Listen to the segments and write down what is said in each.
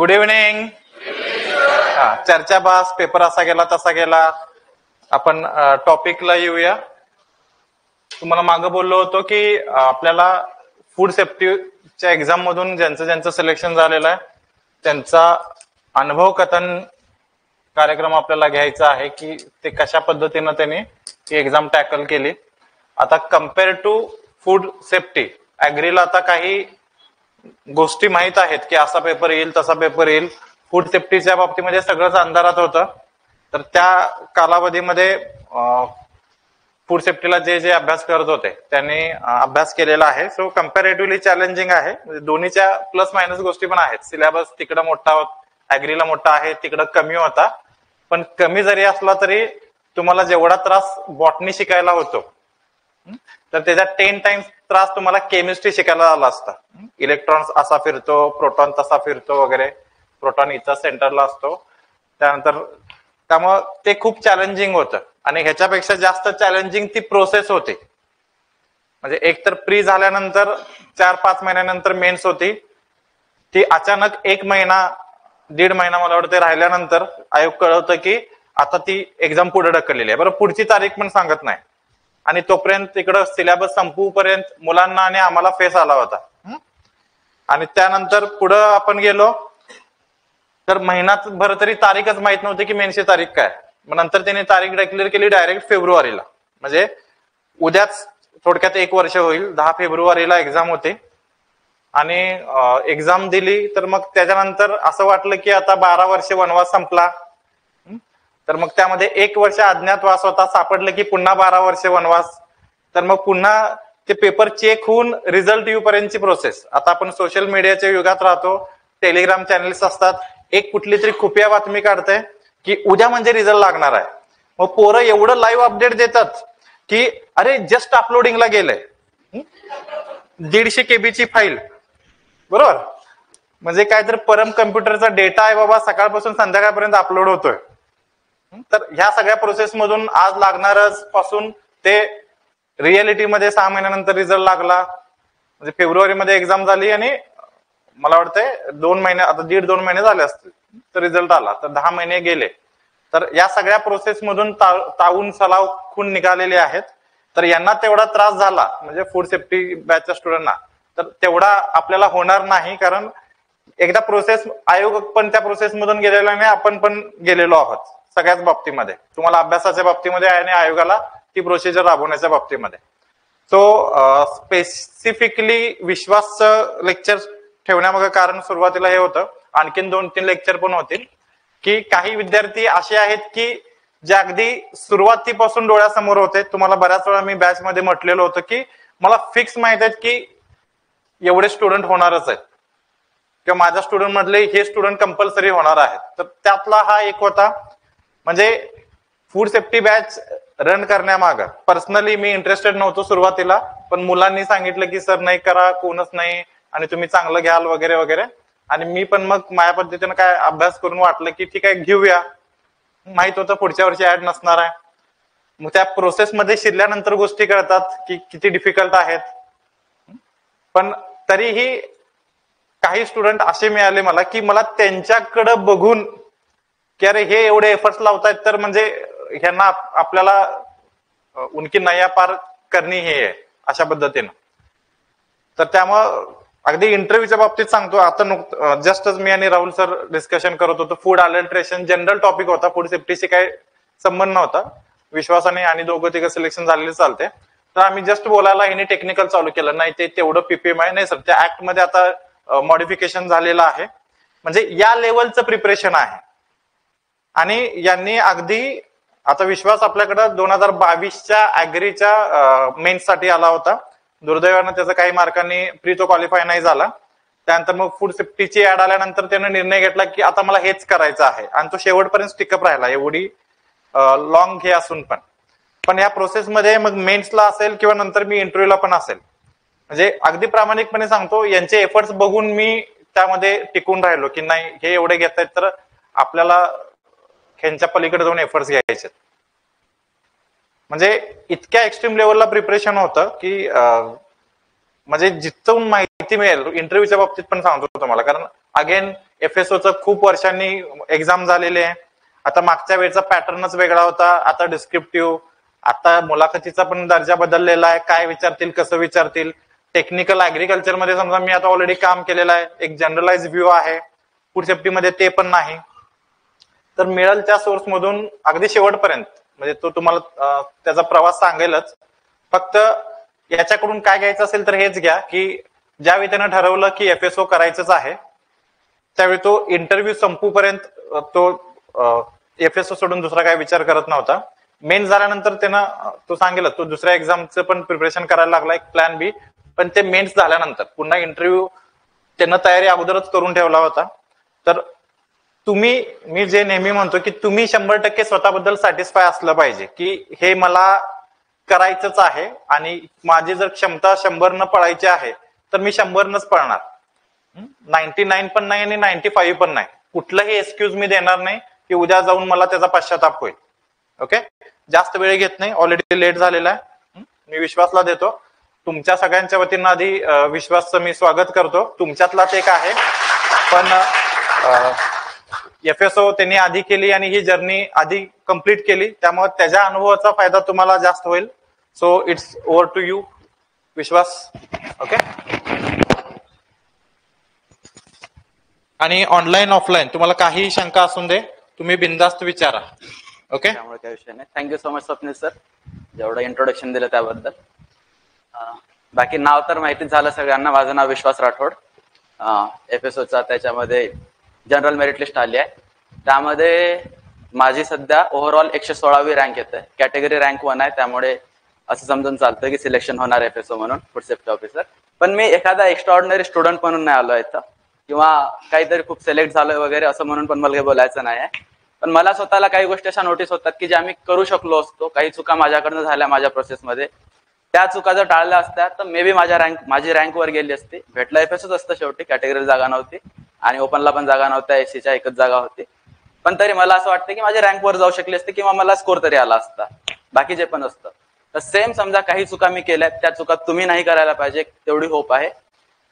Good evening. चर्चा बास paper असा गेला तसा गेला. आपण टॉपिकला येऊया. तुम्हाला मागे बोललो होतो की आपल्याला फूड सेफ्टीच्या एक्झाम मधून ज्यांचं सिलेक्शन झालेलं आहे त्यांचा अनुभव कथन कार्यक्रम आपल्याला घ्यायचा आहे की ते कशा पद्धतीनं त्यांनी ही एक्झाम टॅकल केली. आता कम्पेअर टू फूड सेफ्टी ऍग्रीला आता काही गोष्टी माहित आहेत की असा पेपर येईल तसा पेपर येईल. फूड सेफ्टीच्या बाबतीमध्ये सगळंच अंधारात होतं. तर त्या कालावधीमध्ये फूड सेफ्टीला जे जे अभ्यास करत होते त्यांनी अभ्यास केलेला आहे. सो कम्पॅरेटिव्हली चॅलेंजिंग आहे. दोन्हीच्या प्लस मायनस गोष्टी पण आहेत. सिलेबस तिकडं मोठा ऍग्रीला मोठा आहे, तिकडं कमी होता. पण कमी जरी असला तरी तुम्हाला जेवढा त्रास बॉटनी शिकायला होतो तर त्याच्या 10 टाइम्स त्रास तुम्हाला केमिस्ट्री शिकायला आला असता. इलेक्ट्रॉन्स असा फिरतो, प्रोटॉन तसा फिरतो वगैरे. प्रोटॉन इथं सेंटरला असतो. त्यानंतर त्यामुळं ते खूप चॅलेंजिंग होतं. आणि ह्याच्यापेक्षा जास्त चॅलेंजिंग ती प्रोसेस होती. म्हणजे एक तर प्री झाल्यानंतर 4-5 महिन्यानंतर मेन्स होती. ती अचानक 1 महिना 1.5 महिना मला वाटतं राहिल्यानंतर आयोग कळवतं की आता ती एक्झाम पुढे ढकललेली आहे. बरं, पुढची तारीख पण सांगत नाही. आणि तोपर्यंत तिकडं सिलेबस संपूपर्यंत मुलांना आणि आम्हाला फेस आला होता. आणि त्यानंतर पुढं आपण गेलो तर महिनाभर तरी तारीखच माहित नव्हती की मेन्सची तारीख काय. मग नंतर त्यांनी तारीख डिक्लेअर केली डायरेक्ट फेब्रुवारीला. म्हणजे उद्याच थोडक्यात 1 वर्ष होईल. 10 फेब्रुवारीला एक्झाम होते. आणि एक्झाम दिली तर मग त्याच्यानंतर असं वाटलं की आता 12 वर्ष वनवास संपला. तर मग त्यामध्ये 1 वर्ष अज्ञातवास होता. सापडलं की पुन्हा 12 वर्ष वनवास. तर मग पुन्हा ते पेपर चेक होऊन रिझल्ट येऊपर्यंतची प्रोसेस. आता आपण सोशल मीडियाच्या युगात राहतो. टेलिग्राम चॅनल्स असतात. एक कुठली तरी खुफिया बातमी काढते की उद्या म्हणजे रिझल्ट लागणार आहे. मग पोरं एवढं लाईव्ह अपडेट देतात की अरे जस्ट अपलोडिंगला गेलंय. 150 KB ची फाईल. बरोबर, म्हणजे काहीतरी परम कम्प्युटरचा डेटा आहे बाबा, सकाळपासून संध्याकाळपर्यंत अपलोड होतोय. तर ह्या सगळ्या प्रोसेस मधून आज लागणारच पासून ते रिअलिटीमध्ये 6 महिन्यानंतर रिझल्ट लागला. म्हणजे फेब्रुवारीमध्ये एक्झाम झाली आणि मला वाटतंय 2 महिने, आता 1.5-2 महिने झाले असतील तर रिझल्ट आला. तर 10 महिने गेले. तर या सगळ्या प्रोसेस मधून तावून सलाव खून निघालेले आहेत. तर यांना तेवढा त्रास झाला म्हणजे फूड सेफ्टी बॅचच्या स्टुडंटना तर तेवढा आपल्याला होणार नाही. कारण एकदा प्रोसेस आयोग पण त्या प्रोसेस मधून गेलेला नाही, आपण पण गेलेलो आहोत सगळ्याच बाबतीमध्ये. तुम्हाला अभ्यासाच्या बाबतीमध्ये आणि आयोगाला ती प्रोसिजर राबवण्याच्या बाबतीमध्ये. सो स्पेसिफिकली विश्वासचं लेक्चर ठेवण्यामागे कारण सुरुवातीला हे होतं. आणखीन 2-3 लेक्चर पण होतील की काही विद्यार्थी असे आहेत की जे अगदी सुरुवातीपासून डोळ्यासमोर होते. तुम्हाला बऱ्याच वेळा मी बॅच मध्ये म्हटलेलं होतं की मला फिक्स माहित आहेत की एवढे स्टुडंट होणारच आहेत किंवा माझ्या स्टुडंट मधले हे स्टुडंट कंपल्सरी होणार आहेत. तर त्यातला हा एक होता. म्हणजे फूड सेफ्टी बॅच रन करण्यामागं पर्सनली मी इंटरेस्टेड नव्हतो सुरुवातीला. पण मुलांनी सांगितलं की सर नाही करा, कोणच नाही आणि तुम्ही चांगलं घ्याल वगैरे वगैरे. आणि मी पण मग माझ्या पद्धतीनं काय अभ्यास करून वाटलं की ठीक आहे घेऊया. माहित होतं पुढच्या वर्षी ऍड नसणार आहे. मग त्या प्रोसेसमध्ये शिरल्यानंतर गोष्टी कळतात की किती डिफिकल्ट आहेत. पण तरीही काही स्टुडंट असे मिळाले मला की मला त्यांच्याकडे बघून की अरे हे एवढे एफर्ट्स लावतायत तर म्हणजे ह्यांना आपल्याला उनकी नया पार करणी हे आहे अशा पद्धतीनं. तर त्यामुळं अगदी इंटरव्ह्यूच्या बाबतीत सांगतो. आता जस्टच मी आणि राहुल सर डिस्कशन करत होतो. फूड अडल्ट्रेशन जनरल टॉपिक होता. फूड सेफ्टीशी काही संबंध नव्हता. विश्वासाने आणि 2-3 सिलेक्शन झालेले चालते. तर आम्ही जस्ट बोलायला ह्याने टेक्निकल चालू केलं. नाही ते तेवढं पीपीएम आहे. नाही सर त्या ऍक्ट मध्ये आता मॉडिफिकेशन झालेलं आहे. म्हणजे या लेवलचं प्रिपरेशन आहे. आणि यांनी अगदी आता विश्वास आपल्याकडे 2022च्या ऍग्रीच्या मेन्ससाठी आला होता. दुर्दैवानं त्याचा काही मार्कांनी प्री तो क्वालिफाय नाही झाला. त्यानंतर मग फूड सेफ्टीची ऍड आल्यानंतर त्याने निर्णय घेतला की आता मला हेच करायचं आहे. आणि तो शेवटपर्यंत स्टिकअप राहिला एवढी लॉंग हे असून पण या प्रोसेसमध्ये मग मेन्सला असेल किंवा नंतर मी इंटरव्ह्यूला पण असेल म्हणजे अगदी प्रामाणिकपणे सांगतो यांचे एफर्ट्स बघून मी त्यामध्ये टिकून राहिलो की नाही हे एवढे घेत आहेत तर आपल्याला ह्यांच्या पलीकडे जाऊन एफर्ट्स घ्यायचे. म्हणजे इतक्या एक्स्ट्रीम लेवलला प्रिपरेशन होतं की म्हणजे जिथून माहिती मिळेल इंटरव्ह्यूच्या बाबतीत पण सांगतो तुम्हाला. कारण अगेन FSOचं खूप वर्षांनी एक्झाम झालेले आहे. आता मागच्या वेळेचा पॅटर्नच वेगळा होता, आता डिस्क्रिप्टिव्ह, आता मुलाखतीचा पण दर्जा बदललेला आहे. काय विचारतील, कसं विचारतील. टेक्निकल ऍग्रिकल्चर मध्ये समजा मी आता ऑलरेडी काम केलेलं आहे, एक जनरलाइज व्ह्यू आहे. फूड सेफ्टी मध्ये ते पण नाही. तर मिळेल त्या सोर्स मधून अगदी शेवटपर्यंत म्हणजे तो तुम्हाला त्याचा प्रवास सांगेलच. फक्त याच्याकडून काय घ्यायचं असेल तर हेच घ्या की ज्यावेळी त्यानं ठरवलं की FSO करायचंच आहे त्यावेळी तो इंटरव्ह्यू संपूपर्यंत तो FSO सोडून दुसरा काय विचार करत नव्हता. मेन झाल्यानंतर त्यानं तो सांगेल तो दुसऱ्या एक्झामचं पण प्रिपरेशन करायला लागला, एक प्लॅन बी. पण ते मेन्स झाल्यानंतर पुन्हा इंटरव्ह्यू त्यानं तयारी अगोदरच करून ठेवला होता. तर तुम्ही, मी जे नेहमी म्हणतो की तुम्ही 100% स्वतःबद्दल सॅटिस्फाय असलं पाहिजे की हे मला करायचंच आहे आणि माझी जर क्षमता 100 न पळायची आहे तर मी 100 नच पळणार. 99 पण नाही आणि 95 पण नाही. कुठलंही एक्सक्यूज मी देणार नाही की उद्या जाऊन मला त्याचा पश्चाताप होईल. ओके, जास्त वेळ घेत नाही, ऑलरेडी लेट झालेला आहे. मी विश्वासला देतो. तुमच्या सगळ्यांच्या वतीनं आधी विश्वासचं मी स्वागत करतो. तुमच्यातलाच एक आहे, पण FSO त्यांनी आधी केली आणि ही जर्नी आधी कंप्लीट केली, त्यामुळे त्याच्या अनुभवाचा फायदा तुम्हाला जास्त होईल. So it's over to you विश्वास. ओके, आणि ऑनलाईन ऑफलाईन तुम्हाला काही शंका असून दे तुम्ही बिनधास्त विचारा. ओके, त्यामुळे काही विषय नाही. Thank you so much Swapnil sir, जेवढं इंट्रोडक्शन दिलं त्याबद्दल. बाकी नाव तर माहितीच झालं सगळ्यांना. माझं नाव विश्वास राठोड. FSOचा त्याच्यामध्ये जनरल मेरिट लिस्ट आली आहे. त्यामध्ये माझी सध्या ओव्हरऑल 116वी रँक येते. कॅटेगरी रँक 1 आहे, त्यामुळे असं समजून चालतं की सिलेक्शन होणार FSO म्हणून, फूड सेफ्टी ऑफिसर. पण मी एखादा एक्स्ट्राऑर्डिनरी स्टुडंट म्हणून नाही आलो इथं, किंवा काहीतरी खूप सिलेक्ट झालोय वगैरे असं म्हणून पण मला काही बोलायचं नाही आहे. पण मला स्वतःला काही गोष्टी अशा नोटीस होतात की ज्या मी करू शकलो असतो. काही चुका माझ्याकडनं झाल्या माझ्या प्रोसेसमध्ये. त्या चुका जर टाळल्या असत्या तर मे बी माझी रँक वर गेली असती. भेटलं FSOच असतं शेवटी, कॅटेगरीला जागा नव्हती आणि ओपनला पण जागा नव्हत्या, SCच्या एकच जागा होती. पण तरी मला असं वाटतं की माझी रँक वर जाऊ शकली असते किंवा मला स्कोर तरी आला असता. बाकी जे पण असतं तर सेम समजा काही चुका मी केल्यात, त्या चुका तुम्ही नाही करायला पाहिजे तेवढी होप आहे.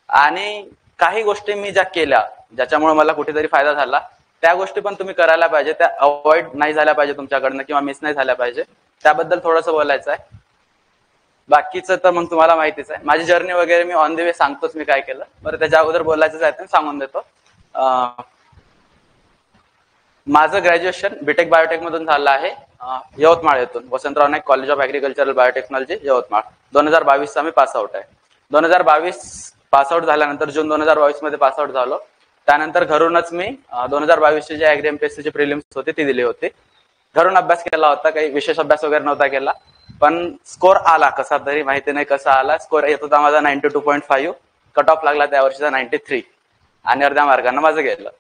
आणि काही गोष्टी मी ज्या केल्या ज्याच्यामुळे मला कुठेतरी फायदा झाला त्या गोष्टी पण तुम्ही करायला पाहिजे, त्या अवॉइड नाही झाल्या पाहिजे तुमच्याकडनं किंवा मिस नाही झाल्या पाहिजे. त्याबद्दल थोडंसं बोलायचं आहे. बाकीचं तर मग तुम्हाला माहितीच आहे. माझी जर्नी वगैरे मी ऑन द वे सांगतोच मी काय केलं. बरं, त्याच्या अगोदर बोलायचंच आहे तर सांगून देतो. माझं ग्रॅज्युएशन बीटेक बायोटेक मधून झालं आहे यवतमाळ येथून, Vasantrao Naik college of agricultural biotechnology Yavatmal. 2022चा मी पासआउट आहे. 2022 पासआउट झाल्यानंतर जून 2022 मध्ये पासआउट झालो. त्यानंतर घरूनच मी 2022ची जे ऍग्री MPSCची प्रिलिम्स होती ती दिली होती. घरून अभ्यास केला होता, काही विशेष अभ्यास वगैरे नव्हता केला. पण स्कोर आला कसा तरी, माहिती नाही कसा आला. स्कोर येत होता माझा 92.5. कट ऑफ लागला त्या वर्षीचा 93 आणि अर्ध्या मार्गाने माझं गेलं.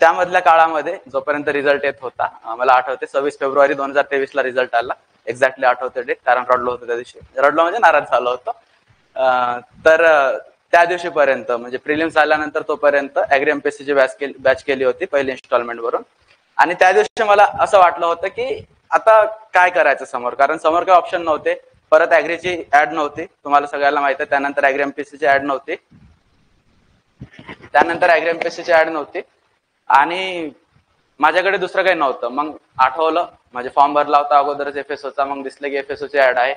त्यामधल्या काळामध्ये जोपर्यंत रिझल्ट येत होता, मला आठवते 26 फेब्रुवारी 2023ला रिझल्ट आला. एक्झॅक्टली आठवते डेट, कारण रडलो होतो त्या दिवशी. रडलो म्हणजे नाराज झालो होतो. तर त्या दिवशीपर्यंत म्हणजे प्रिलिम्स आल्यानंतर तोपर्यंत ऍग्री MPSCची बॅच केली होती पहिली इन्स्टॉलमेंट वरून. आणि त्या दिवशी मला असं वाटलं होतं की आता काय करायचं समोर, कारण समोर काही ऑप्शन नव्हते. परत ऍग्रीची ऍड नव्हती, तुम्हाला सगळ्याला माहिती आहे. त्यानंतर ऍग्री MPSCची ऍड नव्हती. आणि माझ्याकडे दुसरं काही नव्हतं. मग आठवलं, माझे फॉर्म भरला होता अगोदरच FSOचा. मग दिसलं की FSOची ऍड आहे.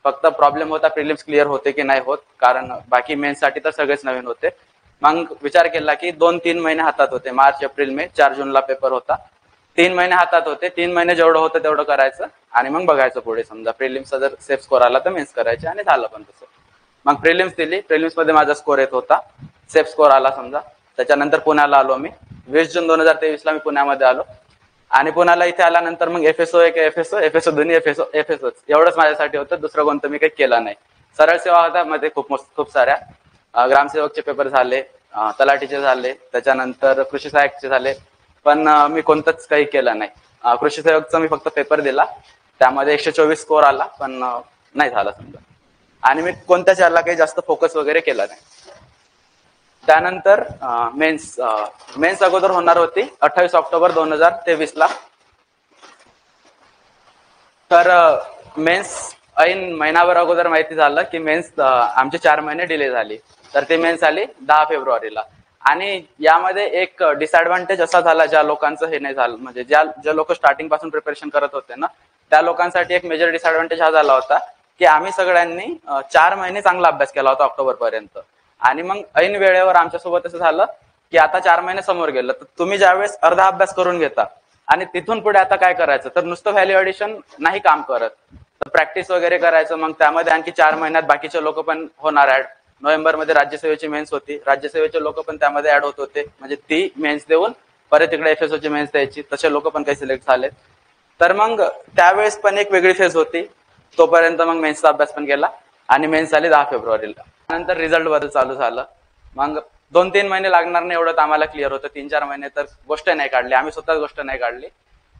फक्त प्रॉब्लेम होता प्रिलिम्स क्लिअर होते की नाही होत, कारण बाकी मेन्ससाठी तर सगळेच नवीन होते. मग विचार केला की 2-3 महिने हातात होते. मार्च, एप्रिल, मे, 4 जूनला पेपर होता. 3 महिने हातात होते. 3 महिने जेवढं होतं तेवढं करायचं आणि मग बघायचं पुढे. समजा प्रिलिम्सचा जर सेफ स्कोर आला तर मेन्स करायचे, आणि झालं पण तसं. मग प्रिलिम्स दिली. प्रिलिम्स मध्ये माझा स्कोर येत होता, सेफ स्कोर आला समजा. त्याच्यानंतर पुण्याला आलो मी. 20 जून 2023ला मी पुण्यामध्ये आलो. आणि पुण्याला इथे आल्यानंतर मग FSO एक FSO दोन्ही FSOच एवढंच माझ्यासाठी होतं. दुसरं कोणतं मी काही केलं नाही. सरळ सेवा होता मध्ये खूप साऱ्या ग्रामसेवकचे पेपर झाले, तलाठीचे झाले, त्याच्यानंतर कृषी सहाय्यकचे झाले. पण मी कोणतंच काही केलं नाही. कृषी सेवकचा मी फक्त पेपर दिला, त्यामध्ये 124 स्कोर आला, पण नाही झाला समजा. आणि मी कोणत्याच याला काही जास्त फोकस वगैरे केला नाही. त्यानंतर मेन्स अगोदर होणार होती 28 ऑक्टोबर 2023ला. तर मेन्स ऐन महिनाभर अगोदर माहिती झालं की मेन्स आमची 4 महिने डिले झाली. तर ती मेन्स आली 10 फेब्रुवारीला. आणि यामध्ये एक डिसएडव्हान्टेज असा झाला, ज्या लोकांचं हे नाही झालं, म्हणजे ज्या लोक स्टार्टिंग पासून प्रिपरेशन करत होते ना, त्या लोकांसाठी एक मेजर डिसएडव्हान्टेज हा झाला होता की आम्ही सगळ्यांनी 4 महिने चांगला अभ्यास केला होता ऑक्टोबर पर्यंत, आणि मग ऐन वेळेवर आमच्यासोबत असं झालं की आता 4 महिने समोर गेलं, तर तुम्ही ज्यावेळेस अर्धा अभ्यास करून घेता आणि तिथून पुढे आता काय करायचं, तर नुसतं व्हॅल्यू ॲडिशन नाही काम करत, तर प्रॅक्टिस वगैरे करायचं. मग त्यामध्ये आणखी 4 महिन्यात बाकीचे लोक पण होणार ऍड. नोव्हेंबरमध्ये राज्यसेवेची मेन्स होती, राज्यसेवेचे लोक पण त्यामध्ये ऍड होत होते, म्हणजे ती मेन्स देऊन परत इकडे एफएसओची मेन्स द्यायची, तसे लोक पण काही सिलेक्ट झाले. तर मग त्यावेळेस पण एक वेगळी फेज होती. तोपर्यंत मग मेन्सचा अभ्यास पण केला आणि मेन्स झाली 10 फेब्रुवारीला. नंतर रिझल्ट बदल चालू झालं. मग 2-3 महिने लागणार नाही एवढं आम्हाला क्लिअर होतं. 3-4 महिने तर गोष्ट नाही काढली, आम्ही स्वतःच गोष्ट नाही काढली.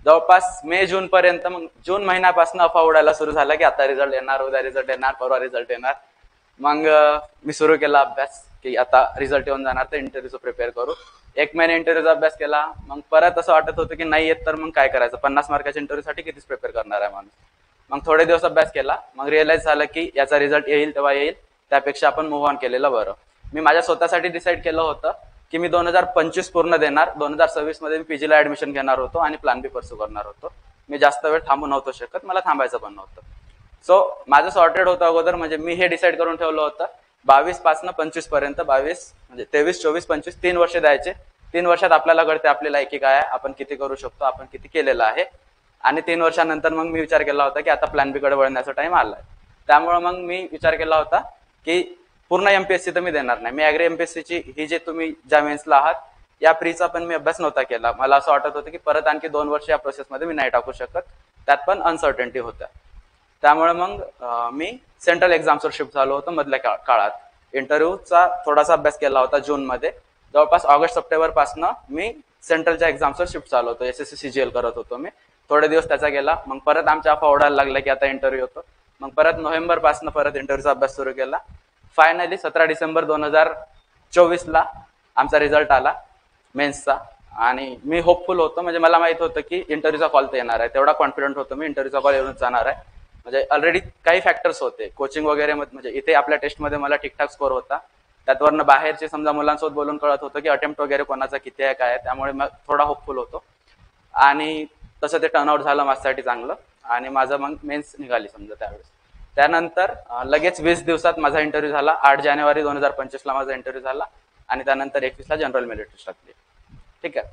जवळपास मे जून पर्यंत, मग जून महिन्यापासून अफवा उडायला सुरू झाला की आता रिझल्ट येणार, उद्या रिझल्ट येणार, परवा रिझल्ट येणार. मग मी सुरू केला अभ्यास की आता रिझल्ट येऊन जाणार तर इंटरव्ह्यूचं प्रिपेअर करू. 1 महिना इंटरव्ह्यूचा अभ्यास केला. मग परत असं वाटत होतं की नाही येत तर मग काय करायचं, 50 मार्काच्या इंटरव्ह्यूसाठी कितीच प्रिपेअर करणार आहे माणूस. मग थोडे दिवस अभ्यास केला, मग रिअलाइज झालं की याचा रिझल्ट येईल तेव्हा येईल, त्यापेक्षा आपण मूव्ह ऑन केलेलं बरं. मी माझ्या स्वतःसाठी डिसाईड केलं होतं की मी 2025 पूर्ण देणार, 2026 मध्ये मी पीजीला ऍडमिशन घेणार होतो आणि प्लॅन बी परस्यू करणार होतो. मी जास्त वेळ थांबू नव्हतो शकत, मला थांबायचं पण नव्हतं. सो माझं सॉर्टेड होतं अगोदर, म्हणजे मी हे डिसाईड करून ठेवलं होतं 22 पासून 25 पर्यंत, 22 म्हणजे 23, 24, 25 3 वर्ष द्यायचे. 3 वर्षात आपल्याला कळते आपली लायकी काय आहे, आपण किती करू शकतो, आपण किती केलेलं आहे. आणि 3 वर्षानंतर मग मी विचार केला होता की आता प्लॅन बी कडे वळण्याचा टाइम आलाय. त्यामुळे मग मी विचार केला होता की पूर्ण एमपीएससी तर मी देणार नाही. मी ऍग्री एमपीएससीची ही जे तुम्ही ज्या मेन्सला आहात या प्रीचा पण मी अभ्यास नव्हता केला. मला असं वाटत होतं की परत आणखी 2 वर्ष या प्रोसेसमध्ये मी नाही टाकू शकत, त्यात पण अनसर्टन्टी होत्या. त्यामुळे मग मी सेंट्रल एक्झाम्सवर शिफ्ट झालो होतो मधल्या काळात. इंटरव्ह्यूचा थोडासा अभ्यास केला होता जून मध्ये. जवळपास ऑगस्ट सप्टेंबर पासून मी सेंट्रलच्या एक्झाम्सवर शिफ्ट झालो होतो. एसएससी सीजीएल करत होतो मी. थोडे दिवस त्याचा गेला, मग परत आमच्या अफवा ओढायला लागला की आता इंटरव्ह्यू होतो. मग परत नोव्हेंबर पासून परत इंटरव्ह्यूचा अभ्यास सुरू केला. फायनली 17 डिसेंबर 2024ला आमचा रिझल्ट आला मेन्सचा, आणि मी होपफुल होतो, म्हणजे मला माहित होतं की इंटरव्ह्यूचा कॉल तर येणार आहे. तेवढा कॉन्फिडंट होतो मी इंटरव्ह्यूचा कॉल येऊनच जाणार आहे. म्हणजे ऑलरेडी काही फॅक्टर्स होते कोचिंग वगैरे, म्हणजे इथे आपल्या टेस्टमध्ये मला ठीकठाक स्कोर होता. त्यातवरनं बाहेरचे समजा मुलांसोबत बोलून कळत होतं की अटेम्प्ट वगैरे कोणाचा किती आहे काय आहे, त्यामुळे मग थोडा होपफुल होतो. आणि तसं ते टर्नआउट झालं माझ्यासाठी चांगलं, आणि माझं मग मेन्स निघाली समजा त्यावेळेस. त्यानंतर लगेच 20 दिवसात माझा इंटरव्ह्यू झाला. 8 जानेवारी 2025ला माझा इंटरव्ह्यू झाला, आणि त्यानंतर 21ला जनरल मेरिट लिस्ट लागली. ठीक आहे,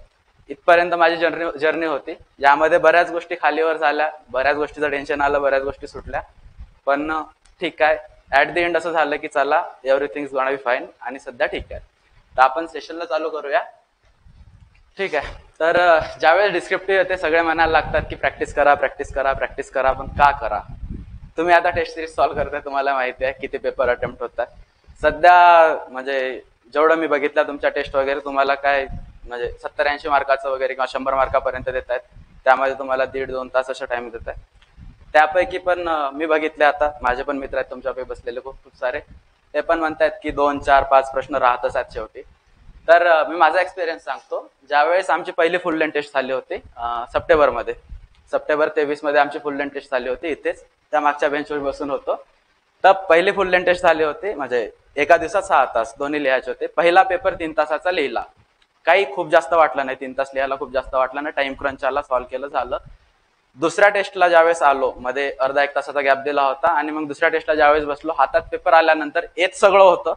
इथपर्यंत माझी जर्नी होती. यामध्ये बऱ्याच गोष्टी खालीवर झाल्या, बऱ्याच गोष्टीचं टेन्शन आलं, बऱ्याच गोष्टी सुटल्या, पण ठीक आहे. ऍट द एंड असं झालं की चला everything is gonna be fine, आणि सध्या ठीक आहे. तर आपण सेशनला चालू करूया. ठीक आहे, तर ज्यावेळेस डिस्क्रिप्टिव्ह येते सगळे म्हणायला लागतात की प्रॅक्टिस करा, प्रॅक्टिस करा, प्रॅक्टिस करा, पण का करा? तुम्ही आता टेस्ट सिरीज सॉल्व्ह करताय, तुम्हाला माहिती आहे किती पेपर अटेम्प्ट होतात सध्या. म्हणजे जेवढं मी बघितलं तुमच्या टेस्ट वगैरे, तुम्हाला काय म्हणजे 70-80 मार्काचं वगैरे किंवा 100 मार्कापर्यंत देत आहेत. त्यामध्ये तुम्हाला 1.5-2 तास अशा टाइम देत आहे. त्यापैकी पण मी बघितले, आता माझे पण मित्र आहेत तुमच्यापैकी बसलेले खूप सारे, ते पण म्हणतात की 2, 4, 5 प्रश्न राहतच आहेत शेवटी. तर मी माझा एक्सपिरियन्स सांगतो. ज्यावेळेस आमची पहिली फुल लेंथ टेस्ट झाली होती सप्टेंबरमध्ये, सप्टेंबर 23 मध्ये आमची फुल लेंथ टेस्ट झाली होती इथेच, त्या मागच्या बेंचवर बसून होतो. तर पहिली फुल लेंथ टेस्ट झाली होती, म्हणजे एका दिवसात 6 तास दोन्ही लिहायचे होते. पहिला पेपर 3 तासाचा लिहिला, काही खूप जास्त वाटलं नाही, 3 तास लिहायला खूप जास्त वाटलं नाही, टाइम क्रंच आला, सॉल्व्ह केलं, झालं. दुसऱ्या टेस्टला ज्यावेळेस आलो, मध्ये अर्धा 1 तासाचा गॅप दिला होता, आणि मग दुसऱ्या टेस्टला ज्यावेळेस बसलो, हातात पेपर आल्यानंतर येत सगळं होतं.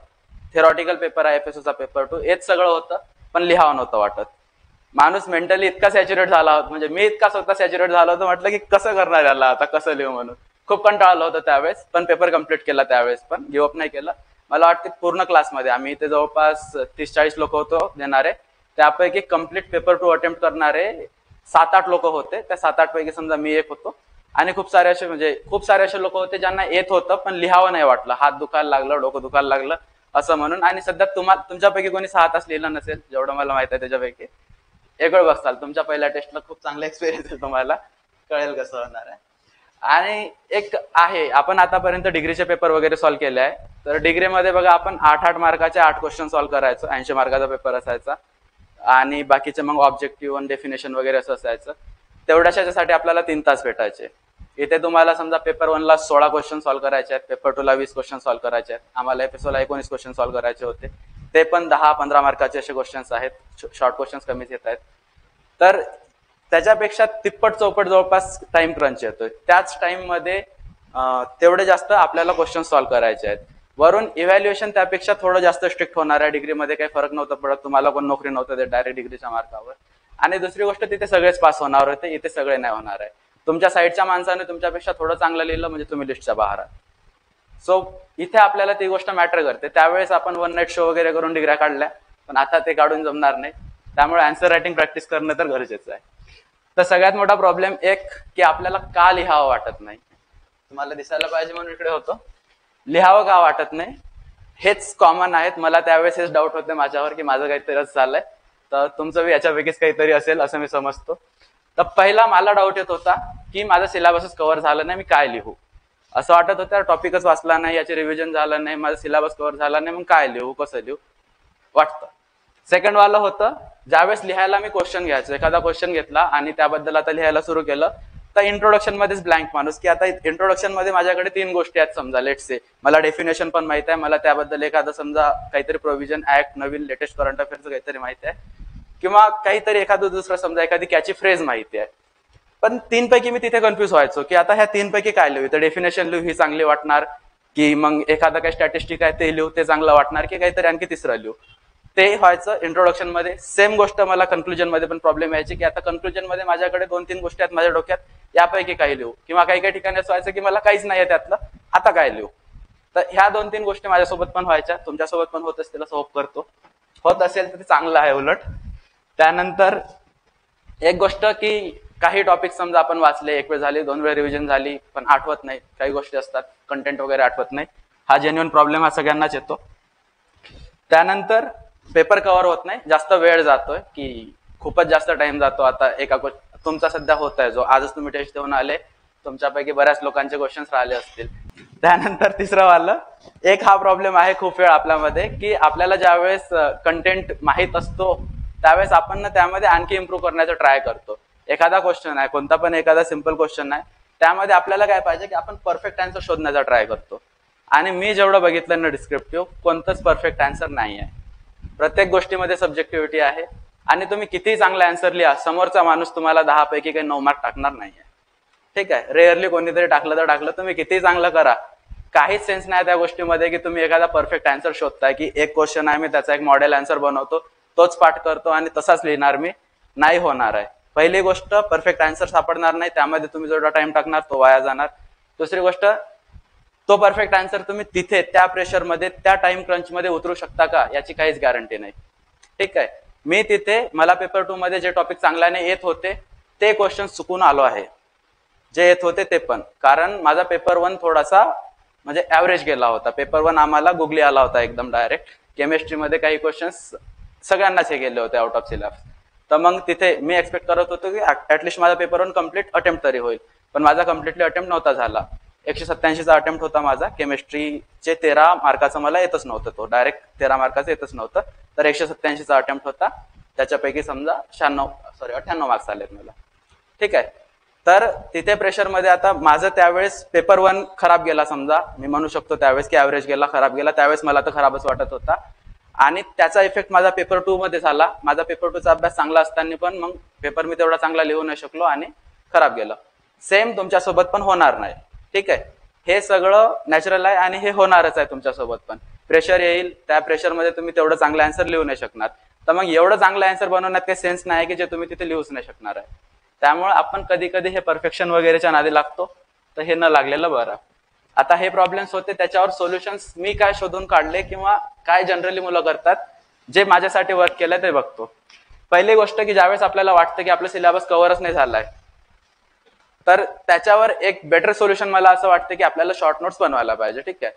थेरॉटिकल पेपर आहे एफएसओचा पेपर 2, येत सगळं होतं, पण लिहावं नव्हतं वाटत. माणूस मेंटली इतका सॅच्युरेट झाला होता, म्हणजे मी इतका स्वतः सॅच्युरेट झालो होतो, म्हटलं की कसं करणार याला आता, कसं लिहू म्हणून. खूप कंटाळलं होतं त्यावेळेस, पण पेपर कम्प्लीट केला त्यावेळेस, पण गिव्हअप नाही केलं. मला वाटतं पूर्ण क्लासमध्ये आम्ही इथे जवळपास 30-40 लोक होतो देणारे, त्यापैकी कम्प्लीट पेपर 2 अटेम्प्ट करणारे 7-8 लोक होते. त्या 7-8 पैकी समजा मी एक होतो, आणि खूप सारे असे लोक होते ज्यांना येत होतं पण लिहावं नाही वाटलं, हात दुखायला लागलं, डोकं दुखायला लागलं असं म्हणून. आणि सध्या तुमच्यापैकी कोणी 6 तास लिहिलं नसेल, जेवढं मला माहित आहे त्याच्यापैकी एक वेळ बसताल. तुमच्या पहिल्या टेस्टला खूप चांगला एक्सपिरियन्स आहे, तुम्हाला कळेल कसं होणार आहे. आणि एक आहे, आपण आतापर्यंत डिग्रीचे पेपर वगैरे सॉल्व्ह केले आहे. तर डिग्रीमध्ये बघा, आपण 8-8 मार्काचे 8 क्वेश्चन सॉल्व्ह करायचो, 80 मार्काचा पेपर असायचा, आणि बाकीचे मग ऑब्जेक्टिव्ह आणि डेफिनेशन वगैरे असं असायचं. तेवढ्यासाठी आपल्याला 3 तास भेटायचे. इथे तुम्हाला समजा पेपर 1ला 16 क्वेश्चन सॉल्व्ह करायचे आहेत, पेपर 2ला 20 क्वेश्चन सॉल्व्ह करायचे आहेत. आम्हाला एफएसओला 19 क्वेश्चन सॉल्व्ह करायचे होते. ते पण 10-15 मार्काचे असे क्वेश्चन्स आहेत, शॉर्ट क्वेश्चन्स कमीच येत आहेत. तर त्याच्यापेक्षा तिप्पट चौपट जवळपास टाइम क्रंच येतोय. त्याच टाइम मध्ये तेवढे जास्त आपल्याला क्वेश्चन सॉल्व्ह करायचे आहेत. वरून इव्हॅल्युएशन त्यापेक्षा थोडं जास्त स्ट्रिक्ट होणार आहे. डिग्रीमध्ये काही फरक नव्हता पडत, तुम्हाला कोण नोकरी नव्हतं देत डायरेक्ट डिग्रीच्या मार्कावर. आणि दुसरी गोष्ट, तिथे सगळेच पास होणार होते, इथे सगळे नाही होणार आहे. तुमच्या साईडच्या माणसाने तुमच्यापेक्षा थोडं चांगलं लिहिलं म्हणजे तुम्ही लिस्टच्या बाहेर आहात. सो इथे आपल्याला ती गोष्ट मॅटर करते. त्यावेळेस आपण वन नाईट शो वगैरे करून डिग्र्या काढल्या, पण आता ते काढून जमणार नाही. त्यामुळे आन्सर रायटिंग प्रॅक्टिस करणं तर गरजेचं आहे. तर सगळ्यात मोठा प्रॉब्लेम एक की आपल्याला का लिहावं वाटत नाही. तुम्हाला दिसायला पाहिजे म्हणून इकडे होतं, लिहावं का वाटत नाही हेच कॉमन आहेत. मला त्यावेळेस हेच डाऊट होते माझ्यावर की माझं काहीतरीच झालंय, तर तुमचं याच्यापैकीच काहीतरी असेल असं मी समजतो. तर पहिला मला डाऊट येत होता की माझं सिलेबसच कव्हर झालं नाही, मी काय लिहू असं वाटत होतं. टॉपिकच वाचला नाही, याचे रिव्हिजन झालं नाही, माझं सिलेबस कव्हर झाला नाही, मग काय लिहू, कसं लिहू वाटतं. सेकंड वाला होतं, ज्यावेळेस लिहायला मी क्वेश्चन घ्यायचो, एखादा क्वेश्चन घेतला आणि त्याबद्दल आता लिहायला सुरू केलं, तर इंट्रोडक्शन मध्येच ब्लँक माणूस की आता इंट्रोडक्शन मध्ये माझ्याकडे 3 गोष्टी आहेत समजा, लेट्स से मला डेफिनेशन पण माहित आहे, मला त्याबद्दल एखादा समजा काहीतरी प्रोव्हिजन ऍक्ट, नवीन लेटेस्ट करंट अफेअरचं काहीतरी माहिती आहे, किंवा काहीतरी एखादं दुसरं समजा एखादी कॅची फ्रेज माहिती आहे. पण 3 पैकी मी तिथे कन्फ्युज व्हायचो की आता ह्या 3 पैकी काय लिहू. तर डेफिनेशन लिहू ही चांगली वाटणार, की मग एखादा काही स्टॅटिस्टिक आहे ते लिहू ते चांगलं वाटणार, की काहीतरी आणखी तिसरं लिहू. ते व्हायचं इंट्रोडक्शन मध्ये. सेम गोष्ट मला कन्क्लुजन मध्ये पण प्रॉब्लेम यायची की आता कन्क्लुजन मध्ये माझ्याकडे 2-3 गोष्टी आहेत माझ्या डोक्यात, यापैकी काही लिहू, किंवा काही काही ठिकाणी असं व्हायचं की मला काहीच नाही आहे त्यातलं, आता काय लिहू. तर ह्या 2-3 गोष्टी माझ्यासोबत पण व्हायच्या, तुमच्यासोबत पण होत असतील असं होप करतो. होत असेल तर ते चांगलं आहे उलट. त्यानंतर एक गोष्ट की काही टॉपिक समजा आपण वाचले, 1 वेळ झाली, 2 वेळ रिव्हिजन झाली, पण आठवत नाही. काही गोष्टी असतात, कंटेंट वगैरे आठवत नाही. हा जेन्युइन प्रॉब्लेम हा सगळ्यांनाच येतो. त्यानंतर पेपर कव्हर होत नाही, जास्त वेळ जातोय, की खूपच जास्त टाइम जातो. आता एका तुमचा सध्या होत आहे जो आजच तुम्ही टेस्ट देऊन आले, तुमच्यापैकी बऱ्याच लोकांचे क्वेश्चन्स राहिले असतील. त्यानंतर तिसरं वालं एक हा प्रॉब्लेम आहे खूप वेळ आपल्यामध्ये, की आपल्याला ज्यावेळेस कंटेंट माहीत असतो त्यावेळेस आपण ना त्यामध्ये आणखी इम्प्रूव्ह करण्याचा ट्राय करतो. एखादा क्वेश्चन आहे, कोणता पण एखादा सिम्पल क्वेश्चन आहे, त्यामध्ये आपल्याला काय पाहिजे की आपण परफेक्ट आन्सर शोधण्याचा ट्राय करतो. आणि मी जेवढं बघितलं ना डिस्क्रिप्टिव्ह, कोणतंच परफेक्ट आन्सर नाही आहे. प्रत्येक गोष्टीमध्ये सब्जेक्टिव्हिटी आहे, आणि तुम्ही कितीही चांगला आन्सर लिहा, समोरचा माणूस तुम्हाला 10 पैकी काही 9 मार्क टाकणार नाहीये. ठीक आहे, रेअरली कोणीतरी टाकलं तर टाकलं, तुम्ही कितीही चांगलं करा, काहीच सेन्स नाही त्या गोष्टीमध्ये की तुम्ही एखादा परफेक्ट आन्सर शोधताय, की एक क्वेश्चन आहे मी त्याचा एक मॉडेल आन्सर बनवतो, तोच पाठ करतो आणि तसाच लिहिणार मी. नाही होणार आहे. पहिली गोष्ट, परफेक्ट आन्सर सापडणार नाही, त्यामध्ये तुम्ही जेवढा टाइम टाकणार तो वाया जाणार. दुसरी गोष्ट, तो परफेक्ट आन्सर तुम्ही तिथे त्या प्रेशरमध्ये त्या टाइम क्रंचमध्ये उतरू शकता का याची काहीच गॅरंटी नाही. ठीक आहे, मी तिथे मला पेपर 2 मध्ये जे टॉपिक चांगल्याने येत होते ते क्वेश्चन चुकून आलो आहे, जे येत होते ते पण, कारण माझा पेपर 1 थोडासा म्हणजे ऍव्हरेज गेला होता. पेपर 1 आम्हाला गुगली आला होता एकदम डायरेक्ट. केमिस्ट्रीमध्ये काही क्वेश्चन्स सगळ्यांनाच हे गेले होते आउट ऑफ सिलेबस. तर मग तिथे मी एक्सपेक्ट करत होतो की ऍटलिस्ट माझा पेपर 1 कम्प्लीट अटेम्प्ट तरी होईल, पण माझा कम्प्लिटली अटेम्प्ट नव्हता झाला. 187चा अटेम्प्ट होता माझा. केमिस्ट्रीचे 13 मार्काचा मला येतच नव्हतं, तो डायरेक्ट 13 मार्काचं येतच नव्हतं. तर 187चा अटेम्प्ट होता, त्याच्यापैकी समजा 98 मार्क्स आलेत मला. ठीक आहे, तर तिथे प्रेशरमध्ये आता माझं त्यावेळेस पेपर 1 खराब गेला समजा, मी म्हणू शकतो त्यावेळेस की ऍव्हरेज गेला, खराब गेला. त्यावेळेस मला तर खराबच वाटत होता, आणि त्याचा इफेक्ट माझा पेपर 2 मध्ये झाला. माझा पेपर 2चा अभ्यास चांगला असताना पण मग पेपर मी तेवढा चांगला लिहू नाही शकलो आणि खराब गेलं. सेम तुमच्यासोबत पण होणार नाही. ठीक आहे, हे सगळं नॅचरल आहे आणि हे होणारच आहे तुमच्यासोबत पण. प्रेशर येईल, त्या प्रेशरमध्ये तुम्ही तेवढं चांगलं आन्सर लिहू नाही शकणार. तर मग एवढं चांगलं आन्सर बनवण्यात काही सेन्स नाही की जे तुम्ही तिथे लिहूच नाही शकणार आहे. त्यामुळे आपण कधी कधी हे परफेक्शन वगैरेच्या नादी लागतो, तर हे न लागलेलं बरं. आता हे प्रॉब्लेम्स होते, त्याच्यावर सोल्युशन्स मी काय शोधून काढले किंवा काय जनरली मुलं करतात, जे माझ्यासाठी वर्क केलं ते बघतो. पहिली गोष्ट की ज्यावेळेस आपल्याला वाटतं की आपलं सिलेबस कव्हरच नाही झालाय, तर त्याच्यावर एक बेटर सोल्युशन मला असं वाटतं की आपल्याला शॉर्ट नोट्स बनवायला पाहिजे. ठीक आहे,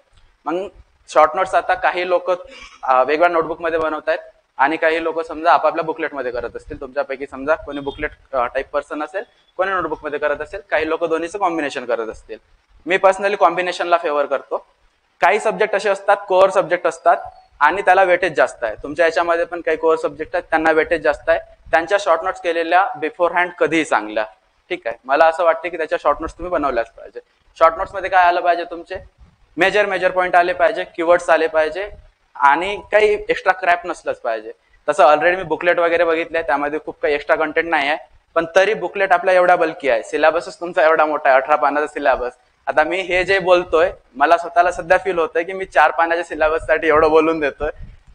मग शॉर्ट नोट्स आता काही लोक वेगळ्या नोटबुकमध्ये बनवतायत आणि काही लोक समजा आपापल्या बुकलेटमध्ये करत असतील. तुमच्यापैकी समजा कोणी बुकलेट टाईप पर्सन असेल, कोणी नोटबुकमध्ये करत असेल, काही लोक दोन्हीचं कॉम्बिनेशन करत असतील. मी पर्सनली कॉम्बिनेशनला फेवर करतो. काही सब्जेक्ट असे असतात, कोअर सब्जेक्ट असतात आणि त्याला वेटेज जास्त आहे. तुमच्या याच्यामध्ये पण काही कोअर सब्जेक्ट आहेत, त्यांना वेटेज जास्त आहे. त्यांच्या शॉर्ट नोट्स केलेल्या बिफोर हँड कधीही चांगल्या. ठीक आहे, मला असं वाटतं की त्याच्या शॉर्ट नोट्स तुम्ही बनवल्याच पाहिजे. शॉर्ट नोट्स मध्ये काय आलं पाहिजे, तुमचे मेजर पॉईंट आले पाहिजे, कीवर्ड्स आले पाहिजे, आणि काही एक्स्ट्रा क्रॅप नसलंच पाहिजे. तसं ऑलरेडी मी बुकलेट वगैरे बघितलंय, त्यामध्ये खूप काही एक्स्ट्रा कंटेंट नाही आहे, पण तरी बुकलेट आपला एवढा बल्की आहे, सिलेबसच तुमचा एवढा मोठा आहे, 18 पानाचा सिलेबस. आता मी हे जे बोलतोय मला स्वतःला सध्या फील होतंय की मी 4 पानाच्या सिलेबससाठी एवढं बोलून देतोय.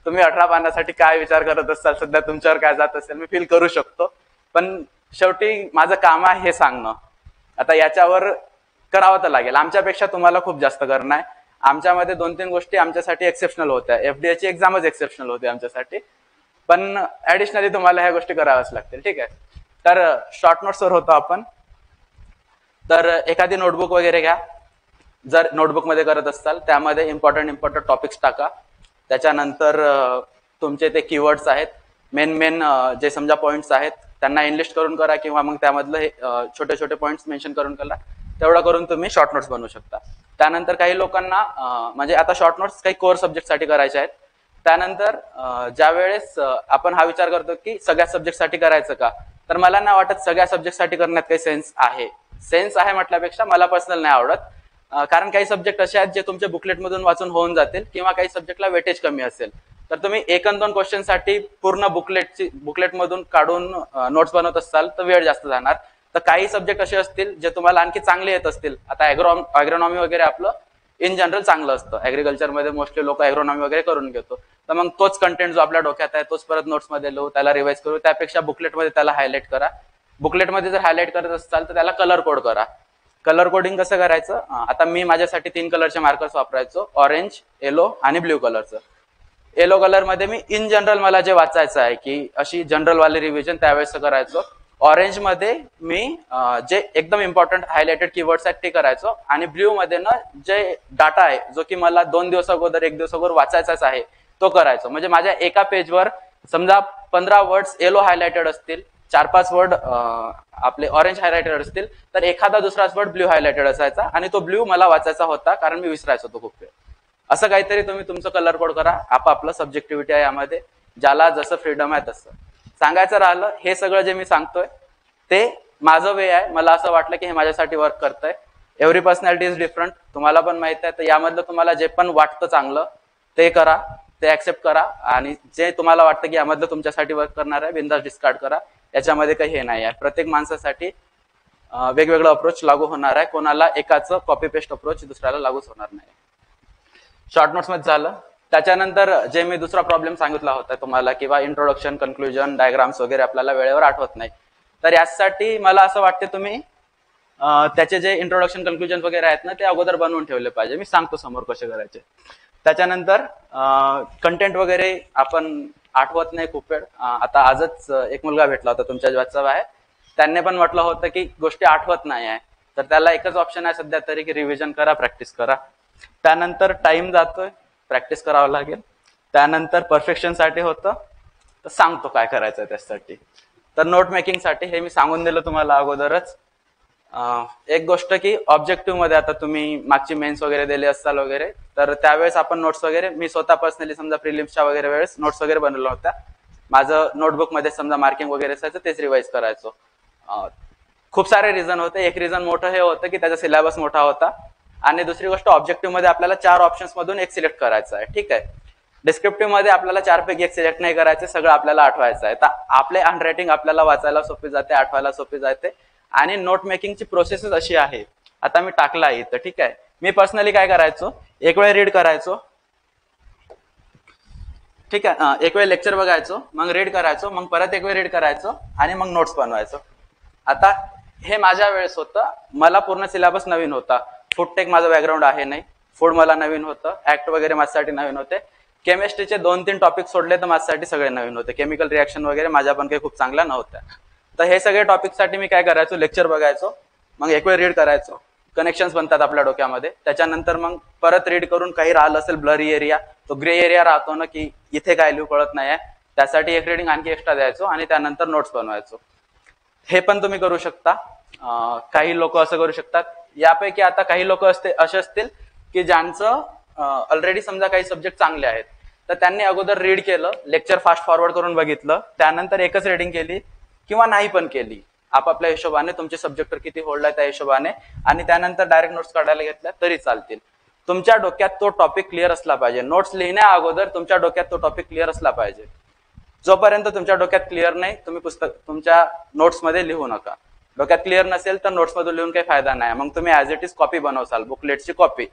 तुम्ही 18 पानासाठी काय विचार करत असाल, सध्या तुमच्यावर काय जात असेल मी फील करू शकतो, पण शेवटी माझं काम आहे हे सांगणं. आता याच्यावर करावं तर लागेल. आमच्यापेक्षा तुम्हाला खूप जास्त करणं आहे. आमच्यामध्ये 2-3 गोष्टी आमच्यासाठी एक्सेप्शनल होत्या. FDA ची एक्झामच एक्सेप्शनल होती आमच्यासाठी, पण ऍडिशनली तुम्हाला ह्या गोष्टी कराव्याच लागतील. ठीक आहे, तर शॉर्ट नोट्सवर होतो आपण. तर एखादी नोटबुक वगैरे घ्या. जर नोटबुकमध्ये करत असाल त्यामध्ये इम्पॉर्टंट टॉपिक्स टाका. त्याच्यानंतर तुमचे ते कीवर्ड्स आहेत, मेन जे समजा पॉईंट्स आहेत त्यांना इनलिस्ट करून करा, किंवा मग त्यामधलं छोटे छोटे पॉईंट्स मेन्शन करून करा. तेवढं करून तुम्ही शॉर्ट नोट्स बनवू शकता. त्यानंतर काही लोकांना म्हणजे आता शॉर्ट नोट्स काही कोर सब्जेक्टसाठी करायचे आहेत. त्यानंतर ज्या वेळेस आपण हा विचार करतो की सगळ्या सब्जेक्टसाठी करायचं का, तर मला नाही वाटत सगळ्या सब्जेक्टसाठी करण्यात काही सेन्स आहे म्हटल्यापेक्षा मला पर्सनल नाही आवडत. कारण काही सब्जेक्ट असे आहेत जे तुमच्या बुकलेटमधून वाचून होऊन जातील, किंवा काही सब्जेक्टला वेटेज कमी असेल, तर तुम्ही 1-2 क्वेश्चनसाठी पूर्ण बुकलेटमधून काढून नोट्स बनवत असाल तर वेळ जास्त जाणार. तर काही सब्जेक्ट असे असतील जे तुम्हाला आणखी चांगले येत असतील. आता ॲग्रोनॉमी वगैरे आपलं इन जनरल चांगलं असतं, ॲग्रिकल्चरमध्ये मोस्टली लोक ॲग्रोनॉमी वगैरे करून घेतो. तर मग तोच कंटेंट जो आपल्या डोक्यात आहे तोच परत नोट्समध्ये लिहू, त्याला रिवाइज करू. त्यापेक्षा बुकलेटमध्ये त्याला हायलाइट करा. बुकलेटमध्ये जर हायलाइट करत असाल तर त्याला कलर कोड करा. कलर कोडिंग कसं करायचं, आता मी माझ्यासाठी 3 कलरचे मार्कर्स वापरायचो, ऑरेंज, येलो आणि ब्ल्यू कलरचं. येलो कलरमध्ये मी इन जनरल मला जे वाचायचं आहे की अशी जनरल वाली रिव्हिजन त्यावेळेस करायचो. ऑरेंज मध्ये मी जे एकदम इम्पॉर्टंट हायलाइटेड कीवर्ड्स आहेत ते करायचो, आणि ब्ल्यू मध्ये ना जे डाटा आहे जो की मला 2 दिवस अगोदर 1 दिवस अगोदर वाचायचाच आहे तो करायचो. म्हणजे माझ्या एका पेजवर समजा 15 वर्ड्स येलो हायलाइटेड असतील, 4-5 वर्ड आपले ऑरेंज हायलाइटेड असतील, तर एखादा दुसराच वर्ड ब्ल्यू हायलाइटेड असायचा, आणि तो ब्ल्यू मला वाचायचा होता कारण मी विसरायचो तो खूप वेळ. असं काहीतरी तुम्ही तुमचं कलर कोड करा. आपापलं सब्जेक्टिव्हिटी आहे यामध्ये, ज्याला जसं फ्रीडम आहे तसं. सांगायचं राहिलं, हे सगळं जे मी सांगतोय ते माझं वे आहे. मला असं वाटलं की हे माझ्यासाठी वर्क करतंय. एव्हरी पर्सनॅलिटी इज डिफरंट, तुम्हाला पण माहित आहे. तर यामधलं तुम्हाला जे पण वाटतं चांगलं ते करा, ते ऍक्सेप्ट करा, आणि जे तुम्हाला वाटतं की यामधलं तुमच्यासाठी वर्क करणार आहे बिंदास डिस्कार्ड करा. याच्यामध्ये काही हे नाही आहे. प्रत्येक माणसासाठी वेगवेगळं अप्रोच लागू होणार आहे. कोणाला एकाचं कॉपी पेस्ट अप्रोच दुसऱ्याला लागूच होणार नाही. शॉर्ट नोट्स मध्ये झालं. त्याच्यानंतर जे मी दुसरा प्रॉब्लेम सांगितला होता तुम्हाला, किंवा इंट्रोडक्शन, कन्क्लुजन, डायग्राम्स वगैरे आपल्याला वेळेवर आठवत नाही, तर यासाठी मला असं वाटतं तुम्ही त्याचे जे इंट्रोडक्शन, कन्क्लुजन वगैरे आहेत ना ते अगोदर बनवून ठेवले पाहिजे. मी सांगतो समोर कसे करायचे. त्याच्यानंतर कंटेंट वगैरे आपण आठवत नाही खूप वेळ. आता आजच एक मुलगा भेटला होता तुमच्या बॅचचा आहे, त्यांनी पण म्हटलं होतं की गोष्टी आठवत नाही आहे. तर त्याला एकच ऑप्शन आहे सध्या तरी की रिव्हिजन करा, प्रॅक्टिस करा. त्यानंतर टाइम जातोय, प्रॅक्टिस करावं लागेल. त्यानंतर परफेक्शनसाठी होतं, तर सांगतो काय करायचं त्यासाठी. तर नोट मेकिंगसाठी हे मी सांगून दिलं तुम्हाला अगोदरच. एक गोष्ट की ऑब्जेक्टिव्ह मध्ये आता तुम्ही मागची मेन्स वगैरे दिले असाल वगैरे, तर त्यावेळेस आपण नोट्स वगैरे, मी स्वतः पर्सनली समजा प्रिलिम्सच्या वगैरे वेळेस नोट्स वगैरे बनवल्या होत्या. माझं नोटबुक मध्ये समजा मार्किंग वगैरे असायचं तेच रिवाइज करायचो. खूप सारे रिझन होते. एक रिझन मोठं हे होतं की त्याचा सिलेबस मोठा होता, आणि दुसरी गोष्ट ऑब्जेक्टिव्ह मध्ये आपल्याला 4 ऑप्शन्स मधून एक सिलेक्ट करायचं आहे. ठीक आहे, डिस्क्रिप्टिव्ह मध्ये आपल्याला 4 पैकी एक सिलेक्ट नाही करायचं, सगळं आपल्याला आठवायचं आहे. तर आपले हँडरायटिंग आपल्याला वाचायला सोपी जाते, आठवायला सोपी जाते. आणि नोट मेकिंगची प्रोसेसच अशी आहे. आता मी टाकला इथं, ठीक आहे. मी पर्सनली काय करायचो, एक वेळ रीड करायचो, ठीक आहे, एक वेळ लेक्चर बघायचो, मग रीड करायचो, मग परत एक वेळ रीड करायचो, आणि मग नोट्स बनवायचो. आता हे माझ्या वेळेस होतं, मला पूर्ण सिलेबस नवीन होता. फूड टेक माझं बॅकग्राऊंड आहे नाही, फूड मला नवीन होतं, ऍक्ट वगैरे माझ्यासाठी नवीन होते. केमिस्ट्रीचे 2-3 टॉपिक सोडले तर माझ्यासाठी सगळे नवीन होते. केमिकल रिॲक्शन वगैरे माझ्या पण काही खूप चांगल्या नव्हत्या. तर हे सगळे टॉपिकसाठी मी काय करायचो, लेक्चर बघायचो, मग एक वेळ रीड करायचो, कनेक्शन्स बनतात आपल्या डोक्यामध्ये. त्याच्यानंतर मग परत रीड करून काही राहिलं असेल ब्लरी एरिया, तो ग्रे एरिया राहतो ना की इथे काय लिहू कळत नाही आहे, त्यासाठी एक रीडिंग आणखी एक्स्ट्रा द्यायचो, आणि त्यानंतर नोट्स बनवायचो. हे पण तुम्ही करू शकता. काही लोक असं करू शकतात. यापैकी आता काही लोक असे असतील की ज्यांचं ऑलरेडी समजा काही सब्जेक्ट चांगले आहेत, तर त्यांनी अगोदर रीड केलं, लेक्चर फास्ट फॉरवर्ड करून बघितलं, त्यानंतर एकच रीडिंग केली किंवा नाही पण केली आपापल्या हिशोबाने, तुमचे सब्जेक्टवर किती होल्ड आहे त्या हिशोबाने, आणि त्यानंतर डायरेक्ट नोट्स काढायला घेतल्या तरी चालतील. तुमच्या डोक्यात तो टॉपिक क्लिअर असला पाहिजे. नोट्स लिहिण्या अगोदर तुमच्या डोक्यात तो टॉपिक क्लिअर असला पाहिजे. जोपर्यंत तुमच्या डोक्यात क्लिअर नाही, तुम्ही पुस्तक तुमच्या नोट्समध्ये लिहू नका. डोक्यात क्लिअर नसेल तर नोट्समधून लिहून काही फायदा नाही. मग तुम्ही ऍज इट इज कॉपी बनवसाल, बुकलेटची copy,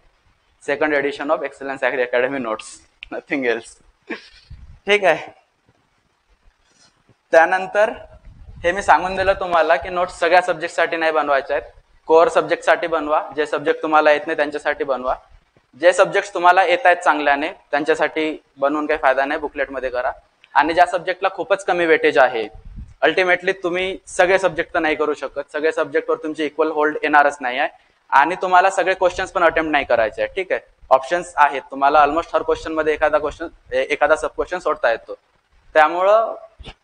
second edition of excellence agri academy notes, nothing else. ठीक आहे. त्यानंतर हे मी सांगून दिलं तुम्हाला की नोट्स सगळ्या सब्जेक्टसाठी नाही बनवायच्या आहेत. कोअर सब्जेक्टसाठी बनवा. जे सब्जेक्ट तुम्हाला येत नाही त्यांच्यासाठी बनवा. जे सब्जेक्ट तुम्हाला येत आहेत चांगल्याने त्यांच्यासाठी बनवून काही फायदा नाही, बुकलेटमध्ये करा. आणि ज्या सब्जेक्टला खूपच कमी वेटेज आहे, अल्टिमेटली तुम्ही सगळे सब्जेक्ट तर नाही करू शकत, सगळे सब्जेक्टवर तुमची इक्वल होल्ड येणारच नाही आहे. आणि तुम्हाला सगळे क्वेश्चन्स पण अटेम्प्ट नाही करायचे आहे. ठीक आहे. ऑप्शन्स आहेत, तुम्हाला ऑलमोस्ट हर क्वेश्चन मध्ये एखादा सब क्वेश्चन सोडता येतो. त्यामुळं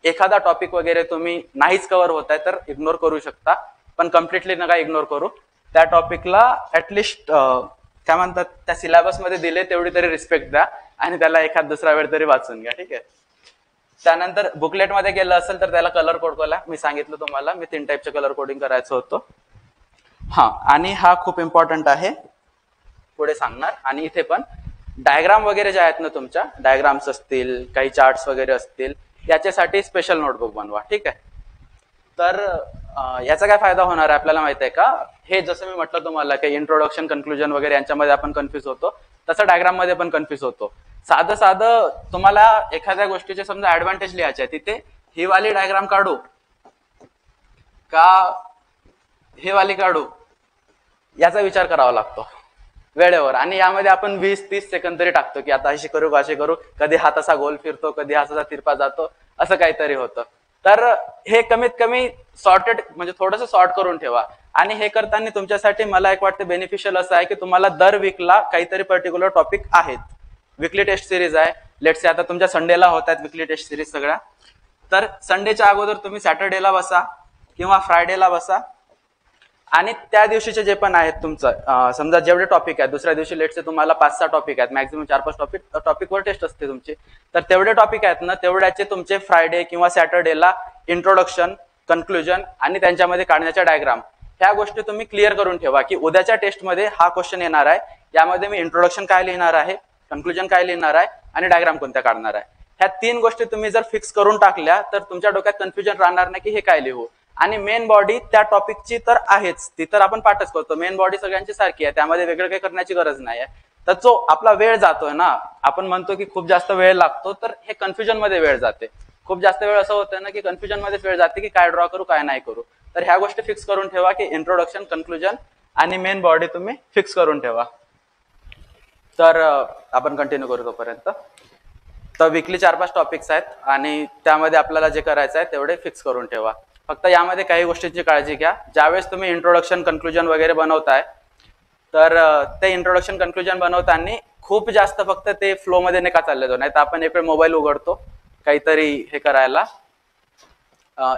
एखादा टॉपिक वगैरे तुम्ही नाहीच कव्हर होत आहे तर इग्नोर करू शकता, पण कम्प्लिटली नका इग्नोर करू. त्या टॉपिकला ऍटलिस्ट काय म्हणतात, त्या सिलेबसमध्ये दिले तेवढी तरी रिस्पेक्ट द्या आणि त्याला एखाद दुसरा वेळ तरी वाचून घ्या. ठीक आहे. त्यानंतर बुकलेटमध्ये गेलं असेल तर त्याला कलर कोड करा. मी सांगितलं तुम्हाला, मी 3 टाईपचे कलर कोडिंग करायचं होतं. हा, आणि हा खूप इम्पॉर्टंट आहे, पुढे सांगणार. आणि इथे पण डायग्राम वगैरे जे आहेत ना, तुमच्या डायग्राम्स असतील, काही चार्ट्स वगैरे असतील, याच्यासाठी स्पेशल नोटबुक बनवा. ठीक आहे. तर याचा काय फायदा होणार आहे आपल्याला माहित आहे का? हे जसं मी म्हटलं तुम्हाला की इंट्रोडक्शन, कन्क्लुजन वगैरे यांच्यामध्ये आपण कन्फ्युज होतो, तसं डायग्राम मध्ये पण कन्फ्युज होतो. साधं तुम्हाला एखाद्या गोष्टीचे समजा ऍडव्हान्टेज लिहायचे आहे, तिथे ही वाली डायग्राम काढू का हे वाली काढू याचा विचार करावा लागतो वेळेवर. आणि यामध्ये आपण 20-30 सेकंद तरी टाकतो की आता अशी करू अशी करू, कधी हात असा गोल फिरतो, कधी हाताचा तिरपा जातो, असं काहीतरी होतं. तर हे कमीत कमी सॉर्टेड, म्हणजे थोडंसं सॉर्ट करून ठेवा. आणि हे करताना तुमच्यासाठी मला एक वाटतं बेनिफिशियल असं आहे की तुम्हाला दर वीकला काहीतरी पर्टिक्युलर टॉपिक आहेत. वीकली टेस्ट सिरीज आहे, लेट्स से आता तुमच्या संडेला होत आहेत वीकली टेस्ट सिरीज सगळ्या, तर संडेच्या अगोदर तुम्ही सॅटर्डेला बसा किंवा फ्रायडेला बसा आणि त्या दिवशीचे जे पण आहेत तुमचं समजा जेवढे टॉपिक आहेत, दुसऱ्या दिवशी लेट्स से तुम्हाला 5-6 टॉपिक आहेत, मॅक्झिमम 4-5 टॉपिकवर टेस्ट असते तुमची, तर तेवढे टॉपिक आहेत ना, तेवढ्याचे तुमचे फ्रायडे किंवा सॅटर्डेला इंट्रोडक्शन, कन्क्लुजन आणि त्यांच्यामध्ये काढण्याच्या डायग्राम, ह्या गोष्टी तुम्ही क्लिअर करून ठेवा की उद्याच्या टेस्टमध्ये हा क्वेश्चन येणार आहे, यामध्ये मी इंट्रोडक्शन काय लिहिणार आहे, कन्क्लुजन काय लिहिणार आहे आणि डायग्राम कोणत्या काढणार आहे. ह्या 3 गोष्टी तुम्ही जर फिक्स करून टाकल्या तर तुमच्या डोक्यात कन्फ्युजन राहणार नाही की हे काय लिहू. आणि मेन बॉडी त्या टॉपिकची तर आहेच, ती तर आपण पाठच करतो, मेन बॉडी सगळ्यांची सारखी आहे, त्यामध्ये वेगळं काही करण्याची गरज नाही आहे. तर जो आपला वेळ जातोय ना, आपण म्हणतो की खूप जास्त वेळ लागतो, तर हे कन्फ्युजन मध्ये वेळ जाते. खूप जास्त वेळ असं होतं ना की कन्फ्युजन मध्येच वेळ जाते की काय ड्रॉ करू काय नाही करू. तर ह्या गोष्टी फिक्स करून ठेवा की इंट्रोडक्शन, कन्क्लुजन आणि मेन बॉडी तुम्ही फिक्स करून ठेवा. तर आपण कंटिन्यू करू तोपर्यंत. तर वीकली 4-5 टॉपिक्स आहेत आणि त्यामध्ये आपल्याला जे करायचं आहे तेवढे फिक्स करून ठेवा. फक्त यामध्ये काही गोष्टींची काळजी घ्या. ज्यावेळेस तुम्ही इंट्रोडक्शन, कन्क्लुजन वगैरे बनवताय, तर ते इंट्रोडक्शन, कन्क्लुजन बनवताना खूप जास्त फक्त ते फ्लो मध्ये नका चालले जाऊ. नाही तर आपण एक वेळ मोबाईल उघडतो काहीतरी हे करायला,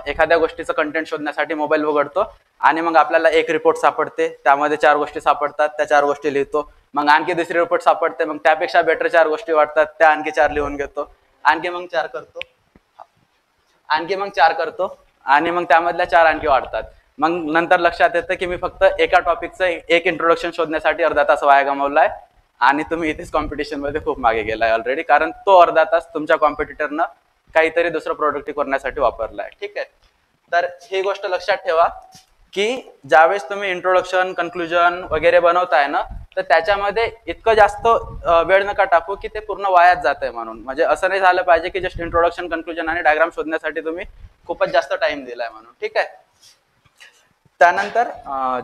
एखाद्या गोष्टीचं कंटेंट शोधण्यासाठी मोबाईल उघडतो आणि मग आपल्याला एक रिपोर्ट सापडते, त्यामध्ये 4 गोष्टी सापडतात, त्या 4 गोष्टी लिहितो, मग आणखी दुसरी रिपोर्ट सापडते, मग त्यापेक्षा बेटर 4 गोष्टी वाटतात, त्या आणखी 4 लिहून घेतो, आणखी मग 4 करतो, आणखी मग 4 करतो आणि मग त्यामधल्या 4 आणखी वाढतात. मग नंतर लक्षात येतं की मी फक्त एका टॉपिकचं एक इंट्रोडक्शन शोधण्यासाठी अर्धा तास वाया गमावलाय आणि तुम्ही इथेच कॉम्पिटिशन मध्ये खूप मागे गेलाय ऑलरेडी, कारण तो अर्धा तास तुमच्या कॉम्पिटिटरनं काहीतरी दुसरं प्रोडक्टिव्ह करण्यासाठी वापरलाय. ठीक आहे. तर ही गोष्ट लक्षात ठेवा की ज्यावेळेस तुम्ही इंट्रोडक्शन, कन्क्लुजन वगैरे बनवताय ना, तर त्याच्यामध्ये इतकं जास्त वेळ नका टाकू की ते पूर्ण वायात जात आहे. म्हणून म्हणजे असं नाही झालं पाहिजे की जस्ट इंट्रोडक्शन, कन्क्लुजन आणि डायग्राम शोधण्यासाठी तुम्ही खूपच जास्त टाइम दिलाय म्हणून. ठीक आहे. त्यानंतर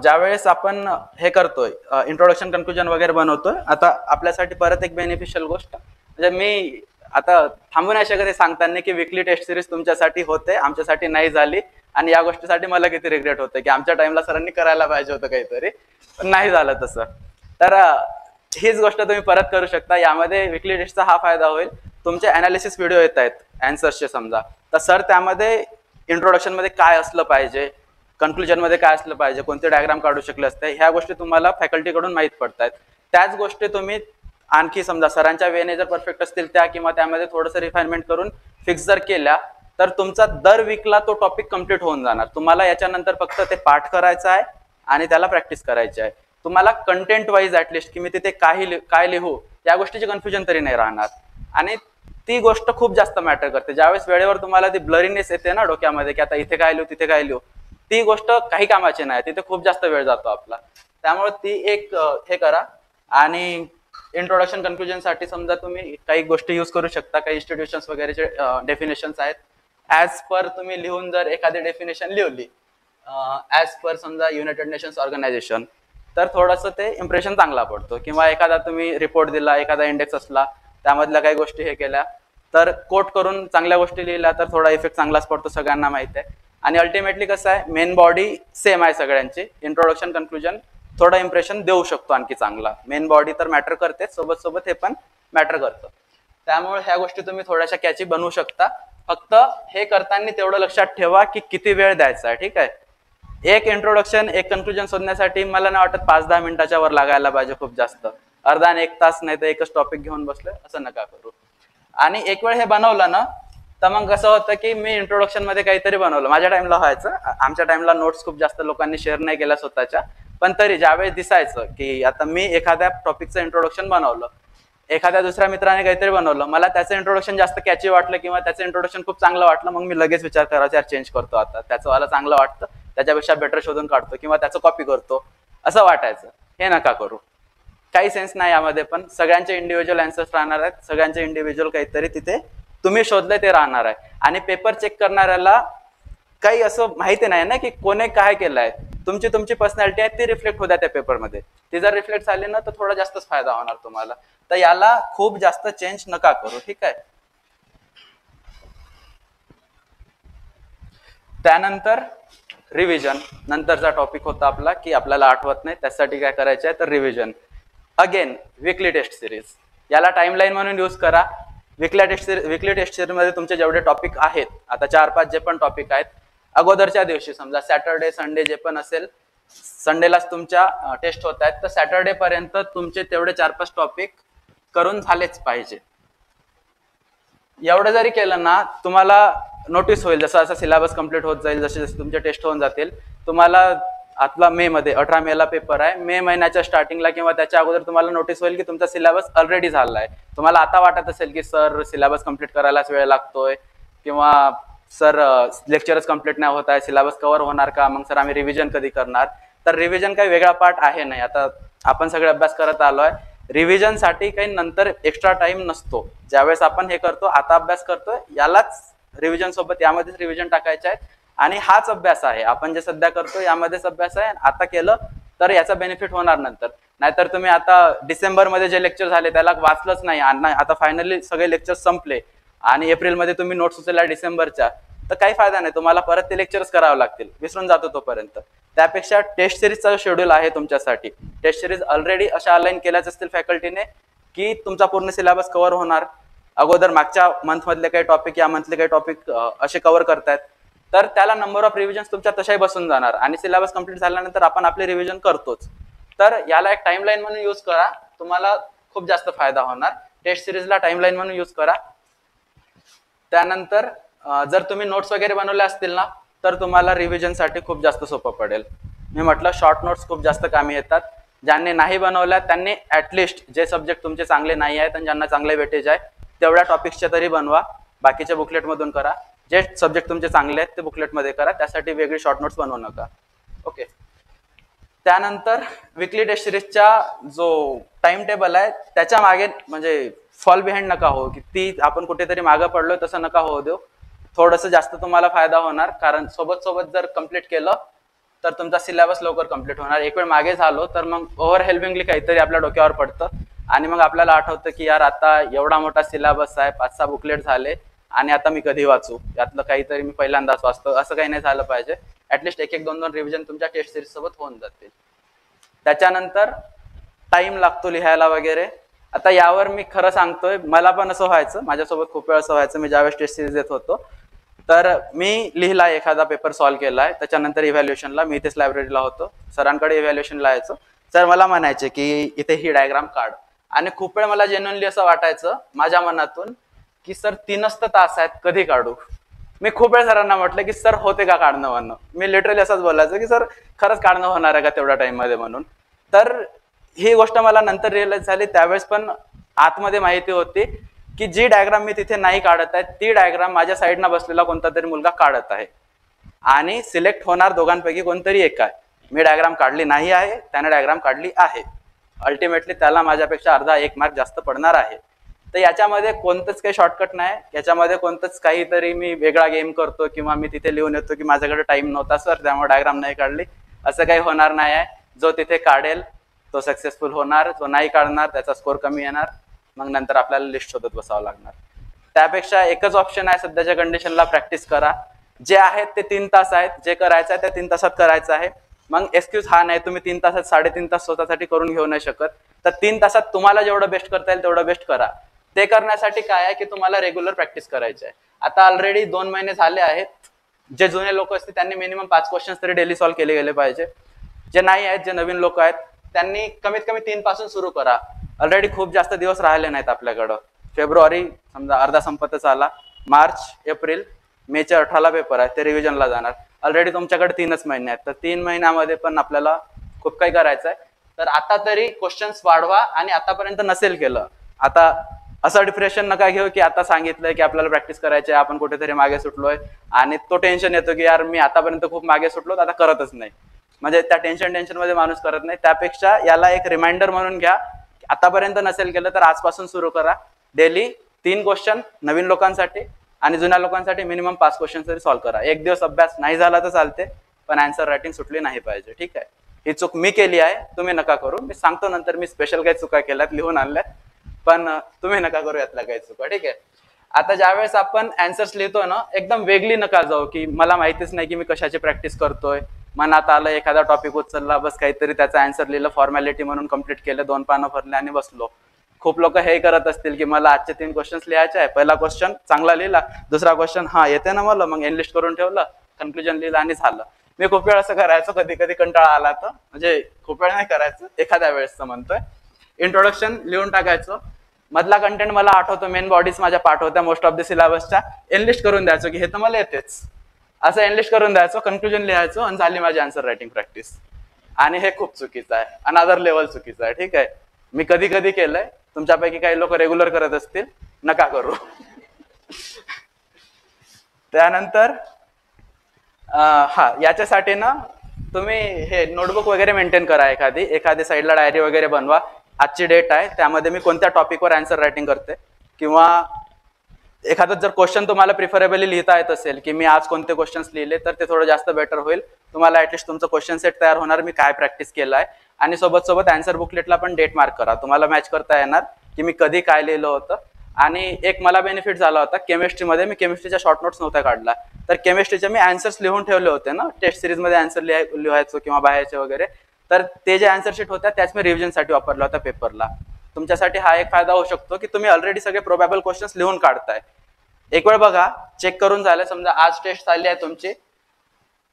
ज्यावेळेस आपण हे करतोय, इंट्रोडक्शन, कन्क्लुजन वगैरे बनवतोय, आता आपल्यासाठी परत एक बेनिफिशियल गोष्ट, म्हणजे मी आता थांबू नाही शकत हे सांगताना की वीकली टेस्ट सिरीज तुमच्यासाठी होते, आमच्यासाठी नाही झाली, आणि या गोष्टीसाठी मला किती रिग्रेट होतं की आमच्या टाइमला सरांनी करायला पाहिजे होतं काहीतरी, पण नाही झालं तसं. तर हीच गोष्ट तुम्ही परत करू शकता. यामध्ये वीकली टेस्टचा हा फायदा होईल, तुमचे अनालिसिस व्हिडिओ येत आहेत अँसर्सचे समजा, तर सर त्यामध्ये इंट्रोडक्शन मध्ये काय असलं पाहिजे, कन्क्लुजन मध्ये काय असलं पाहिजे, कोणते डायग्राम काढू शकले असते, ह्या गोष्टी तुम्हाला फॅकल्टीकडून माहीत पडतायत. त्याच गोष्टी तुम्ही आणखी समजा सरांच्या वेने जर परफेक्ट असतील त्या, किंवा त्यामध्ये थोडंसं रिफाइनमेंट करून फिक्स जर केल्या, तर तुमचा दर वीकला तो टॉपिक कम्प्लीट होऊन जाणार. तुम्हाला याच्यानंतर फक्त ते पाठ करायचं आहे आणि त्याला प्रॅक्टिस करायची आहे. तुम्हाला कंटेंट वाईज ऍटलिस्ट की मी तिथे काय लिहू या गोष्टीची कन्फ्युजन तरी नाही राहणार. आणि ती गोष्ट खूप जास्त मॅटर करते. ज्यावेळेस वेळेवर तुम्हाला ती ब्लरीनेस येते ना डोक्यामध्ये की आता इथे काय लिहू तिथे काय लिहू, ती गोष्ट काही कामाची नाही, तिथे खूप जास्त वेळ जातो आपला. त्यामुळे ती एक हे करा. आणि इंट्रोडक्शन कन्क्लुजन साठी समजा तुम्ही काही गोष्टी युज करू शकता, काही इन्स्टिट्यूशन्स वगैरेचे डेफिनेशन्स आहेत. ऍज पर तुम्ही लिहून जर एखादी डेफिनेशन लिहिली ऍज पर समजा युनायटेड नेशन्स ऑर्गनायझेशन, तर थोडंसं ते इम्प्रेशन चांगला पडतो. किंवा एखादा तुम्ही रिपोर्ट दिला, एखादा इंडेक्स असला, त्यामधल्या काही गोष्टी हे केल्या, तर कोट करून चांगल्या गोष्टी लिहिल्या तर थोडा इफेक्ट चांगलाच पडतो, सगळ्यांना माहिती आहे. आणि अल्टिमेटली कसं आहे, मेन बॉडी सेम आहे सगळ्यांची. इंट्रोडक्शन कन्क्लुजन थोडा इम्प्रेशन देऊ शकतो आणखी चांगला. मेन बॉडी तर मॅटर करते, सोबत सोबत हे पण मॅटर करतं. त्यामुळे ह्या गोष्टी तुम्ही थोड्याशा कॅची बनवू शकता. फक्त हे करताना तेवढं लक्षात ठेवा की किती वेळ द्यायचा आहे. ठीक आहे, एक इंट्रोडक्शन एक कन्क्लुजन शोधण्यासाठी मला नाही वाटत 5-10 मिनिटाच्या वर लागायला पाहिजे खूप जास्त. अर्धा आणि 1 तास नाही तर एकच टॉपिक घेऊन बसलोय असं नका करू. आणि एक वेळ हे बनवलं ना तर मग कसं होतं की मी इंट्रोडक्शन मध्ये काहीतरी बनवलं, माझ्या टाइमला व्हायचं, आमच्या टाइमला नोट्स खूप जास्त लोकांनी शेअर नाही केल्या स्वतःच्या, पण तरी ज्यावेळेस दिसायचं की आता मी एखाद्या टॉपिकचं इंट्रोडक्शन बनवलं, एखाद्या दुसऱ्या मित्राने काहीतरी बनवलं, मला त्याचं इंट्रोडक्शन जास्त कॅची वाटलं किंवा त्याचं इंट्रोडक्शन खूप चांगलं वाटलं, मग मी लगेच विचार करायचा यार चेंज करतो, आता त्याचं मला चांगलं वाटतं त्याच्यापेक्षा बेटर शोधून काढतो किंवा त्याचं कॉपी करतो, असं वाटायचं. हे नका करू, काही सेन्स नाही यामध्ये. पण सगळ्यांचे इंडिव्हिज्युअल अँसर्स राहणार आहेत, सगळ्यांचे इंडिव्हिज्युअल काहीतरी तिथे तुम्ही शोधले ते राहणार आहे. आणि पेपर चेक करणाऱ्याला काही असं माहिती नाही ना की कोणी काय केलंय, तुमची पर्सनॅलिटी आहे ती रिफ्लेक्ट होत्या त्या पेपरमध्ये. ती जर रिफ्लेक्ट झाली ना तर थोडा जास्तच फायदा होणार तुम्हाला. तर याला खूप जास्त चेंज नका करू. ठीक आहे. त्यानंतर रिव्हिजन नंतरचा टॉपिक होता आपला की आपल्याला आठवत नाही, त्यासाठी काय करायचं आहे तर रिव्हिजन. अगेन विकली टेस्ट सिरीज, याला टाइमलाईन म्हणून यूज करा. विकली टेस्ट सिरीज मध्ये तुमचे जेवढे टॉपिक आहेत, आता 4-5 जे पण टॉपिक आहेत, अगोदरच्या दिवशी समजा सॅटर्डे संडे जे पण असेल, संडेलाच तुमच्या टेस्ट होत आहेत, तर सॅटर्डे पर्यंत तुमचे तेवढे 4-5 टॉपिक करून झालेच पाहिजे. एवढं जरी केलं ना तुम्हाला नोटीस होईल, जसं असं सिलेबस कम्प्लीट होत जाईल, जसे जसे तुमचे टेस्ट होऊन जातील, तुम्हाला आतला मे मध्ये 18 मेला पेपर आहे, मे महिन्याच्या स्टार्टिंगला किंवा त्याच्या अगोदर तुम्हाला नोटीस होईल की तुमचा सिलेबस ऑलरेडी झाला आहे. तुम्हाला आता वाटत असेल की सर सिलेबस कम्प्लीट करायलाच वेळ लागतोय किंवा सर लेक्चरच कम्प्लीट नाही होत आहे, सिलेबस कव्हर होणार का, मग सर आम्ही रिव्हिजन कधी करणार. तर रिव्हिजन काही वेगळा पार्ट आहे नाही, आता आपण सगळे अभ्यास करत आलोय. रिव्हिजन साठी काही नंतर एक्स्ट्रा टाइम नसतो. ज्यावेळेस आपण हे करतो, आता अभ्यास करतोय, यालाच रिव्हिजन सोबत यामध्येच रिव्हिजन टाकायचे आहे. आणि हाच अभ्यास आहे, आपण जे सध्या करतो यामध्येच अभ्यास आहे. आता केलं तर याचा बेनिफिट होणार नंतर. नाहीतर तुम्ही आता डिसेंबर मध्ये जे लेक्चर झाले त्याला वाचलंच नाही, आता फायनली सगळे लेक्चर संपले आणि एप्रिलमध्ये तुम्ही नोट्स उचलल्या डिसेंबरच्या, तर काही फायदा नाही, तुम्हाला परत ते लेक्चर्स करावं लागतील, विसरून जातो तोपर्यंत. त्यापेक्षा टेस्ट सिरीजचा शेड्यूल आहे तुमच्यासाठी, टेस्ट सिरीज ऑलरेडी अशा अलाइन केल्याच असतील फॅकल्टीने की तुमचा पूर्ण सिलेबस कव्हर होणार. अगोदर मागच्या मंथमधले काही टॉपिक या मंथले काही टॉपिक असे कव्हर करतायत, तर त्याला नंबर ऑफ रिव्हिजन तुमच्या तशाही बसून जाणार. आणि सिलेबस कम्प्लीट झाल्यानंतर आपण आपले रिव्हिजन करतोच. तर याला एक टाइमलाईन म्हणून यूज करा, तुम्हाला खूप जास्त फायदा होणार. टेस्ट सिरीजला टाइमलाईन म्हणून यूज करा. त्यानंतर जर तुम्ही नोट्स वगैरे बनवले असतील ना तर तुम्हाला रिव्हिजनसाठी खूप जास्त सोपं पडेल. मी म्हटलं शॉर्ट नोट्स खूप जास्त कामी येतात. ज्यांनी नाही बनवल्या त्यांनी ऍटलिस्ट जे सब्जेक्ट तुमचे चांगले नाही आहेत आणि ज्यांना चांगले वेटेज आहे तेवढ्या टॉपिक्सचे तरी बनवा, बाकीच्या बुकलेटमधून करा. जे सब्जेक्ट तुमचे चांगले आहेत ते बुकलेटमध्ये करा, त्यासाठी वेगळी शॉर्ट नोट्स बनवू नका. ओके. त्यानंतर विकली टेस्ट सिरीजचा जो टाइम टेबल आहे त्याच्या मागे म्हणजे फॉल बिहाइंड नका हो, की ती आपण कुठेतरी मागं पडलोय तसं नका होऊ देऊ. थोडंसं जास्त तुम्हाला फायदा होणार, कारण सोबत सोबत जर कम्प्लीट केलं तर तुमचा सिलेबस लवकर कम्प्लीट होणार. एक वेळ मागे झालो तर मग ओव्हरहेल्मिंगली काहीतरी आपल्या डोक्यावर पडतं आणि मग आपल्याला आठवतं की यार आता एवढा मोठा सिलेबस आहे, 5-6 बुकलेट झाले आणि आता मी कधी वाचू, यातलं काहीतरी मी पहिल्यांदाच वाचतो, असं काही नाही झालं पाहिजे. ऍटलिस्ट 1-2 रिव्हिजन तुमच्या टेस्ट सिरीज सोबत होऊन जातील. त्याच्यानंतर टाइम लागतो लिहायला वगैरे. आता यावर मी खरं सांगतोय, मला पण असं व्हायचं, माझ्यासोबत खूप वेळ असं व्हायचं. मी ज्यावेळेस टेस्ट सिरीज देत होतो तर मी लिहिला, एखादा पेपर सॉल्व्ह केलाय, त्याच्यानंतर इव्हॅल्युएशनला मी इथेच लायब्ररीला होतो, सरांकडे इव्हॅल्युएशनला यायचो. सर मला म्हणायचे की इथे ही डायग्राम काढ. आणि खूप वेळ मला जेन्युइनली असं वाटायचं माझ्या मनातून की सर 3च तास आहेत, कधी काढू. मी खूप वेळ सरांना म्हटलं की सर होते का काढणं म्हणणं. मी लिटरली असंच बोलायचं की सर खरंच काढणं होणार आहे का तेवढ्या टाइम मध्ये म्हणून. तर ही गोष्ट मला नंतर रिअलाइज झाली, त्यावेळेस पण आतमध्ये माहिती होती की जी डायग्राम मी तिथे नाही काढत आहे ती डायग्राम माझ्या साईडनं बसलेला कोणता तरी मुलगा काढत आहे आणि सिलेक्ट होणार दोघांपैकी कोणतरी एक आहे. मी डायग्राम काढली नाही आहे, त्याने डायग्राम काढली आहे, अल्टिमेटली त्याला माझ्यापेक्षा अर्धा 1 मार्क जास्त पडणार आहे. तर याच्यामध्ये कोणतंच काही शॉर्टकट नाही, याच्यामध्ये कोणतंच काहीतरी मी वेगळा गेम करतो किंवा मी तिथे लिहून येतो की माझ्याकडे टाइम नव्हता सर त्यामुळे डायग्राम नाही काढली, असं काही होणार नाही आहे. जो तिथे काढेल तो सक्सेसफुल होणार, जो नाही काढणार त्याचा स्कोर कमी येणार, मग नंतर आपल्याला लिस्ट शोधत बसावं लागणार. त्यापेक्षा एकच ऑप्शन आहे सध्याच्या कंडिशनला, प्रॅक्टिस करा. जे आहेत ते 3 तास आहेत, जे करायचं आहे ते 3 तासात करायचं आहे. मग एक्सक्यूज हा नाही तुम्ही 3 तासात 3.5 तास स्वतःसाठी करून घेऊ नाही शकत, तर 3 तासात तुम्हाला जेवढं बेस्ट करता येईल तेवढं बेस्ट करा. ते करण्यासाठी काय आहे की तुम्हाला रेग्युलर प्रॅक्टिस करायची आहे. आता ऑलरेडी 2 महिने झाले आहेत, जे जुने लोक असतील त्यांनी मिनिमम 5 क्वेश्चन्स तरी डेली सॉल्व्ह केले गेले पाहिजे. जे नाही आहेत, जे नवीन लोक आहेत त्यांनी कमीत कमी 3 पासून सुरू करा. ऑलरेडी खूप जास्त दिवस राहिले नाहीत आपल्याकडं. फेब्रुवारी समजा अर्धा संपतच आला, मार्च, एप्रिल, मेच्या 18ला पेपर आहे, ते रिव्हिजनला जाणार. ऑलरेडी तुमच्याकडे 3च महिने आहेत, तर 3 महिन्यामध्ये पण आपल्याला खूप काही करायचं आहे. तर आता तरी क्वेश्चन्स वाढवा आणि आतापर्यंत नसेल केलं, आता असं डिप्रेशन नका घेऊ की आता सांगितलंय की आपल्याला प्रॅक्टिस करायची आहे, आपण कुठेतरी मागे सुटलोय आणि तो टेन्शन येतो की यार मी आतापर्यंत खूप मागे सुटलो आता करतच नाही. म्हणजे त्या टेन्शन मध्ये माणूस करत नाही. त्यापेक्षा याला एक रिमाइंडर म्हणून घ्या, आतापर्यंत नसेल केलं तर आजपासून सुरू करा. डेली 3 क्वेश्चन नवीन लोकांसाठी आणि जुन्या लोकांसाठी मिनिमम 5 क्वेश्चन तरी सॉल्व्ह करा. एक दिवस अभ्यास नाही झाला तर चालते, पण आन्सर रायटिंग सुटली नाही पाहिजे. ठीक आहे, ही चूक मी केली आहे, तुम्ही नका करू. मी सांगतो नंतर मी स्पेशल काही चुका केल्यात लिहून आणल्यात, पण तुम्ही नका करू यातल्या काही चुका. ठीक आहे, आता ज्यावेळेस आपण आन्सर्स लिहितो ना, एकदम वेगळी नका जाऊ की मला माहितीच नाही की मी कशाची प्रॅक्टिस करतोय. मनात आलं एखादा टॉपिक उचलला, बस काहीतरी त्याचा आन्सर लिहिलं, फॉर्मॅलिटी म्हणून कम्प्लीट केलं, 2 पानं भरले आणि बसलो. खूप लोक हे करत असतील की मला आजचे 3 क्वेश्चन्स लिहायचे आहे, पहिला क्वेश्चन चांगला लिहिला, दुसरा क्वेश्चन हा येते ना मला, मग एनलिस्ट करून ठेवलं, कन्क्लुजन लिहिलं आणि झालं. मी खूप वेळ असं करायचो, कधी कधी कंटाळा आला तर, म्हणजे खूप वेळ नाही करायचं, एखाद्या वेळेस म्हणतोय. इंट्रोडक्शन लिहून टाकायचो, मधला कंटेंट मला आठवतो, मेन बॉडीज माझ्या पाठ होत्या मोस्ट ऑफ द सिलेबसच्या, एनलिस्ट करून द्यायचो की हे तर मला येतेच, असं एनलिस्ट करून द्यायचो, कन्क्लुजन लिहायचो आणि झाली माझी आन्सर रायटिंग प्रॅक्टिस. आणि हे खूप चुकीचं आहे, अनदर लेवल चुकीचं आहे. ठीक आहे, मी कधी कधी केलंय, तुमच्यापैकी काही लोक रेग्युलर करत असतील, नका करू. त्यानंतर याच्यासाठी ना तुम्ही हे नोटबुक वगैरे मेंटेन करा, एखादी साईडला डायरी वगैरे बनवा. आजची डेट आहे, त्यामध्ये मी कोणत्या टॉपिकवर आन्सर रायटिंग करते, किंवा एखादं जर क्वेश्चन तुम्हाला प्रिफरेबली लिहिता येत असेल की मी आज कोणते क्वेश्चन्स लिहिले तर ते थोडं जास्त बेटर होईल. तुम्हाला ऍटलिस्ट तुमचं क्वेश्चन सेट तयार होणार, मी काय प्रॅक्टिस केलाय, आणि सोबत आन्सर बुकलेटला पण डेट मार्क करा, तुम्हाला मॅच करता येणार की मी कधी काय लिहिलं होतं. आणि एक मला बेनिफिट झाला होता केमिस्ट्रीमध्ये, मी केमिस्ट्रीच्या शॉर्ट नोट्स नव्हत्या काढला, तर केमिस्ट्रीचे मी आन्सर्स लिहून ठेवले होते ना, टेस्ट सिरीजमध्ये आन्सर लिहायचो किंवा बाहेरचे वगैरे, तर ते जे आन्सर शीट होत्या त्याच मी रिव्हिजनसाठी वापरल्या होत्या पेपरला. तुमच्यासाठी हा एक फायदा होऊ शकतो की तुम्ही ऑलरेडी सगळे प्रोबॅबल क्वेश्चन्स लिहून काढताय. एक वेळ बघा, चेक करून झालं, समजा आज टेस्ट झाली आहे तुमची,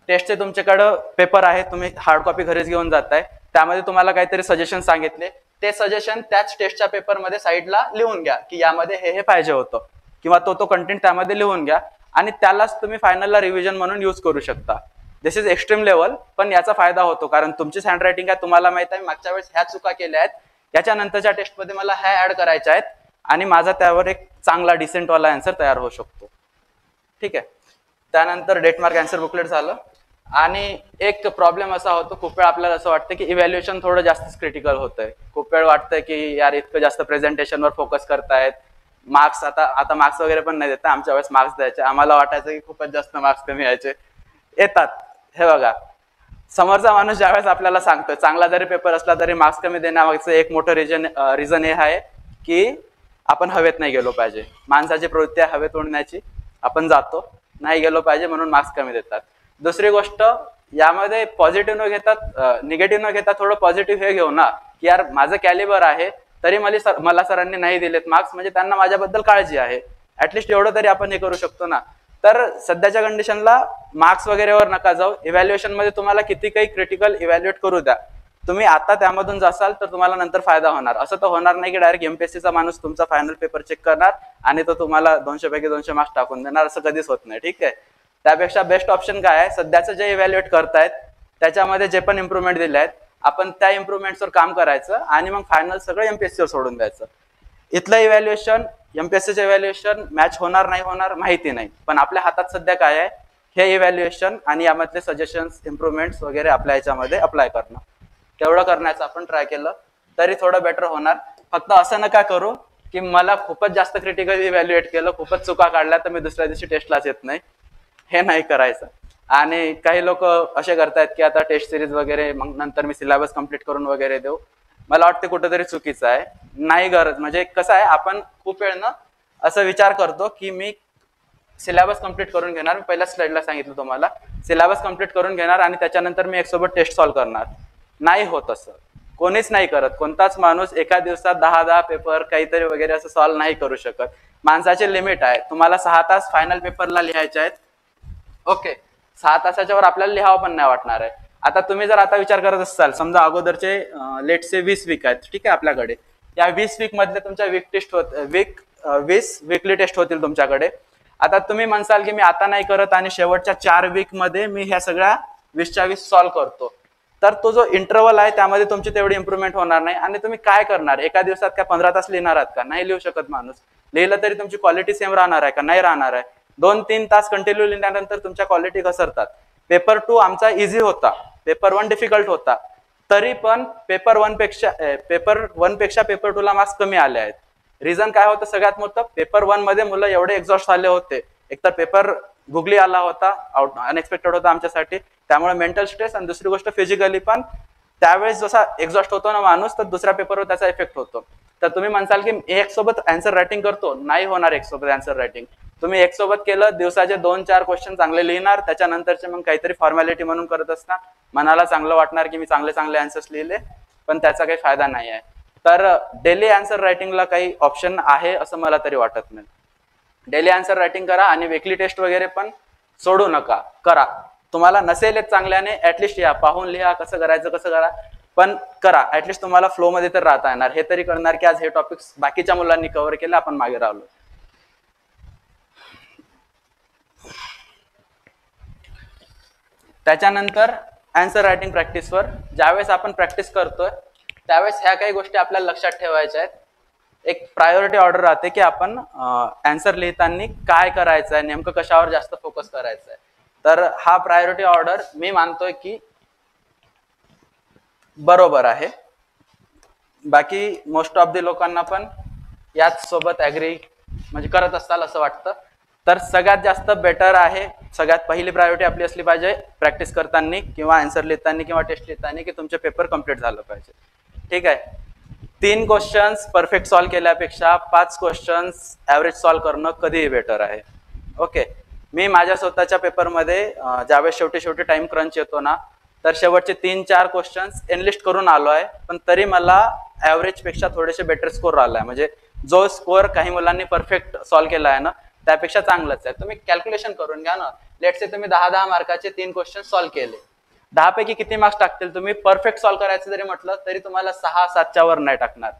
टेस्टचे तुमच्याकडं पेपर आहे, तुम्ही हार्ड कॉपी घरीच घेऊन जाताय, त्यामध्ये तुम्हाला काहीतरी सजेशन सांगितले, ते सजेशन त्याच टेस्टच्या पेपरमध्ये साईडला लिहून घ्या की यामध्ये हे पाहिजे होतं, किंवा तो कंटेंट त्यामध्ये लिहून घ्या आणि त्यालाच तुम्ही फायनलला रिव्हिजन म्हणून यूज करू शकता. दिस इज एक्स्ट्रीम लेवल, पण याचा फायदा होतो कारण तुमचीच हँड रायटिंग आहे, तुम्हाला माहित आहे मागच्या वेळेस ह्या चुका केल्या आहेत, याच्यानंतरच्या टेस्टमध्ये मला ह्या ऍड करायच्या आहेत आणि माझा त्यावर एक चांगला डिसेंट वाला आन्सर तयार होऊ शकतो. ठीक आहे, त्यानंतर डेट मार्क आन्सर बुकलेट झालं. आणि एक प्रॉब्लेम असा होतो, खूप वेळ आपल्याला असं वाटतं की इव्हॅल्युएशन थोडं जास्तच क्रिटिकल होतंय, खूप वेळ वाटतंय की यार इतकं जास्त प्रेझेंटेशनवर फोकस करतायत, मार्क्स आता मार्क्स वगैरे पण नाही देत, आमच्या वेळेस मार्क्स द्यायचे, आम्हाला वाटायचं की खूपच जास्त मार्क्स कमी यायचे, येतात. हे बघा, समोरचा माणूस ज्यावेळेस आपल्याला सांगतोय चांगला जरी पेपर असला तरी मार्क्स कमी देण्यामागचं एक मोठं रिझन हे आहे की आपण हवेत नाही गेलो पाहिजे. माणसाची प्रवृत्ती आहे हवेत उडण्याची, आपण जातो, नाही गेलो पाहिजे म्हणून मार्क्स कमी देतात. दुसरी गोष्ट, यामध्ये पॉझिटिव्ह न घेतात, निगेटिव्ह न घेता थोडं पॉझिटिव्ह हे घेऊ ना की यार माझं कॅलिबर आहे तरी मला सरांनी नाही दिलेत मार्क्स, म्हणजे त्यांना माझ्याबद्दल काळजी आहे, ऍटलिस्ट एवढं तरी आपण हे करू शकतो ना. तर सध्याच्या कंडिशनला मार्क्स वगैरेवर नका जाऊ, इव्हॅल्युएशन मध्ये तुम्हाला किती काही क्रिटिकल इव्हॅल्युएट करू द्या, तुम्ही आता त्यामधून जासाल तर तुम्हाला नंतर फायदा होणार. असं तर होणार नाही की डायरेक्ट एमपीएससीचा माणूस तुमचा फायनल पेपर चेक करणार आणि तो तुम्हाला 200 पैकी 200 मार्क्स टाकून देणार, असं कधीच होत नाही. ठीक आहे, त्यापेक्षा बेस्ट ऑप्शन काय आहे, सध्याचं जे इव्हॅल्युएट करतायत त्याच्यामध्ये जे पण इम्प्रुव्हमेंट दिले आहेत आपण त्या इम्प्रुव्हमेंट्सवर काम करायचं आणि मग फायनल सगळं एमपीएससीवर सोडून द्यायचं. इथलं इव्हॅल्युएशन एमपीएससीचं इव्हॅल्युएशन मॅच होणार नाही होणार माहिती नाही, पण आपल्या हातात सध्या काय आहे, हे इव्हॅल्युएशन आणि यामधले सजेशन्स इम्प्रुव्हमेंट्स वगैरे आपल्या याच्यामध्ये अप्लाय करणं. तेवढं करण्याचं आपण ट्राय केलं तरी थोडं बेटर होणार. फक्त असं नका करू की मला खूपच जास्त क्रिटिकल इव्हॅल्युएट केलं, खूपच चुका काढल्या तर मी दुसऱ्या दिवशी टेस्टलाच येत नाही, हे नाही करायचं. आणि काही लोक असे करतायत की आता टेस्ट सिरीज वगैरे मग नंतर मी सिलेबस कम्प्लीट करून वगैरे देऊ. मला वाटतं कुठेतरी चुकीचं आहे. नाही गरज, म्हणजे कसं आहे, आपण खूप वेळ ना असं विचार करतो की मी सिलेबस कम्प्लीट करून घेणार. मी पहिल्या स्लाइडला सांगितलं तुम्हाला, सिलेबस कम्प्लीट करून घेणार आणि त्याच्यानंतर मी एकसोबत टेस्ट सॉल्व्ह करणार. नाही होत असं, कोणीच नाही करत. कोणताच माणूस एका दिवसात 10 पेपर काहीतरी वगैरे असं सॉल्व्ह नाही करू शकत. माणसाचे लिमिट आहे. तुम्हाला 6 तास फायनल पेपरला लिहायचे आहेत. ओके, 6 तासाच्या वर आपल्याला लिहावं पण नाही वाटणार आहे. आता तुम्ही जर आता विचार करत असाल, समजा अगोदरचे लेटचे 20 वीक आहेत, ठीक आहे आपल्याकडे. या 20 वीक मधले तुमच्या वीस वीकली टेस्ट होतील तुमच्याकडे. आता तुम्ही म्हणसाल की मी आता नाही करत आणि शेवटच्या 4 वीक मध्ये मी ह्या सगळ्या 20च्या 20 सॉल्व्ह करतो, तर तो जो इंटरव्हल आहे त्यामध्ये तुमची तेवढी इम्प्रुव्हमेंट होणार नाही. आणि तुम्ही काय करणार, एका दिवसात काय 15 तास लिहिणार आहात का? नाही लिहू शकत माणूस. लिहिलं तरी तुमची क्वालिटी सेम राहणार आहे का? नाही राहणार आहे. 2-3 तास कंटिन्यू लिहिल्यानंतर तुमच्या क्वालिटी घसरतात. पेपर 2 आमचा इझी होता, पेपर 1 डिफिकल्ट होता, तरी पण पेपर 1 पेक्षा पेपर 2 ला मार्क्स कमी आले आहेत. रिझन काय होतं? सगळ्यात मोठं, पेपर 1 मध्ये मुलं एवढे एक्झॉस्ट झाले होते. एकतर पेपर गुगली आला होता, अनएक्सपेक्टेड होता आमच्यासाठी, त्यामुळे मेंटल स्ट्रेस, आणि दुसरी गोष्ट फिजिकली पण त्यावेळेस जसा एक्झॉस्ट होतो ना माणूस, तर दुसऱ्या पेपरवर त्याचा इफेक्ट होतो. तर तुम्ही म्हणसाल की एक सोबत आन्सर रायटिंग करतो, नाही होणार एक सोबत आन्सर रायटिंग. तुम्ही एक सोबत केलं, दिवसाचे 2-4 क्वेश्चन चांगले लिहिणार, त्याच्यानंतरचे मग काहीतरी फॉर्मॅलिटी म्हणून करत असणार. मनाला चांगलं वाटणार की मी चांगले आन्सर्स लिहिले, पण त्याचा काही फायदा नाही आहे. तर डेली आन्सर रायटिंगला काही ऑप्शन आहे असं मला तरी वाटत नाही. डेली आन्सर रायटिंग करा आणि वीकली टेस्ट वगैरे पण सोडू नका, करा. तुम्हाला नसेल येत चांगल्याने, ऍटलिस्ट या पाहून लिहा कसं करायचं, कसं करा, पण करा. ऍटलिस्ट तुम्हाला फ्लो मध्ये तर राहता येणार. हे तरी करणार की आज हे टॉपिक्स बाकीच्या मुलांनी कव्हर केले, आपण मागे राहिलो. त्याच्यानंतर आन्सर रायटिंग प्रॅक्टिसवर ज्यावेळेस आपण प्रॅक्टिस करतोय त्यावेळेस ह्या काही गोष्टी आपल्याला लक्षात ठेवायच्या आहेत. एक प्रायोरिटी ऑर्डर राहते की आपण आन्सर लिहिताना काय करायचं आहे, नेमकं कशावर जास्त फोकस करायचं आहे. तर हा प्रायोरिटी ऑर्डर मी मानतोय की बरोबर आहे. बाकी मोस्ट ऑफ द लोकांना पण याच सोबत ऍग्री म्हणजे करत असताल असं वाटतं. तर सगळ्यात जास्त बेटर आहे, सगळ्यात पहिली प्रायोरिटी आपली असली पाहिजे प्रॅक्टिस करताना किंवा आन्सर लिहिताना किंवा टेस्ट लिहिताना की तुमचे पेपर कम्प्लीट झालं पाहिजे. ठीक आहे. 3 क्वेश्चन्स परफेक्ट सॉल्व्ह केल्यापेक्षा 5 क्वेश्चन्स ऍव्हरेज सॉल्व्ह करणं कधीही बेटर आहे. ओके. मी माझ्या स्वतःच्या पेपरमध्ये ज्यावेळेस शेवटी टाइम क्रंच येतो ना, तर शेवटचे 3-4 क्वेश्चन्स एनलिस्ट करून आलो आहे, पण तरी मला ऍव्हरेज पेक्षा थोडेसे बेटर स्कोर आलाय. म्हणजे जो स्कोर काही मुलांनी परफेक्ट सॉल्व्ह केला आहे ना, त्यापेक्षा चांगलंच आहे. तुम्ही कॅल्क्युलेशन करून घ्या ना. लेट्स से तुम्ही 10 मार्काचे 3 क्वेश्चन सॉल्व्ह केले, 10 पैकी किती मार्क्स टाकतील तुम्ही? परफेक्ट सॉल्व्ह करायचं जरी म्हटलं तरी तुम्हाला 6-7च्या वर नाही टाकणार.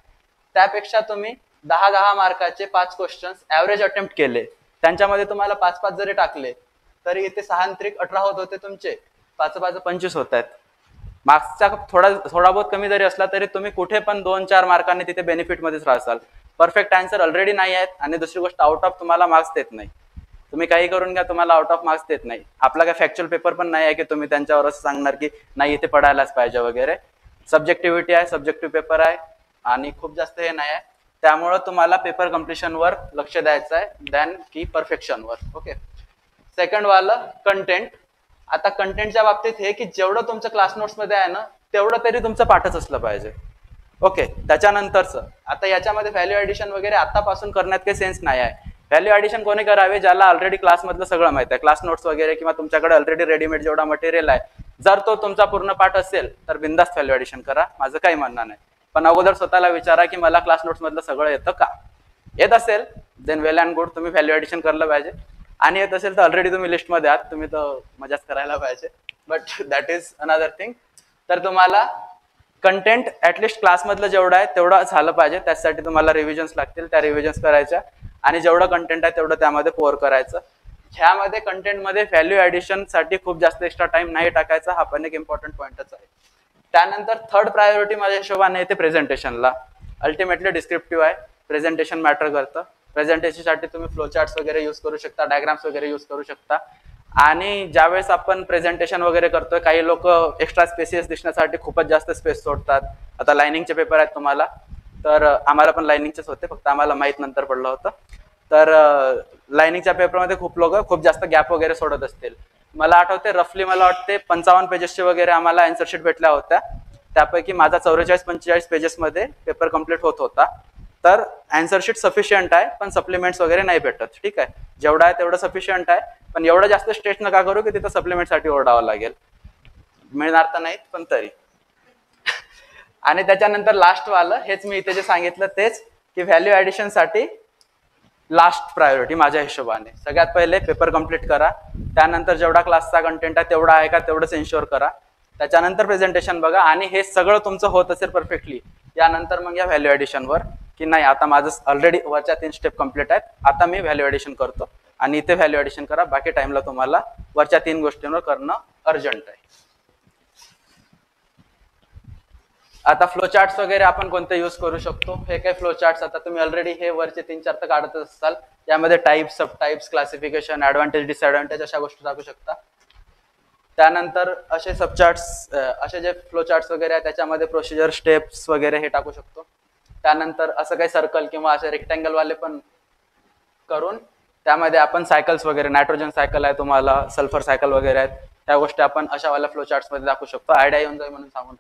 त्यापेक्षा तुम्ही 10 मार्काचे 5 क्वेश्चन्स ऍव्हरेज अटेम्प्ट केले, त्यांच्यामध्ये तुम्हाला 5-5 जरी टाकले तरी इथे 6-18 होत होते तुमचे, 5-5 25 होत आहेत. मार्क्सचा थोडा बहुत कमी जरी असला तरी तुम्ही कुठे पण 2-4 मार्कांनी तिथे बेनिफिट मध्येच राहसाल. परफेक्ट आन्सर ऑलरेडी नाही आहेत आणि दुसरी गोष्ट आउट ऑफ तुम्हाला मार्क्स देत नाही. तुम्ही काही करून घ्या, तुम्हाला आउट ऑफ मार्क्स देत नाही. आपला काय फॅक्च्युअल पेपर पण नाही आहे की तुम्ही त्यांच्यावर असं सांगणार की नाही इथे पडायलाच पाहिजे वगैरे. सब्जेक्टिव्हिटी आहे, सब्जेक्टिव्ह पेपर आहे आणि खूप जास्त हे नाही आहे. त्यामुळं तुम्हाला पेपर कम्प्लिशनवर लक्ष द्यायचं आहे दॅन की परफेक्शनवर. ओके. सेकंड वालं कंटेंट. आता कंटेंटच्या बाबतीत हे की जेवढं तुमचं क्लास नोट्स मध्ये आहे ना तेवढं तरी तुमचं पाठच असलं पाहिजे. ओके. त्याच्यानंतरचं आता याच्यामध्ये व्हॅल्यू ऍडिशन वगैरे आतापासून करण्यात काही सेन्स नाही आहे. व्हॅल्यू ऍडिशन कोणी करावे? ज्याला ऑलरेडी क्लासमधलं सगळं माहिती आहे, क्लास नोट्स वगैरे किंवा तुमच्याकडे ऑलरेडी रेडीमेड जेवढा मटेरियल आहे, जर तो तुमचा पूर्ण पाठ असेल तर बिंदास्त व्हॅल्यू ऍडिशन करा, माझं काही म्हणणं नाही. पण अगोदर स्वतःला विचारा की मला क्लास नोट्स मधलं सगळं येतं का? येत असेल देन वेल अँड गुड, तुम्ही व्हॅल्यू ऍडिशन करायला पाहिजे. आणि येत असेल तर ऑलरेडी तुम्ही लिस्टमध्ये आहात, तुम्ही तर मजाच करायला पाहिजे. But that is another thing. तर तुम्हाला कंटेंट ऍटलिस्ट क्लासमधलं जेवढं आहे तेवढं झालं पाहिजे. त्यासाठी तुम्हाला रिव्हिजन्स लागतील, त्या रिव्हिजन्स करायच्या आणि जेवढं कंटेंट आहे तेवढं त्यामध्ये पोअर करायचं. ह्यामध्ये कंटेंटमध्ये व्हॅल्यू ऍडिशन साठी खूप जास्त एक्स्ट्रा टाइम नाही टाकायचा, हा पण एक इम्पॉर्टंट पॉईंटच आहे. त्यानंतर थर्ड प्रायोरिटी माझ्या हिशोबाने येते प्रेझेंटेशनला. अल्टिमेटली डिस्क्रिप्टिव्ह आहे, प्रेझेंटेशन मॅटर करतं. प्रेझेंटेशनसाठी तुम्ही फ्लो चार्ट्स वगैरे यूज करू शकता, डायग्राम्स वगैरे यूज करू शकता. आणि ज्यावेळेस आपण प्रेझेंटेशन वगैरे करतोय, काही लोक एक्स्ट्रा स्पेसियस दिसण्यासाठी खूपच जास्त स्पेस सोडतात. आता लाइनिंगचे पेपर आहेत तुम्हाला, तर आम्हाला पण लाइनिंगचेच होते, फक्त आम्हाला माहीत नंतर पडलं होतं. तर लाइनिंगच्या पेपरमध्ये खूप लोक खूप जास्त गॅप वगैरे सोडत असतील. मला आठवते रफली मला वाटते 55 पेजेसचे वगैरे आम्हाला आन्सर शीट भेटल्या होत्या. त्यापैकी माझा 44-45 पेजेसमध्ये पेपर कम्प्लीट होत होता. तर आन्सर शीट सफिशियंट आहे, पण सप्लिमेंट्स वगैरे नाही भेटत. ठीक आहे, जेवढं आहे तेवढं सफिशियंट आहे, पण एवढं जास्त स्ट्रेच नका करू की तिथं सप्लिमेंटसाठी ओरडावं लागेल. मिळणार तर नाहीत पण तरी. आणि त्याच्यानंतर लास्ट वालं हेच मी इथे जे सांगितलं तेच, की व्हॅल्यू ॲडिशनसाठी लास्ट प्रायोरिटी माझ्या हिशोबाने. सगळ्यात पहिले पेपर कम्प्लीट करा, त्यानंतर जेवढा क्लासचा कंटेंट आहे तेवढा आहे का तेवढंच इन्शुअर करा, त्याच्यानंतर प्रेझेंटेशन बघा. आणि हे सगळं तुमचं होत असेल परफेक्टली, यानंतर मग या व्हॅल्यू ॲडिशनवर, की नाही आता माझं ऑलरेडी वरच्या 3 स्टेप कम्प्लीट आहेत, आता मी व्हॅल्यू ॲडिशन करतो. आणि इथे व्हॅल्यू ॲडिशन करा, बाकी टाइमला तुम्हाला वरच्या 3 गोष्टींवर करणं अर्जंट आहे. आता फ्लो चार्ट्स वगैरे आपण कोणते यूज करू शकतो? हे काय फ्लो चार्ट्स, आता तुम्ही ऑलरेडी हे वरचे 3-4 तर काढतच असाल. यामध्ये टाइप्स, सब टाइप्स, क्लासिफिकेशन, ॲडव्हान्टेज, डिसॲडव्हान्टेज अशा गोष्टी टाकू शकता. त्यानंतर असे सब चार्ट्स, असे जे फ्लो चार्ट्स वगैरे आहे त्याच्यामध्ये प्रोसिजर, स्टेप्स वगैरे हे टाकू शकतो. त्यानंतर असं काही सर्कल किंवा असे रेक्टँगल वाले पण करून त्यामध्ये आपण सायकल्स वगैरे, नायट्रोजन सायकल आहे तुम्हाला, सल्फर सायकल वगैरे आहेत, त्या गोष्टी आपण अशावाल्या फ्लो चार्ट्समध्ये दाखवू शकतो. आयडिया येऊन जाईल म्हणून सांगून.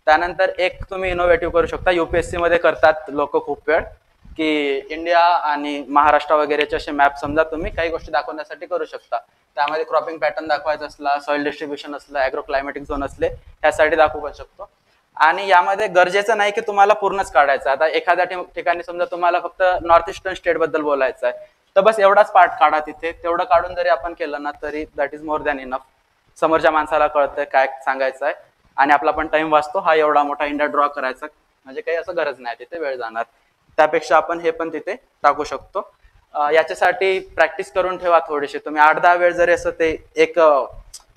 त्यानंतर एक तुम्ही इनोव्हेटिव्ह करू शकता, UPSC मध्ये करतात लोक खूप वेळ, की इंडिया आणि महाराष्ट्र वगैरेचे असे मॅप समजा तुम्ही काही गोष्टी दाखवण्यासाठी करू शकता. त्यामध्ये क्रॉपिंग पॅटर्न दाखवायचा असला, सॉइल डिस्ट्रीब्युशन असलं, ॲग्रो क्लायमॅटिक झोन असले, त्यासाठी दाखवू शकतो. आणि यामध्ये गरजेचं नाही की तुम्हाला पूर्णच काढायचं. आता एखाद्या ठिकाणी समजा तुम्हाला फक्त नॉर्थ ईस्टर्न स्टेट बद्दल बोलायचं आहे, तर बस एवढाच पार्ट काढा तिथे. तेवढं काढून जरी आपण केलं ना तरी that is more than enough. समोरच्या माणसाला कळतंय काय सांगायचं आहे आणि आपला पण टाइम वाचतो. हा एवढा मोठा इंडिया ड्रॉ करायचा म्हणजे काही असं गरज नाही, तिथे वेळ जाणार. त्यापेक्षा आपण हे पण तिथे टाकू शकतो. याच्यासाठी प्रॅक्टिस करून ठेवा थोडीशी. तुम्ही 8-10 वेळ जरी असं ते एक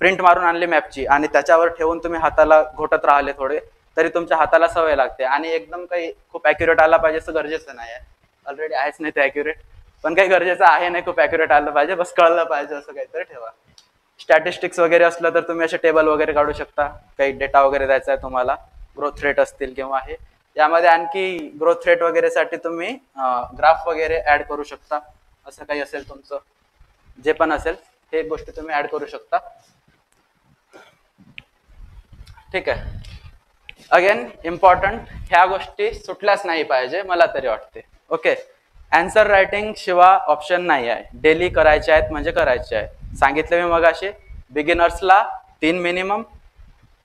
प्रिंट मारून आणली मॅपची आणि त्याच्यावर ठेवून तुम्ही हाताला घोटत राहिले थोडे, तरी तुमच्या हाताला सवय लागते. आणि एकदम काही खूप ॲक्युरेट आला पाहिजे असं गरजेचं नाही आहे. ऑलरेडी आहेच नाही ते ॲक्युरेट, पण काही गरजेचं आहे नाही खूप ॲक्युरेट आलं पाहिजे, बस कळलं पाहिजे असं काहीतरी ठेवा. स्टॅटिस्टिक्स वगैरे असलं तर तुम्ही असे टेबल वगैरे काढू शकता. काही डेटा वगैरे द्यायचा आहे तुम्हाला, ग्रोथ रेट असतील किंवा हे, यामध्ये आणखी ग्रोथ रेट वगैरेसाठी तुम्ही ग्राफ वगैरे ऍड करू शकता. असं काही असेल तुमचं जे पण असेल हे गोष्टी तुम्ही ऍड करू शकता. ठीक आहे. अगेन इम्पॉर्टंट, ह्या गोष्टी सुटल्याच नाही पाहिजे मला तरी वाटते. ओके, आन्सर रायटिंग शिवाय ऑप्शन नाही आहे. डेली करायचे आहेत म्हणजे करायचे आहे. सांगितलं मी मगाशी, बिगिनर्सला 3 मिनिमम,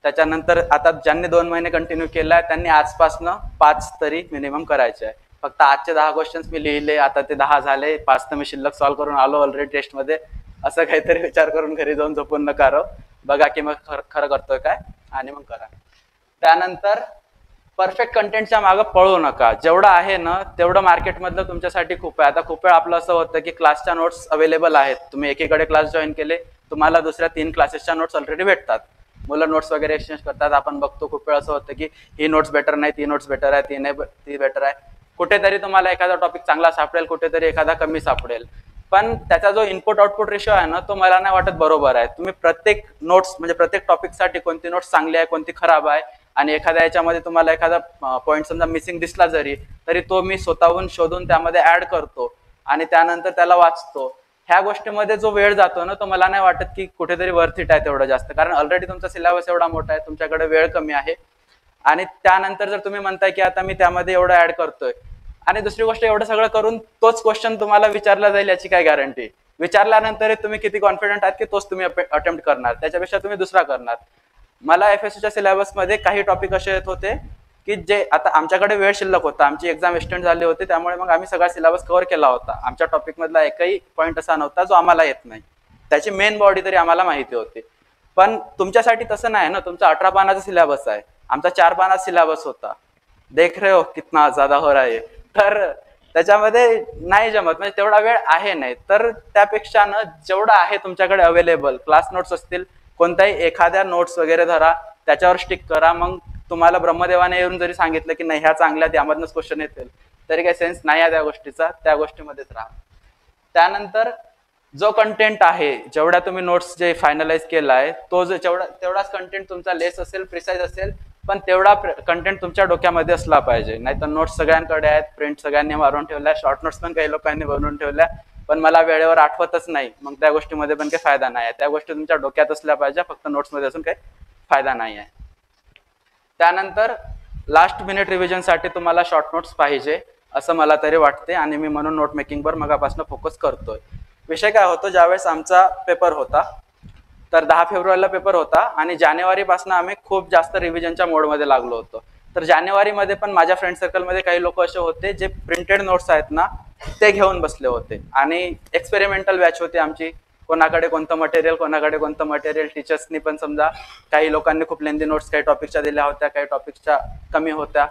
त्याच्यानंतर आता ज्यांनी 2 महिने कंटिन्यू केलाय त्यांनी आजपासनं 5 तरी मिनिमम करायचे आहे. फक्त आजचे 10 क्वेश्चन्स मी लिहिले, आता ते 10 झाले, 5 तर मी शिल्लक सॉल्व्ह करून आलो ऑलरेडी टेस्टमध्ये. असं काहीतरी विचार करून घरी जाऊन झोपून नका राहू. बघा की मग खरं करतोय काय आणि मग करा. त्यानंतर परफेक्ट कंटेंटच्या मागं पळू नका. जेवढं आहे ना तेवढं मार्केटमधलं तुमच्यासाठी खूप आहे. आता खूप वेळ आपलं असं होतं की क्लासच्या नोट्स अवेलेबल आहेत, तुम्ही एकीकडे क्लास जॉईन केले, तुम्हाला दुसऱ्या 3 क्लासेसच्या नोट्स ऑलरेडी भेटतात. मुलं नोट्स वगैरे एक्सचेंज करतात. आपण बघतो खूप वेळ असं होतं की ही नोट्स बेटर नाही, ती नोट्स बेटर आहे, ती बेटर आहे. कुठेतरी तुम्हाला एखादा टॉपिक चांगला सापडेल, कुठेतरी एखादा कमी सापडेल, पण त्याचा जो इनपुट आउटपुट रेशो आहे ना तो मला नाही वाटत बरोबर आहे. तुम्ही प्रत्येक नोट्स म्हणजे प्रत्येक टॉपिकसाठी कोणती नोट्स चांगली आहे, कोणती खराब आहे, आणि एखाद्या याच्यामध्ये तुम्हाला एखादा पॉईंट समजा मिसिंग दिसला जरी, तरी तो मी स्वतःहून शोधून त्यामध्ये ऍड करतो आणि त्यानंतर त्याला वाचतो. ह्या गोष्टीमध्ये जो वेळ जातो ना तो मला नाही वाटत की कुठेतरी वर्थ इट आहे तेवढं जास्त, कारण ऑलरेडी तुमचा सिलेबस एवढा मोठा आहे, तुमच्याकडे वेळ कमी आहे. आणि त्यानंतर जर तुम्ही म्हणताय की आता मी त्यामध्ये एवढं ऍड करतोय, आणि दुसरी गोष्ट एवढं सगळं करून तोच क्वेश्चन तुम्हाला विचारला जाईल याची काय गॅरंटी? विचारल्यानंतर तुम्ही किती कॉन्फिडंट आहात की तोच तुम्ही अटेम्प्ट करणार, त्याच्यापेक्षा तुम्ही दुसरा करणार. मला FSCच्या सिलेबसमध्ये काही टॉपिक असे येत होते की जे आता आमच्याकडे वेळ शिल्लक होता, आमची एक्झाम एक्सटेंड झाली होती, त्यामुळे मग आम्ही सगळा सिलेबस कव्हर केला होता. आमच्या टॉपिकमधला एकही पॉईंट असा नव्हता जो आम्हाला येत नाही, त्याची मेन बॉडी तरी आम्हाला माहिती होती. पण तुमच्यासाठी तसं नाही ना, तुमचा 18 पानाचा सिलेबस आहे, आमचा 4 पानाचा सिलेबस होता. देख रहे हो कितना ज्यादा हो रहा है. तर त्याच्यामध्ये नाही जमत, म्हणजे तेवढा वेळ आहे नाही. तर त्यापेक्षा जेवढं आहे तुमच्याकडे अवेलेबल, क्लास नोट्स असतील, कोणत्याही एखाद्या नोट्स वगैरे धरा, त्याच्यावर स्टिक करा. मग तुम्हाला ब्रह्मदेवाने येऊन जरी सांगितलं की नाही ह्या चांगल्या यामधनच क्वेश्चन येतील, तरी काही सेन्स नाही आहे त्या गोष्टीचा, त्या गोष्टीमध्येच राहा. त्यानंतर जो कंटेंट आहे, जेवढ्या तुम्ही नोट्स जे फायनलाइज केला आहे तो तेवढाच कंटेंट तुमचा लेस असेल, प्रिसाइज असेल, पण तेवढा कंटेंट तुमच्या डोक्यामध्ये असला पाहिजे. नाही तर नोट्स सगळ्यांकडे आहेत, प्रिंट सगळ्यांनी मारून ठेवल्या, शॉर्ट नोट्स पण काही लोकांनी बनवून ठेवल्या, पण मला वेळेवर आठवतच नाही, मग त्या गोष्टीमध्ये पण काही फायदा नाही आहे. त्या गोष्टी तुमच्या डोक्यात असल्या पाहिजे, फक्त नोट्समध्ये असून काही फायदा नाही आहे. त्यानंतर लास्ट मिनिट रिव्हिजनसाठी तुम्हाला शॉर्ट नोट्स पाहिजे असं मला तरी वाटते, आणि मी म्हणून नोट मेकिंगवर मगापासून फोकस करतोय. विषय काय होतो, ज्यावेळेस आमचा पेपर होता तर 10 फेब्रुवारीला पेपर होता, आणि जानेवारीपासून आम्ही खूप जास्त रिव्हिजनच्या मोडमध्ये लागलो होतो. तर जानेवारीमध्ये पण माझ्या फ्रेंड सर्कलमध्ये काही लोक असे होते जे प्रिंटेड नोट्स आहेत ना ते घेऊन बसले होते, आणि एक्सपेरिमेंटल बॅच होती आमची. कोणाकडे कोणतं मटेरियल, कोणाकडे कोणतं मटेरियल. टीचर्सनी पण समजा काही लोकांनी खूप लेंदी नोट्स काही टॉपिकच्या दिल्या होत्या, काही टॉपिकच्या कमी होत्या.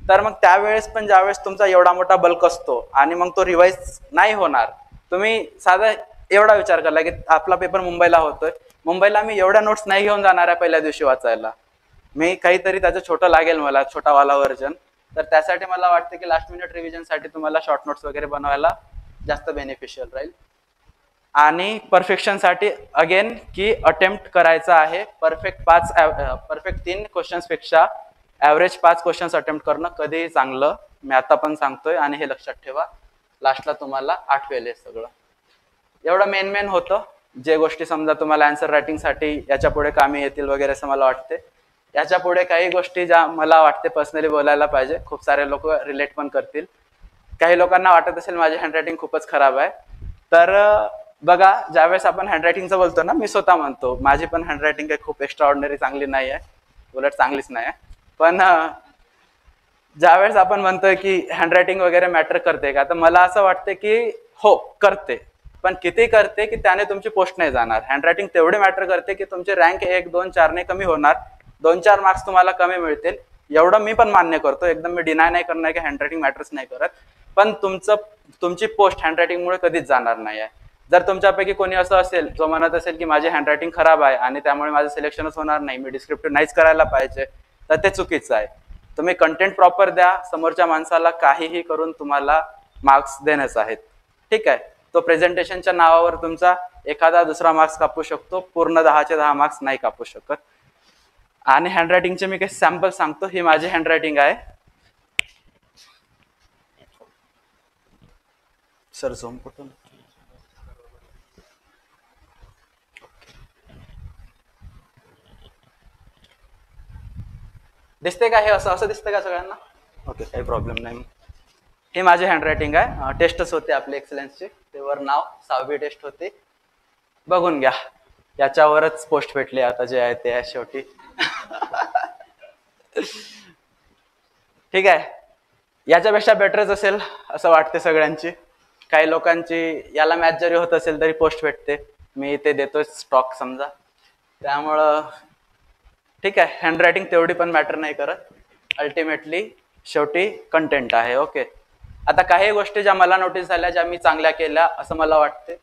तर मग त्यावेळेस पण ज्यावेळेस तुमचा एवढा मोठा बल्क असतो आणि मग तो रिवाइज नाही होणार, तुम्ही साधा एवढा विचार करा की आपला पेपर मुंबईला होतोय, मुंबईला मी एवढ्या नोट्स नाही घेऊन जाणार आहे पहिल्या दिवशी वाचायला, मी काहीतरी त्याचं छोटं लागेल मला, छोटावाला व्हर्जन. तर त्यासाठी मला वाटतं की लास्ट मिनिट रिव्हिजनसाठी तुम्हाला शॉर्ट नोट्स वगैरे बनवायला जास्त बेनिफिशियल राहील. आणि परफेक्शनसाठी अगेन की अटेम्प्ट करायचा आहे. परफेक्ट 3 क्वेश्चन्सपेक्षा ॲव्हरेज 5 क्वेश्चन्स अटेम्प्ट करणं कधीही चांगलं. मी आता पण सांगतोय आणि हे लक्षात ठेवा, लास्टला तुम्हाला आठवेल हे सगळं. एवढं मेन होतं, जे गोष्टी समजा तुम्हाला आन्सर रायटिंगसाठी याच्या पुढे कामी येतील वगैरे असं मला वाटते. याच्या पुढे काही गोष्टी ज्या मला वाटते पर्सनली बोलायला पाहिजे, खूप सारे लोक रिलेट पण करतील. काही लोकांना वाटत असेल माझी हँडरायटिंग खूपच खराब आहे, तर बघा ज्यावेळेस आपण हँडरायटिंगचं बोलतो ना, मी स्वतः म्हणतो माझी पण हँडरायटिंग काही खूप एक्स्ट्रा ऑर्डिनरी चांगली नाही आहे, उलट चांगलीच नाही आहे. पण ज्यावेळेस आपण म्हणतोय की हँडरायटिंग वगैरे मॅटर करते का, तर मला असं वाटतं की हो करते, पण किती करते की त्याने तुमची पोस्ट नाही जाणार. हँडरायटिंग तेवढे मॅटर करते की तुमची रँक 1, 2, 4 ने कमी होणार, 2-4 मार्क्स तुम्हाला कमी मिळतील. एवढं मी पण मान्य करतो, एकदम मी डिनाय नाही करणार की हँडरायटिंग मॅटर्स नाही करत, पण तुमची पोस्ट हँडरायटिंगमुळे कधीच जाणार नाही आहे. जर तुमच्यापैकी कोणी असं असेल जो म्हणत असेल की माझी हँडरायटिंग खराब आहे आणि त्यामुळे माझं सिलेक्शनच होणार नाही, मी डिस्क्रिप्टिव्ह नाहीच करायला पाहिजे, तर ते चुकीचं आहे. तुम्ही कंटेंट प्रॉपर द्या, समोरच्या माणसाला काहीही करून तुम्हाला मार्क्स देणेच आहेत. ठीक आहे, तो प्रेझेंटेशनच्या नावावर तुमचा एखादा दुसरा मार्क्स कापू शकतो, पूर्ण 10चे 10 मार्क्स नाही कापू शकत. आणि हँडरायटिंगचे मी काही सॅम्पल सांगतो. ही माझी हँडरायटिंग आहे. सर झूम कुठून दिसते का, हे असं दिसतं का सगळ्यांना? ओके, काही प्रॉब्लेम नाही. ही माझी हँडरायटिंग आहे. टेस्टच होते आपली एक्सलन्सची, तेवर नाव 6वी टेस्ट होती, बघून घ्या. याच्यावरच पोस्ट भेटली आता जे आहे ते आहे शेवटी. ठीक आहे, याच्यापेक्षा बेटरच असेल असं वाटते सगळ्यांची. काही लोकांची याला मॅच जरी होत असेल तरी पोस्ट भेटते, मी ते देतोय स्टॉक समजा. त्यामुळं ठीक आहे, हँडरायटिंग तेवढी पण मॅटर नाही करत, अल्टिमेटली शेवटी कंटेंट आहे. ओके, आता काही गोष्टी ज्या मला नोटीस झाल्या, ज्या मी चांगल्या केल्या असं मला वाटते.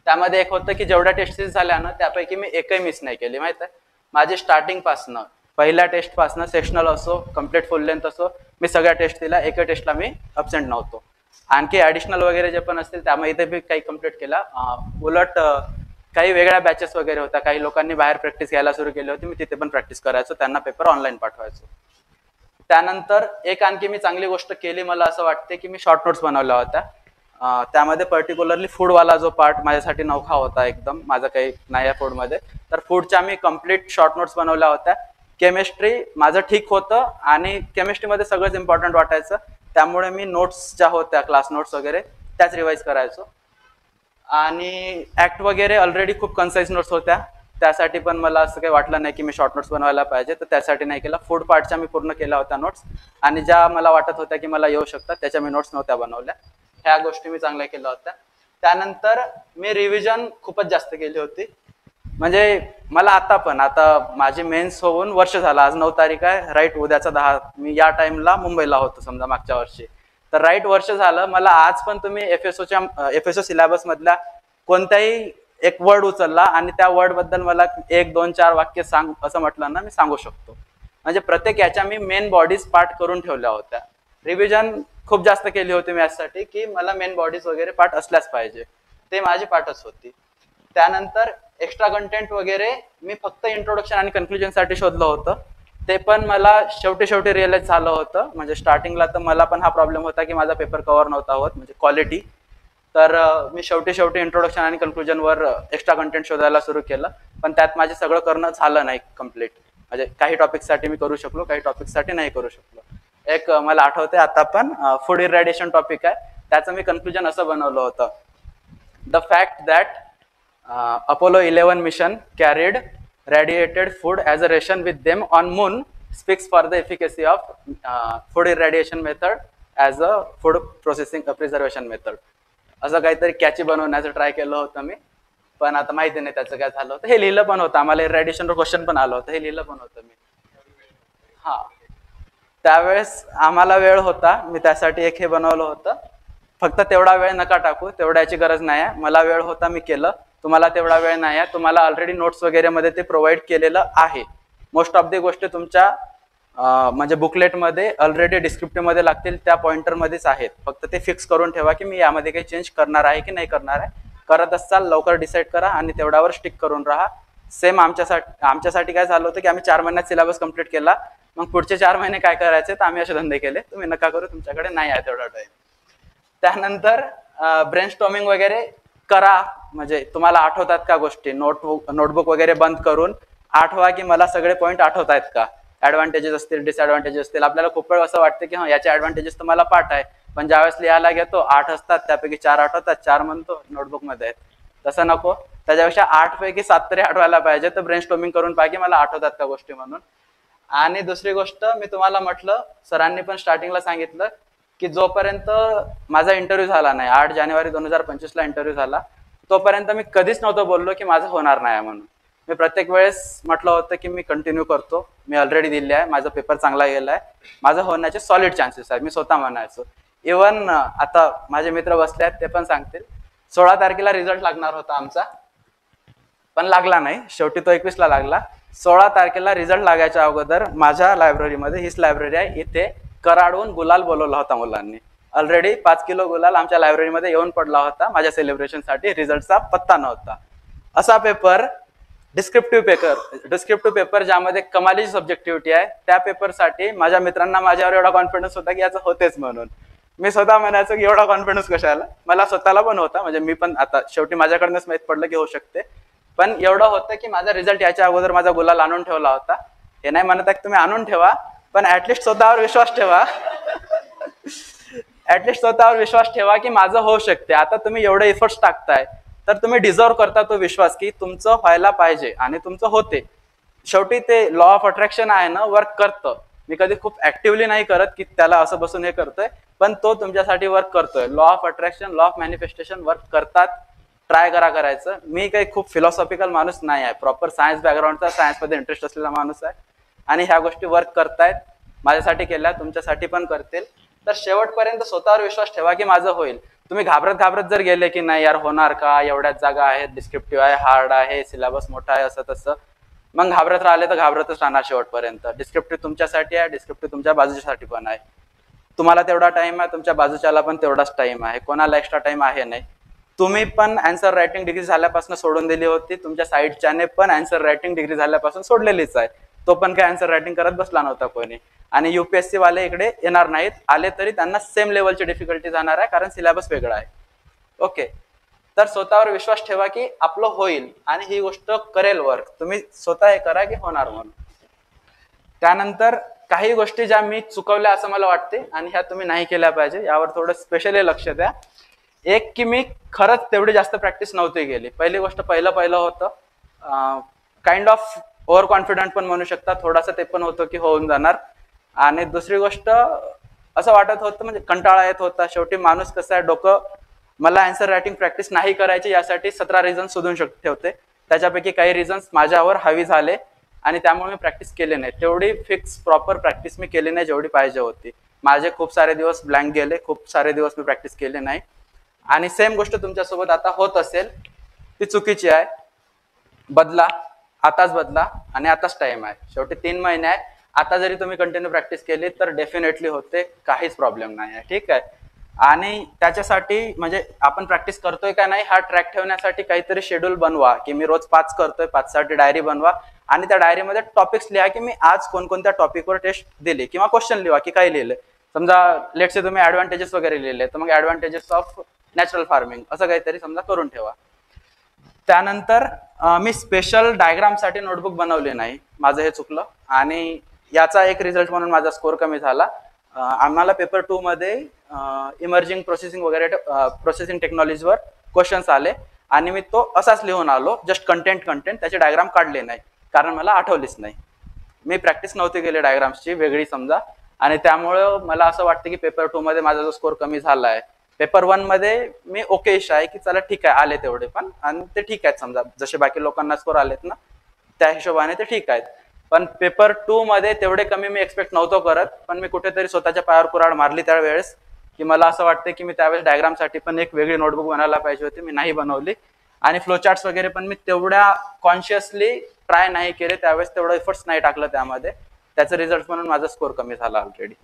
त्यामध्ये एक होतं की जेवढ्या टेस्ट झाल्या ना त्यापैकी मी एकही मिस नाही केली. माहित आहे, माझी स्टार्टिंगपासनं पहिल्या टेस्टपासनं सेक्शनल असो, कम्प्लीट फुल लेंथ असो, मी सगळ्या टेस्ट दिल्या, एका टेस्टला मी अब्सेंट नव्हतो. आणखी ॲडिशनल वगैरे जे पण असतील त्यामध्ये बी काही कम्प्लीट केला. उलट काही वेगळ्या बॅचेस वगैरे होत्या, काही लोकांनी बाहेर प्रॅक्टिस घ्यायला सुरू केली होती, मी तिथे पण प्रॅक्टिस करायचो, त्यांना पेपर ऑनलाईन पाठवायचो. त्यानंतर एक आणखी मी चांगली गोष्ट केली, मला असं वाटते की मी शॉर्ट नोट्स बनवल्या होत्या. त्यामध्ये पर्टिक्युलरली फूडवाला जो पार्ट माझ्यासाठी नौखा होता एकदम, माझं काही नाही आहे फूडमध्ये, तर फूडच्या मी कम्प्लीट शॉर्ट नोट्स बनवल्या होत्या. केमिस्ट्री माझं ठीक होतं आणि केमिस्ट्रीमध्ये सगळंच इम्पॉर्टंट वाटायचं, त्यामुळे मी नोट्स ज्या होत्या क्लास नोट्स वगैरे त्याच रिवाईज करायचो. आणि ऍक्ट वगैरे ऑलरेडी खूप कन्साइज नोट्स होत्या, त्यासाठी पण मला असं काही वाटलं नाही की मी शॉर्ट नोट्स बनवायला पाहिजे, तर त्यासाठी नाही केलं. फूड पार्टच्या मी पूर्ण केल्या होत्या नोट्स, आणि ज्या मला वाटत होत्या की मला येऊ शकतात त्याच्या मी नोट्स नव्हत्या बनवल्या. ह्या गोष्टी मी चांगल्या केल्या होत्या. त्यानंतर मी रिव्हिजन खूपच जास्त केली होती. म्हणजे मला आता माझी मेन्स होऊन वर्ष झालं, आज 9 तारीख आहे, राईट उद्याचा 10, मी या टाइमला मुंबईला होतो समजा मागच्या वर्षी, तर राईट वर्ष झालं. मला आज पण तुम्ही एफएसओ सिलेबस मधल्या कोणत्याही एक वर्ड उचलला आणि त्या वर्ड बद्दल मला 1, 2, 4 वाक्य सांग असं म्हटलं ना, मी सांगू शकतो. म्हणजे प्रत्येक याच्या मी मेन बॉडीज पार्ट करून ठेवल्या होत्या. रिव्हिजन खूप जास्त केली होती मी यासाठी की मला मेन बॉडीज वगैरे पार्ट असल्याच पाहिजे, ते माझी पार्टच होती. त्यानंतर एक्स्ट्रा कंटेंट वगैरे मी फक्त इंट्रोडक्शन आणि कन्क्लुजन साठी शोधलं होतं. ते पण मला शेवटी रिअलाइज झालं होतं. म्हणजे स्टार्टिंगला तर मला पण हा प्रॉब्लेम होता की माझा पेपर कव्हर नव्हता होत, म्हणजे क्वालिटी. तर मी शेवटी इंट्रोडक्शन आणि कन्क्लुजनवर एक्स्ट्रा कंटेंट शोधायला सुरू केलं, पण त्यात माझे सगळं करणं झालं नाही कम्प्लीट. म्हणजे काही टॉपिकसाठी मी करू शकलो, काही टॉपिकसाठी नाही करू शकलो. एक मला आठवते आता पण फूड इरॅडिएशन टॉपिक आहे, त्याचं मी कन्क्लुजन असं बनवलं होतं. The fact that Apollo 11 mission carried radiated food as a ration with them on moon speaks for the efficacy of food irradiation method as a food processing preservation method. असं काहीतरी catchy बनवण्याचं try केलं होतं मी, पण आता माहिती नाही त्याचं काय झालं होतं. हे लिहिलं पण होतं, आम्हाला इरॅडिएशनवर क्वेश्चन पण आलं होतं, हे लिहिलं पण होतं मी. हा, त्यावेळेस आम्हाला वेळ होता, मी त्यासाठी एक हे बनवलं होतं. फक्त तेवढा वेळ नका टाकू, तेवढ्याची गरज नाही आहे. मला वेळ होता, मी केलं. तुम्हाला तेवढा वेळ नाही आहे, तुम्हाला ऑलरेडी नोट्स वगैरे मध्ये ते प्रोव्हाइड केलेलं आहे. मोस्ट ऑफ दी गोष्टी तुमच्या म्हणजे बुकलेटमध्ये ऑलरेडी डिस्क्रिप्टिव्ह मध्ये लागतील, त्या पॉइंटर मध्येच आहेत. फक्त ते फिक्स करून ठेवा की मी यामध्ये काही चेंज करणार आहे की नाही करणार आहे. करत असाल लवकर डिसाईड करा आणि तेवढ्यावर स्टिक करून राहा. सेम आमच्यासाठी काय झालं होतं की आम्ही 4 महिन्यात सिलेबस कंप्लीट केला. मग पुढचे 4 महिने काय करायचे तर आम्ही असे धंदे केले. तुम्ही नका करू, तुमच्याकडे नाही आहे तेवढा टाइम. त्यानंतर ब्रेनस्टॉर्मिंग वगैरे करा. म्हणजे तुम्हाला आठवतात का गोष्टी, नोटबुक वगैरे बंद करून आठवा की मला सगळे पॉईंट आठवत आहेत का. ऍडव्हान्टेजेस असतील, डिसएडव्हान्टेजेस असतील. आपल्याला खूप वेळ असं वाटतं की हा याचे ऍडव्हान्टेजेस तर मला पाठ आहे, पण ज्यावेळेस लिहायला घेतो 8 असतात, त्यापैकी 4 आठवतात, 4 म्हणतो नोटबुक मध्ये आहेत. तसं नको, त्याच्यापेक्षा 8 पैकी 7 तरी आठवायला पाहिजे. तर ब्रेनस्टॉर्मिंग करून पहा की मला आठवतात का गोष्टी म्हणून. आणि दुसरी गोष्ट मी तुम्हाला म्हटलं, सरांनी पण स्टार्टिंगला सांगितलं की जोपर्यंत माझा इंटरव्ह्यू झाला नाही, 8 जानेवारी 2025 ला इंटरव्ह्यू झाला, तोपर्यंत मी कधीच नव्हतं बोललो की माझं होणार नाही म्हणून. मी प्रत्येक वेळेस म्हटलं होतं की मी कंटिन्यू करतो, मी ऑलरेडी दिले आहे, माझा पेपर चांगला गेलाय, माझं होण्याचे सॉलिड चान्सेस आहेत, मी स्वतः म्हणायचो. इव्हन आता माझे मित्र बसले आहेत, ते पण सांगतील. 16 तारखेला रिझल्ट लागणार होता आमचा, पण लागला नाही. शेवटी तो 21 ला लागला. 16 तारखेला रिझल्ट लागायच्या अगोदर माझ्या लायब्ररीमध्ये, हीच लायब्ररी आहे, इथे कराडून गुलाल बोलवला होता मुलांनी. ऑलरेडी 5 किलो गुलाल आमच्या लायब्ररीमध्ये येऊन पडला होता माझ्या सेलिब्रेशनसाठी. रिझल्टचा पत्ता नव्हता. असा पेपर डिस्क्रिप्टिव्ह पेपर ज्यामध्ये कमालीची सब्जेक्टिव्हिटी आहे, त्या पेपरसाठी माझ्या मित्रांना माझ्यावर एवढा कॉन्फिडन्स होता की याचं होतेच म्हणून. मी स्वतः म्हणायचो की एवढा कॉन्फिडन्स कशाला. मला स्वतःला पण होता, म्हणजे मी पण आता शेवटी माझ्याकडनंच माहित पडलं की होऊ शकते, पण एवढं होतं की माझा रिझल्ट याच्या अगोदर माझा गुलाल आणून ठेवला होता. हे नाही म्हणत आहे की तुम्ही आणून ठेवा, पण ऍटलिस्ट स्वतःवर विश्वास ठेवा. ऍटलिस्ट स्वतःवर विश्वास ठेवा की माझं होऊ शकते. आता तुम्ही एवढे एफर्ट्स टाकताय तर तुम्ही डिझर्व करता तो विश्वास की तुमचं व्हायला पाहिजे आणि तुमचं होते. शेवटी ते लॉ ऑफ अट्रॅक्शन आहे ना, वर्क करतं. मी कधी खूप ऍक्टिव्हली नाही करत की त्याला असं बसून हे करतोय, पण तो तुमच्यासाठी वर्क करतोय. Law of attraction, law of manifestation work करतात. ट्राय करायचं. मी काही खूप फिलॉसॉफिकल माणूस नाही आहे, प्रॉपर सायन्स बॅकग्राऊंडचा, सायन्समध्ये इंटरेस्ट असलेला माणूस आहे, आणि ह्या गोष्टी वर्क करतायत. माझ्यासाठी केल्या, तुमच्यासाठी पण करतील. तर शेवटपर्यंत स्वतःवर विश्वास ठेवा की माझं होईल. तुम्ही घाबरत जर गेले की नाही यार होणार का, एवढ्याच जागा आहेत, डिस्क्रिप्टिव्ह आहे, हार्ड आहे, सिलेबस मोठा आहे, असं तसं, मग घाबरत राहिले तर घाबरतच राहणार शेवटपर्यंत. डिस्क्रिप्टिव्ह तुमच्यासाठी आहे, डिस्क्रिप्टिव्ह तुमच्या बाजूच्यासाठी पण आहे. तुम्हाला तेवढा टाइम आहे, तुमच्या बाजूच्याला पण तेवढाच टाइम आहे, कोणाला एक्स्ट्रा टाइम आहे नाही. तुम्ही पण आन्सर रायटिंग डिग्री झाल्यापासून सोडून दिली होती, तुमच्या साईडच्याने पण आन्सर रायटिंग डिग्री झाल्यापासून सोडलेलीच आहे. तो पण काय आन्सर रायटिंग करत बसला नव्हता कोणी. आणि युपीएससी वाले इकडे येणार नाहीत, आले तरी त्यांना सेम लेवलची डिफिकल्टी जाणार आहे, कारण सिलेबस वेगळा आहे. ओके, तर स्वतःवर विश्वास ठेवा की आपलं होईल आणि ही गोष्ट करेल वर्क. तुम्ही स्वतः हे करा की होणार म्हणून. त्यानंतर काही गोष्टी ज्या मी चुकवल्या असं मला वाटते आणि ह्या तुम्ही नाही केल्या पाहिजे, यावर थोडं स्पेशली लक्ष द्या. एक की मी खरंच तेवढी जास्त प्रॅक्टिस नव्हती केली. पहिली गोष्ट पहिलं होतं काइंड ऑफ ओव्हर कॉन्फिडंट पण म्हणू शकता, थोडासा ते पण होतं की होऊन जाणार. आणि दुसरी गोष्ट असं वाटत होतं, म्हणजे कंटाळा येत होता. शेवटी माणूस कसं आहे, डोकं मला आन्सर रायटिंग प्रॅक्टिस नाही करायची यासाठी 17 रिझन्स शोधून ठेवते. त्याच्यापैकी काही रिझन्स माझ्यावर हावी झाले आणि त्यामुळे मी प्रॅक्टिस केली नाही. तेवढी फिक्स प्रॉपर प्रॅक्टिस मी केली नाही जेवढी पाहिजे होती. माझे खूप सारे दिवस ब्लँक गेले, खूप सारे दिवस मी प्रॅक्टिस केली नाही. आणि सेम गोष्ट तुमच्यासोबत आता होत असेल ती चुकीची आहे. बदला, आताच बदला आणि आताच टाइम आहे. शेवटी 3 महिने आहे. आता जरी तुम्ही कंटिन्यू प्रॅक्टिस केली तर डेफिनेटली होते, काहीच प्रॉब्लेम नाही आहे. ठीक आहे. आणि त्याच्यासाठी म्हणजे आपण प्रॅक्टिस करतोय का नाही हा ट्रॅक ठेवण्यासाठी काहीतरी शेड्यूल बनवा, की मी रोज 5 करतोय, 5 साठी डायरी बनवा आणि त्या डायरीमध्ये टॉपिक्स लिहा की मी आज कोणकोणत्या टॉपिकवर टेस्ट दिली किंवा क्वेश्चन लिहा की काय लिहिलंय. समजा लेट्स से तुम्ही ऍडव्हान्टेजेस वगैरे लिहिले तर मग ऍडव्हान्टेजेस ऑफ नॅचरल फार्मिंग असं काहीतरी समजा करून ठेवा. त्यानंतर मी स्पेशल डायग्रामसाठी नोटबुक बनवली नाही, माझं हे चुकलं आणि याचा एक रिझल्ट म्हणून माझा स्कोर कमी झाला. आम्हाला पेपर 2 मध्ये इमर्जिंग प्रोसेसिंग वगैरे प्रोसेसिंग टेक्नॉलॉजीवर क्वेश्चन्स आले आणि मी तो असाच लिहून आलो, जस्ट कंटेंट त्याचे डायग्राम काढले नाही कारण मला आठवलीच नाही. मी प्रॅक्टिस नव्हती केली डायग्राम्सची वेगळी समजा आणि त्यामुळं मला असं वाटतं की पेपर 2 मध्ये माझा जो स्कोर कमी झाला आहे. पेपर 1 मध्ये मी ओकेश आहे की चला ठीक आहे आले तेवढे पण आणि ते ठीक आहेत समजा जसे बाकी लोकांना स्कोर आलेत ना त्या हिशोबाने ते ठीक आहेत. पण पेपर 2 मध्ये तेवढे कमी मी एक्सपेक्ट नव्हतो करत, पण मी कुठेतरी स्वतःच्या पायावर कुऱ्हाड मारली त्यावेळेस की मला असं वाटतं की मी त्यावेळेस डायग्रामसाठी पण एक वेगळी नोटबुक बनायला पाहिजे होती, मी नाही बनवली. आणि फ्लोचार्ट्स वगैरे पण मी तेवढ्या कॉन्शियसली ट्राय नाही केले त्यावेळेस, तेवढं एफर्ट्स नाही टाकलं त्यामध्ये, त्याचं रिझल्ट म्हणून माझा स्कोर कमी झाला ऑलरेडी.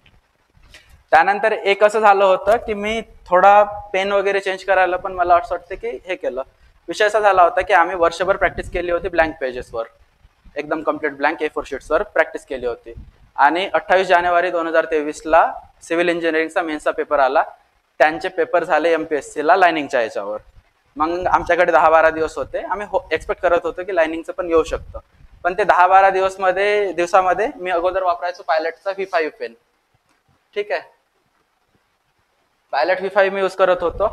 त्यानंतर एक असं झालं होतं की मी थोडा पेन वगैरे चेंज करायला पण मला असं वाटतं की हे केलं. विषय असा झाला होता की आम्ही वर्षभर प्रॅक्टिस केली होती ब्लँक पेजेसवर, एकदम कम्प्लीट ब्लँक A4 शीट्सवर प्रॅक्टिस केली होती आणि 28 जानेवारी 2023ला सिव्हिल इंजिनिअरिंगचा मेन्सचा पेपर आला. त्यांचे पेपर झाले MPSCला लायनिंगच्या याच्यावर. मग आमच्याकडे 10-12 दिवस होते. आम्ही एक्सपेक्ट करत होतो की लायनिंगचं पण येऊ शकतं, पण ते 10-12 दिवसामध्ये मी अगोदर वापरायचो पायलटचा V5 पेन. ठीक आहे, पायलट V5 मी यूज करत होतो.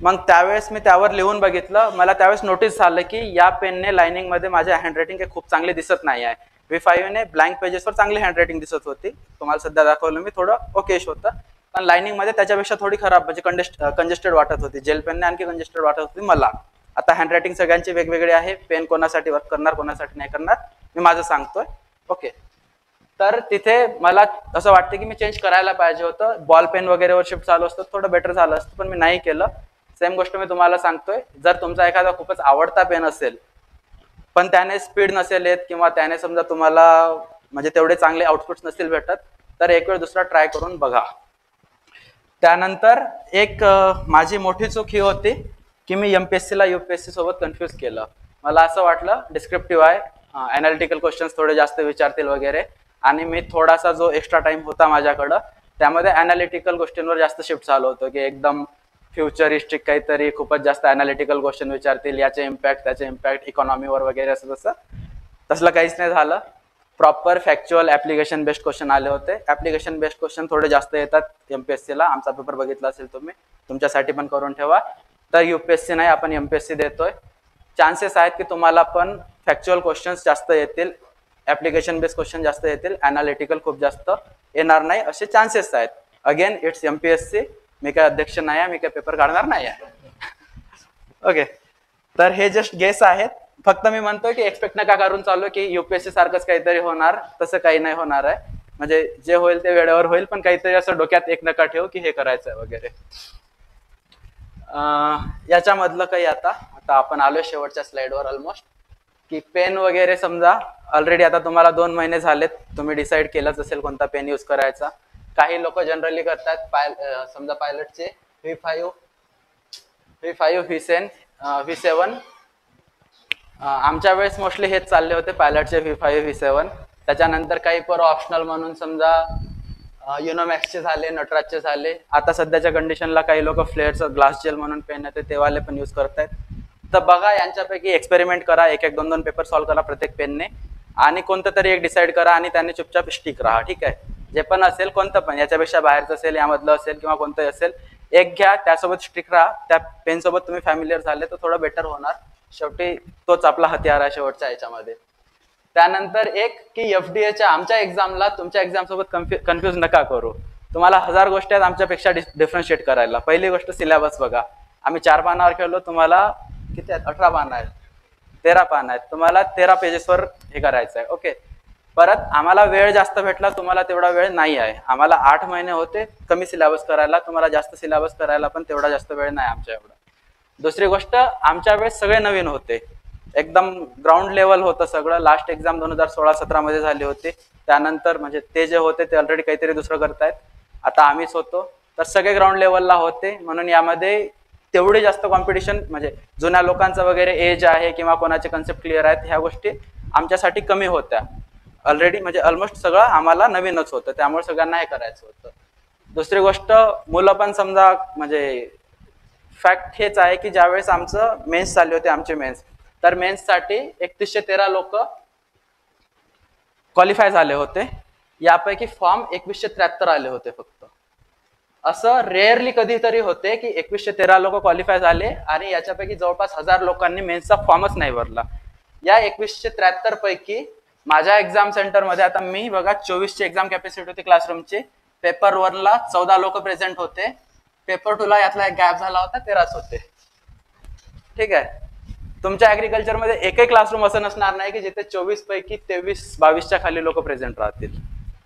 मग त्यावेळेस मी त्यावर लिहून बघितलं, मला त्यावेळेस नोटीस झालं की या पेनने लाइनिंग मध्ये माझ्या हँडरायटिंग खूप चांगली दिसत नाही आहे. V5 ने ब्लँक पेजेसवर चांगली हँडरायटिंग दिसत होती, तुम्हाला सध्या दाखवलं मी, थोडं ओकेश होतं, पण लाइनिंग मध्ये त्याच्यापेक्षा थोडी खराब म्हणजे कंजेस्टेड वाटत होती. जेल पेनने आणखी कंजेस्टेड वाटत होती मला. आता हँडरायटिंग सगळ्यांची वेगवेगळी आहे, पेन कोणासाठी वर्क करणार कोणासाठी नाही करणार मी माझं सांगतोय. ओके, तर तिथे मला असं वाटतं की मी चेंज करायला पाहिजे होतं, बॉल पेन वगैरेवर शिफ्ट झालं असतं थोडं बेटर झालं असतं, पण मी नाही केलं. सेम गोष्ट मी तुम्हाला सांगतोय, जर तुमचा एखादा खूपच आवडता पेन असेल पण त्याने स्पीड नसेल येत किंवा त्याने समजा तुम्हाला म्हणजे तेवढे चांगले आउटपुट्स नसतील भेटत तर एक वेळ दुसरा ट्राय करून बघा. त्यानंतर एक माझी मोठी चूक ही होती की मी MPSCला UPSC सोबत कन्फ्यूज केलं. मला असं वाटलं डिस्क्रिप्टिव्ह आहे, अनालिटिकल क्वेश्चन्स थोडे जास्त विचारतील वगैरे, आणि मी थोडासा जो एक्स्ट्रा टाइम होता माझ्याकडं त्यामध्ये अनालिटिकल गोष्टींवर जास्त शिफ्ट झालो होतो की एकदम फ्युचरिस्टिक काहीतरी खूपच जास्त अनालिटिकल क्वेश्चन विचारतील, याचे इम्पॅक्ट त्याचे इम्पॅक्ट इकॉनॉमीवर वगैरे असं तसं. तसलं काहीच नाही झालं. Proper factual application based question आले होते. ऍप्लिकेशन बेस्ड क्वेश्चन थोडे जास्त येतात MPSCला, आमचा पेपर बघितला असेल तुम्ही, तुमच्यासाठी पण करून ठेवा. तर UPSC नाही आपण MPSC देतोय. चान्सेस आहेत की तुम्हाला पण फॅक्च्युअल क्वेश्चन्स जास्त येतील, ऍप्लिकेशन बेस्ड क्वेश्चन जास्त येतील, अनालिटिकल खूप जास्त येणार नाही असे चान्सेस आहेत. अगेन इट्स MPSC, मी काय अध्यक्ष नाही आहे, मी काय पेपर काढणार नाही आहे. ओके, तर हे जस्ट गेस आहेत. फक्त मी म्हणतोय की एक्सपेक्ट नका करून चालू की UPSC सारखंच काहीतरी होणार, तसं काही नाही होणार आहे. म्हणजे जे होईल ते वेळेवर होईल, पण काहीतरी असं डोक्यात एक नका ठेवू की हे करायचं आहे वगैरे. याच्यामधलं काही आता आपण आलोय शेवटच्या स्लाइडवर ऑलमोस्ट, की पेन वगैरे समजा ऑलरेडी आता तुम्हाला 2 महिने झालेत, तुम्ही डिसाईड केलंच असेल कोणता पेन यूज करायचा. काही लोक जनरली करतात समजा पायलटचे V5, V7. आमच्या वेळेस मोस्टली हेच चालले होते, पायलटचे V5, V7. त्याच्यानंतर काही पर ऑप्शनल म्हणून समजा युनोमॅक्सचे झाले, नटराजचे झाले. आता सध्याच्या कंडिशनला काही लोक फ्लेअरचं ग्लास जेल म्हणून पेन येते ते वाले पण यूज करतायत. तर बघा यांच्यापैकी एक्सपेरिमेंट करा, एक 2 पेपर सॉल्व्ह करा प्रत्येक पेनने, आणि कोणतं तरी एक डिसाईड करा आणि त्याने चुपचाप स्टिक राहा. ठीक आहे, जे पण असेल कोणतं पण, याच्यापेक्षा बाहेरचं असेल, यामधलं असेल किंवा कोणतंही असेल, एक घ्या, त्यासोबत स्टिक राहा. त्या पेन सोबत तुम्ही फॅमिलियर झाले तर थोडं बेटर होणार. शेवटी तोच आपला हत्यार आहे शेवटच्या याच्यामध्ये. त्यानंतर एक की FDAच्या आमच्या एक्झामला तुमच्या एक्झाम सोबत कन्फ्युज नका करू. तुम्हाला 1000 गोष्टी आहेत आमच्यापेक्षा डिफरन्शिएट करायला. पहिली गोष्ट सिलेबस बघा, आम्ही 4 पानावर खेळलो, तुम्हाला किती आहेत, 18 पानं आहेत, 13 पानं आहेत, तुम्हाला 13 पेजेसवर हे करायचं आहे. ओके, परत आम्हाला वेळ जास्त भेटला, तुम्हाला तेवढा वेळ नाही आहे. आम्हाला 8 महिने होते कमी सिलेबस करायला, तुम्हाला जास्त सिलेबस करायला पण तेवढा जास्त वेळ नाही आमच्या एवढा. दुसरी गोष्ट, आमच्या वेळेस सगळे नवीन होते, एकदम ग्राउंड लेवल होतं सगळं. लास्ट एक्झाम 2016-17 मध्ये झाली होती. त्यानंतर म्हणजे ते जे होते ते ऑलरेडी काहीतरी दुसरं करतायत, आता आम्हीच होतो. तर सगळे ग्राउंड लेवलला होते, म्हणून यामध्ये तेवढी जास्त कॉम्पिटिशन म्हणजे जुन्या लोकांचं वगैरे एज आहे किंवा कोणाचे कन्सेप्ट क्लिअर आहेत ह्या गोष्टी आमच्यासाठी कमी होत्या. ऑलरेडी म्हणजे ऑलमोस्ट सगळं आम्हाला नवीनच होतं, त्यामुळे सगळ्यांना हे करायचं होतं. दुसरी गोष्ट, मुलं पण समजा म्हणजे फॅक्ट हेच आहे की ज्यावेळेस आमचं मेन्स चालले होते, आमचे मेन्स, तर मेन्ससाठी 3113 लोक क्वालिफाय झाले होते. यापैकी फॉर्म 2173 आले होते फक्त. असं रेअरली कधीतरी होते की 2113 लोक क्वालिफाय झाले आणि याच्यापैकी जवळपास 1000 लोकांनी मेन्सचा फॉर्मच नाही भरला. या 2173 पैकी माझ्या एक्झाम सेंटरमध्ये आता मी बघा 24ची एक्झाम कॅपॅसिटी होती क्लासरूमची. पेपर 1ला 14 लोक प्रेझेंट होते, पेपर 2ला यातला एक गॅप झाला होता, 13च होते. ठीक आहे. तुमच्या ऍग्रिकल्चर मध्ये एकही क्लासरूम असं नसणार नाही की जिथे 24 पैकी 23-22च्या खाली लोक प्रेझेंट राहतील.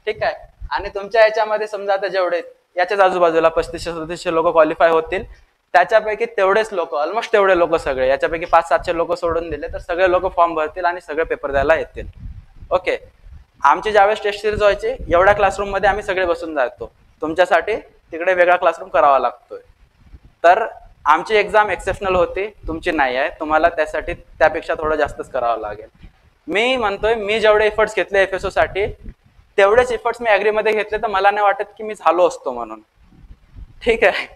ठीक आहे. आणि तुमच्या याच्यामध्ये समजा आता जेवढे याच्याच आजूबाजूला 3500-3700 लोक क्वालिफाय होतील, त्याच्यापैकी तेवढेच लोक, ऑलमोस्ट तेवढे लोक सगळे, याच्यापैकी 500-700 लोक सोडून दिले तर सगळे लोक फॉर्म भरतील आणि सगळे पेपर द्यायला येतील. ओके. आमची ज्यावेळेस टेस्ट सिरीज व्हायची, एवढ्या क्लासरूम मध्ये आम्ही सगळे बसून जातो. तुमच्यासाठी तिकडे वेगळा क्लासरूम करावा लागतोय. तर आमची एक्झाम एक्सेप्शनल होती, तुमची नाही आहे. तुम्हाला त्यासाठी त्यापेक्षा थोडं जास्तच करावं लागेल. मी म्हणतोय, मी जेवढे एफर्ट्स घेतले FSO साठी तेवढेच एफर्ट्स मी ऍग्रीमध्ये घेतले, तर मला नाही वाटत की मी झालो असतो म्हणून. ठीक आहे.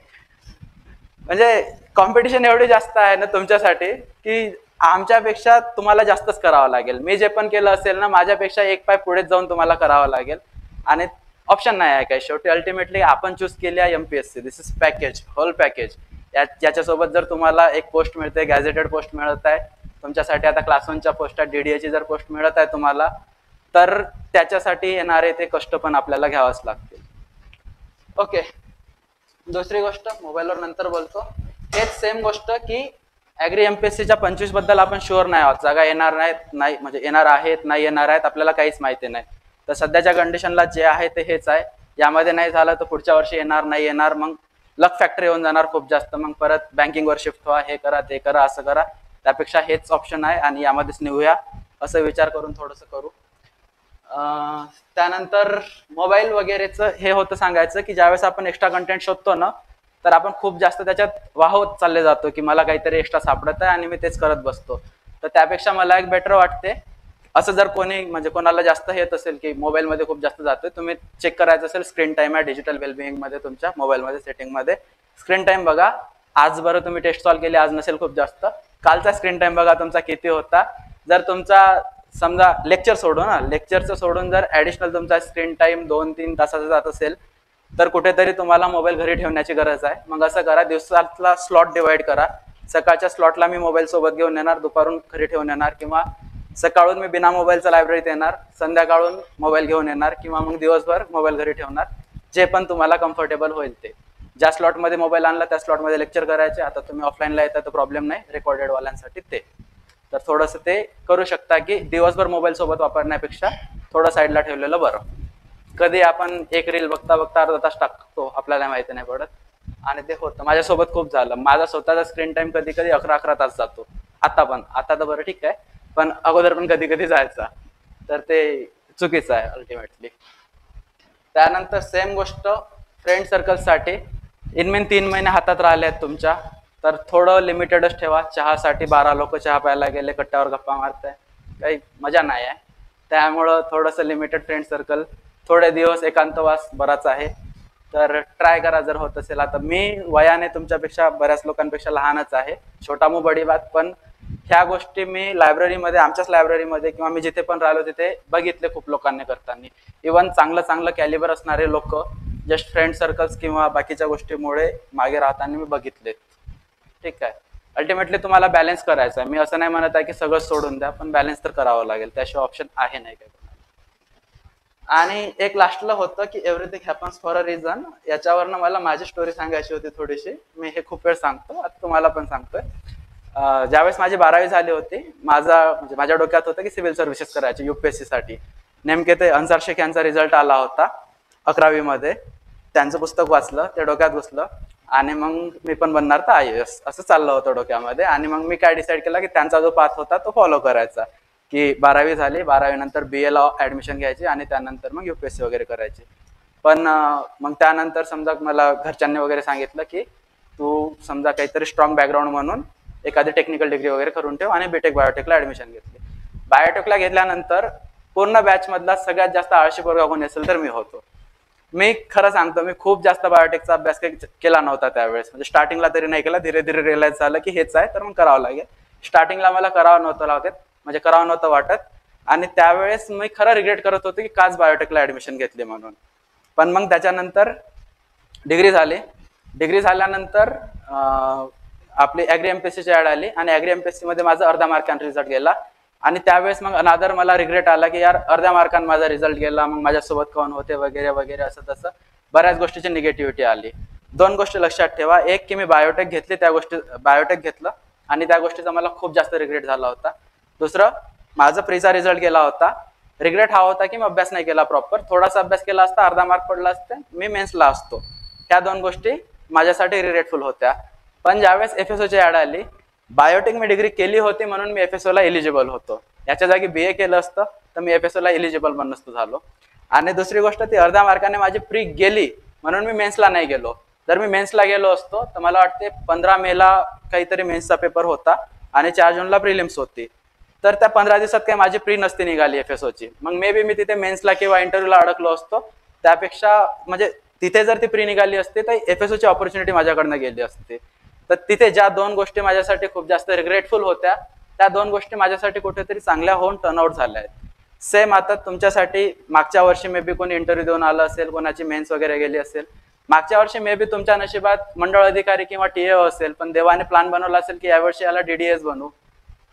म्हणजे कॉम्पिटिशन एवढी जास्त आहे ना तुमच्यासाठी की आमच्यापेक्षा तुम्हाला जास्तच करावं लागेल. मी जे पण केलं असेल ना, माझ्यापेक्षा एक पाय पुढे जाऊन तुम्हाला करावं लागेल आणि ऑप्शन नाही आहे काय. शेवटी अल्टिमेटली आपण चूज केली आहे MPSC. This is package, whole package. याच्यासोबत जर तुम्हाला एक पोस्ट मिळते, गॅझेटेड पोस्ट मिळत आहे तुमच्यासाठी, आता क्लास 1च्या पोस्ट, DDAची जर पोस्ट मिळत आहे तुम्हाला, तर त्याच्यासाठी येणारे ते कष्ट पण आपल्याला घ्यावंच लागतील. ओके. दुसरी गोष्ट, मोबाईलवर नंतर बोलतो. हेच सेम गोष्ट की ऍग्री MPSCच्या 25 बद्दल आपण शुअर नाही आहोत. जागा येणार नाहीत, नाही म्हणजे येणार आहेत, नाही येणार आहेत, आपल्याला काहीच माहिती नाही. तर सध्याच्या कंडिशनला जे आहे ते हेच आहे. यामध्ये नाही झालं तर पुढच्या वर्षी येणार, नाही येणार, मग लक फॅक्टर येऊन जाणार खूप जास्त. मग परत बँकिंगवर शिफ्ट व्हा, हे करा, ते करा, असं करा. त्यापेक्षा हेच ऑप्शन आहे आणि यामध्येच निघूया असं विचार करून थोडंसं करू. त्यानंतर मोबाईल वगैरेचं हे होतं सांगायचं की ज्यावेळेस आपण एक्स्ट्रा कंटेंट शोधतो ना, तर आपण खूप जास्त त्याच्यात वाहवत चालले जातो की मला काहीतरी एक्स्ट्रा सापडत आहे आणि मी तेच करत बसतो. तर त्यापेक्षा मला एक बेटर वाटते, असं जर कोणी म्हणजे कोणाला जास्त येत असेल की मोबाईलमध्ये खूप जास्त जातोय, तुम्ही चेक करायचं असेल स्क्रीन टाइम आहे डिजिटल वेलबिंग मध्ये तुमच्या मोबाईलमध्ये सेटिंगमध्ये स्क्रीन टाइम बघा. आज बरं तुम्ही टेस्ट सॉल्व केली, आज नसेल खूप जास्त, कालचा स्क्रीन टाइम बघा तुमचा किती होता. जर तुमचा समजा लेक्चर सोडून ना, लेक्चरचं सोडून जर ऍडिशनल तुमचा स्क्रीन टाइम 2-3 तासाचा जात असेल तर कुठेतरी तुम्हाला मोबाईल घरी ठेवण्याची गरज आहे. मग असं करा, दिवसातला स्लॉट डिवाइड करा. सकाळच्या स्लॉटला मी मोबाईल सोबत घेऊन येणार, दुपारून घरी ठेवून येणार, किंवा सकाळून मी बिना मोबाईलचा लायब्ररीत येणार, संध्याकाळून मोबाईल घेऊन येणार, किंवा मग दिवसभर मोबाईल घरी ठेवणार. जे पण तुम्हाला कम्फर्टेबल होईल ते. ज्या स्लॉटमध्ये मोबाईल आणला त्या स्लॉटमध्ये लेक्चर करायचे. आता तुम्ही ऑफलाईनला येता तर प्रॉब्लेम नाही, रेकॉर्डेड वाल्यांसाठी ते. तर थोडंसं ते करू शकता की दिवसभर मोबाईल सोबत वापरण्यापेक्षा थोडं साईडला ठेवलेलं बरं. कधी आपण एक रील बघता बघता अर्धा तास टाकतो, आपल्याला माहिती नाही पडत, आणि ते होतं. माझ्यासोबत खूप झालं. माझा स्वतःचा स्क्रीन टाइम कधी कधी 11-11 तास जातो. आता तर बरं ठीक आहे, पण अगोदर पण कधी कधी जायचा. तर ते चुकीचं आहे अल्टिमेटली. त्यानंतर सेम गोष्ट फ्रेंड सर्कलसाठी. इनमेन 3 महिने हातात राहिले आहेत तुमच्या, तर थोडं लिमिटेडच ठेवा. चहासाठी 12 लोक चहा प्यायला गेले, कट्ट्यावर गप्पा मारताय, काही मजा नाही आहे. त्यामुळं थोडंसं लिमिटेड फ्रेंड सर्कल, थोडे दिवस एकांतवास बराच आहे. तर ट्राय करा जर होत असेल. आता मी वयाने तुमच्यापेक्षा बऱ्याच लोकांपेक्षा लहानच आहे, छोटा मू बडी बात, पण ह्या गोष्टी मी लायब्ररीमध्ये, आमच्याच लायब्ररीमध्ये किंवा मी जिथे पण राहिलो तिथे बघितले खूप लोकांनी करताना. इव्हन चांगलं कॅलिबर असणारे लोक जस्ट फ्रेंड सर्कल्स किंवा बाकीच्या गोष्टीमुळे मागे राहताना मी बघितलेत. ठीक आहे. अल्टिमेटली तुम्हाला बॅलन्स करायचं आहे. मी असं नाही म्हणत आहे की सगळं सोडून द्या, पण बॅलन्स तर करावं लागेल, त्याशिवाय ऑप्शन आहे नाही काय. आणि एक लास्टला होतं की everything happens for a reason. याच्यावरनं मला माझी स्टोरी सांगायची होती थोडीशी. मी हे खूप वेळ सांगतो, आता तुम्हाला पण सांगतोय. ज्यावेळेस माझी 12वी झाली होती, माझ्या डोक्यात होतं की सिव्हिल सर्व्हिसेस करायचे UPSC साठी. नेमके ते अन्सार शेख यांचा रिझल्ट आला होता 11वी मध्ये. त्यांचं पुस्तक वाचलं, ते डोक्यात घुसलं. आणि मग मी पण बनणार तर IAS असं चाललं होतं डोक्यामध्ये. आणि मग मी काय डिसाईड केलं की त्यांचा जो पाथ होता तो फॉलो करायचा, की 12वी झाली, 12वी नंतर BA ला ऍडमिशन घ्यायची आणि त्यानंतर मग UPSC वगैरे करायची. पण मग त्यानंतर समजा मला घरच्यांनी वगैरे सांगितलं की तू समजा काहीतरी स्ट्रॉंग बॅकग्राऊंड म्हणून एखादी टेक्निकल डिग्री वगैरे करून ठेव आणि बीटेक बायोटेकला ऍडमिशन घेतली. बायोटेकला घेतल्यानंतर पूर्ण बॅच मधला सगळ्यात जास्त आळशी पोरगा कोणी असेल तर मी होतो. मी खरं सांगतो, मी खूप जास्त बायोटेकचा अभ्यास केला नव्हता त्यावेळेस. म्हणजे स्टार्टिंगला तरी नाही केला, धीरे धीरे रिअलाइज झालं की हेच आहे तर मग करावं लागेल. स्टार्टिंगला मला करावं नव्हतं लागत, म्हणजे करावं नव्हतं वाटत. आणि त्यावेळेस मी खरं रिग्रेट करत होतो की काच बायोटेकला ऍडमिशन घेतली म्हणून. पण मग त्याच्यानंतर डिग्री झाली. डिग्री झाल्यानंतर आपली ॲग्री MPSCची ॲड आली आणि ॲग्री MPSC मध्ये माझा अर्ध्या मार्कांचा रिझल्ट गेला. आणि त्यावेळेस मग अनादर मला रिग्रेट आला की यार अर्ध्या मार्कांना माझा रिझल्ट गेला, मग माझ्यासोबत कोण होते वगैरे वगैरे असं तसं बऱ्याच गोष्टीची निगेटिव्हिटी आली. 2 गोष्टी लक्षात ठेवा. एक की मी बायोटेक घेतली, त्या गोष्टी बायोटेक घेतलं आणि त्या गोष्टीचा मला खूप जास्त रिग्रेट झाला होता. दुसरं, माझा प्रीचा रिझल्ट गेला होता. रिग्रेट हा होता की मी अभ्यास नाही केला प्रॉपर. थोडासा अभ्यास केला असता, अर्धा मार्क पडला असते, मी मेन्सला असतो. ह्या 2 गोष्टी माझ्यासाठी रिग्रेटफुल होत्या. पण ज्यावेळेस FSOची ॲड आली, बायोटेक मी डिग्री केली होती म्हणून मी FSOला एलिजिबल होतो. याच्या जागी BA केलं असतं तर मी FSOला एलिजिबल पण नसतो झालो. आणि दुसरी गोष्ट, ती अर्ध्या मार्काने माझी प्री गेली म्हणून मी मेन्सला नाही गेलो. जर मी मेन्सला गेलो असतो तर मला वाटते 15 मेला काहीतरी मेन्सचा पेपर होता आणि 4 जूनला प्रिलिम्स होती. तर त्या 15 दिवसात काही माझी प्री नसती निघाली FSOची. मग मे बी मी तिथे मेन्सला किंवा इंटरव्ह्यूला अडकलो असतो. त्यापेक्षा म्हणजे तिथे जर ती प्री निघाली असते तर FSOची ऑपॉर्च्युनिटी माझ्याकडनं गेली असते. तर तिथे ज्या 2 गोष्टी माझ्यासाठी खूप जास्त रिग्रेटफुल होत्या, त्या 2 गोष्टी माझ्यासाठी कुठेतरी चांगल्या होऊन टर्नआउट झाल्या आहेत. सेम आता तुमच्यासाठी मागच्या वर्षी मे बी कोणी इंटरव्ह्यू देऊन आलं असेल, कोणाची मेन्स वगैरे गेली असेल. मागच्या वर्षी मे बी तुमच्या नशिबात मंडळ अधिकारी किंवा TAO असेल, पण देवाने प्लॅन बनवला असेल की यावर्षी याला DDS बनवू.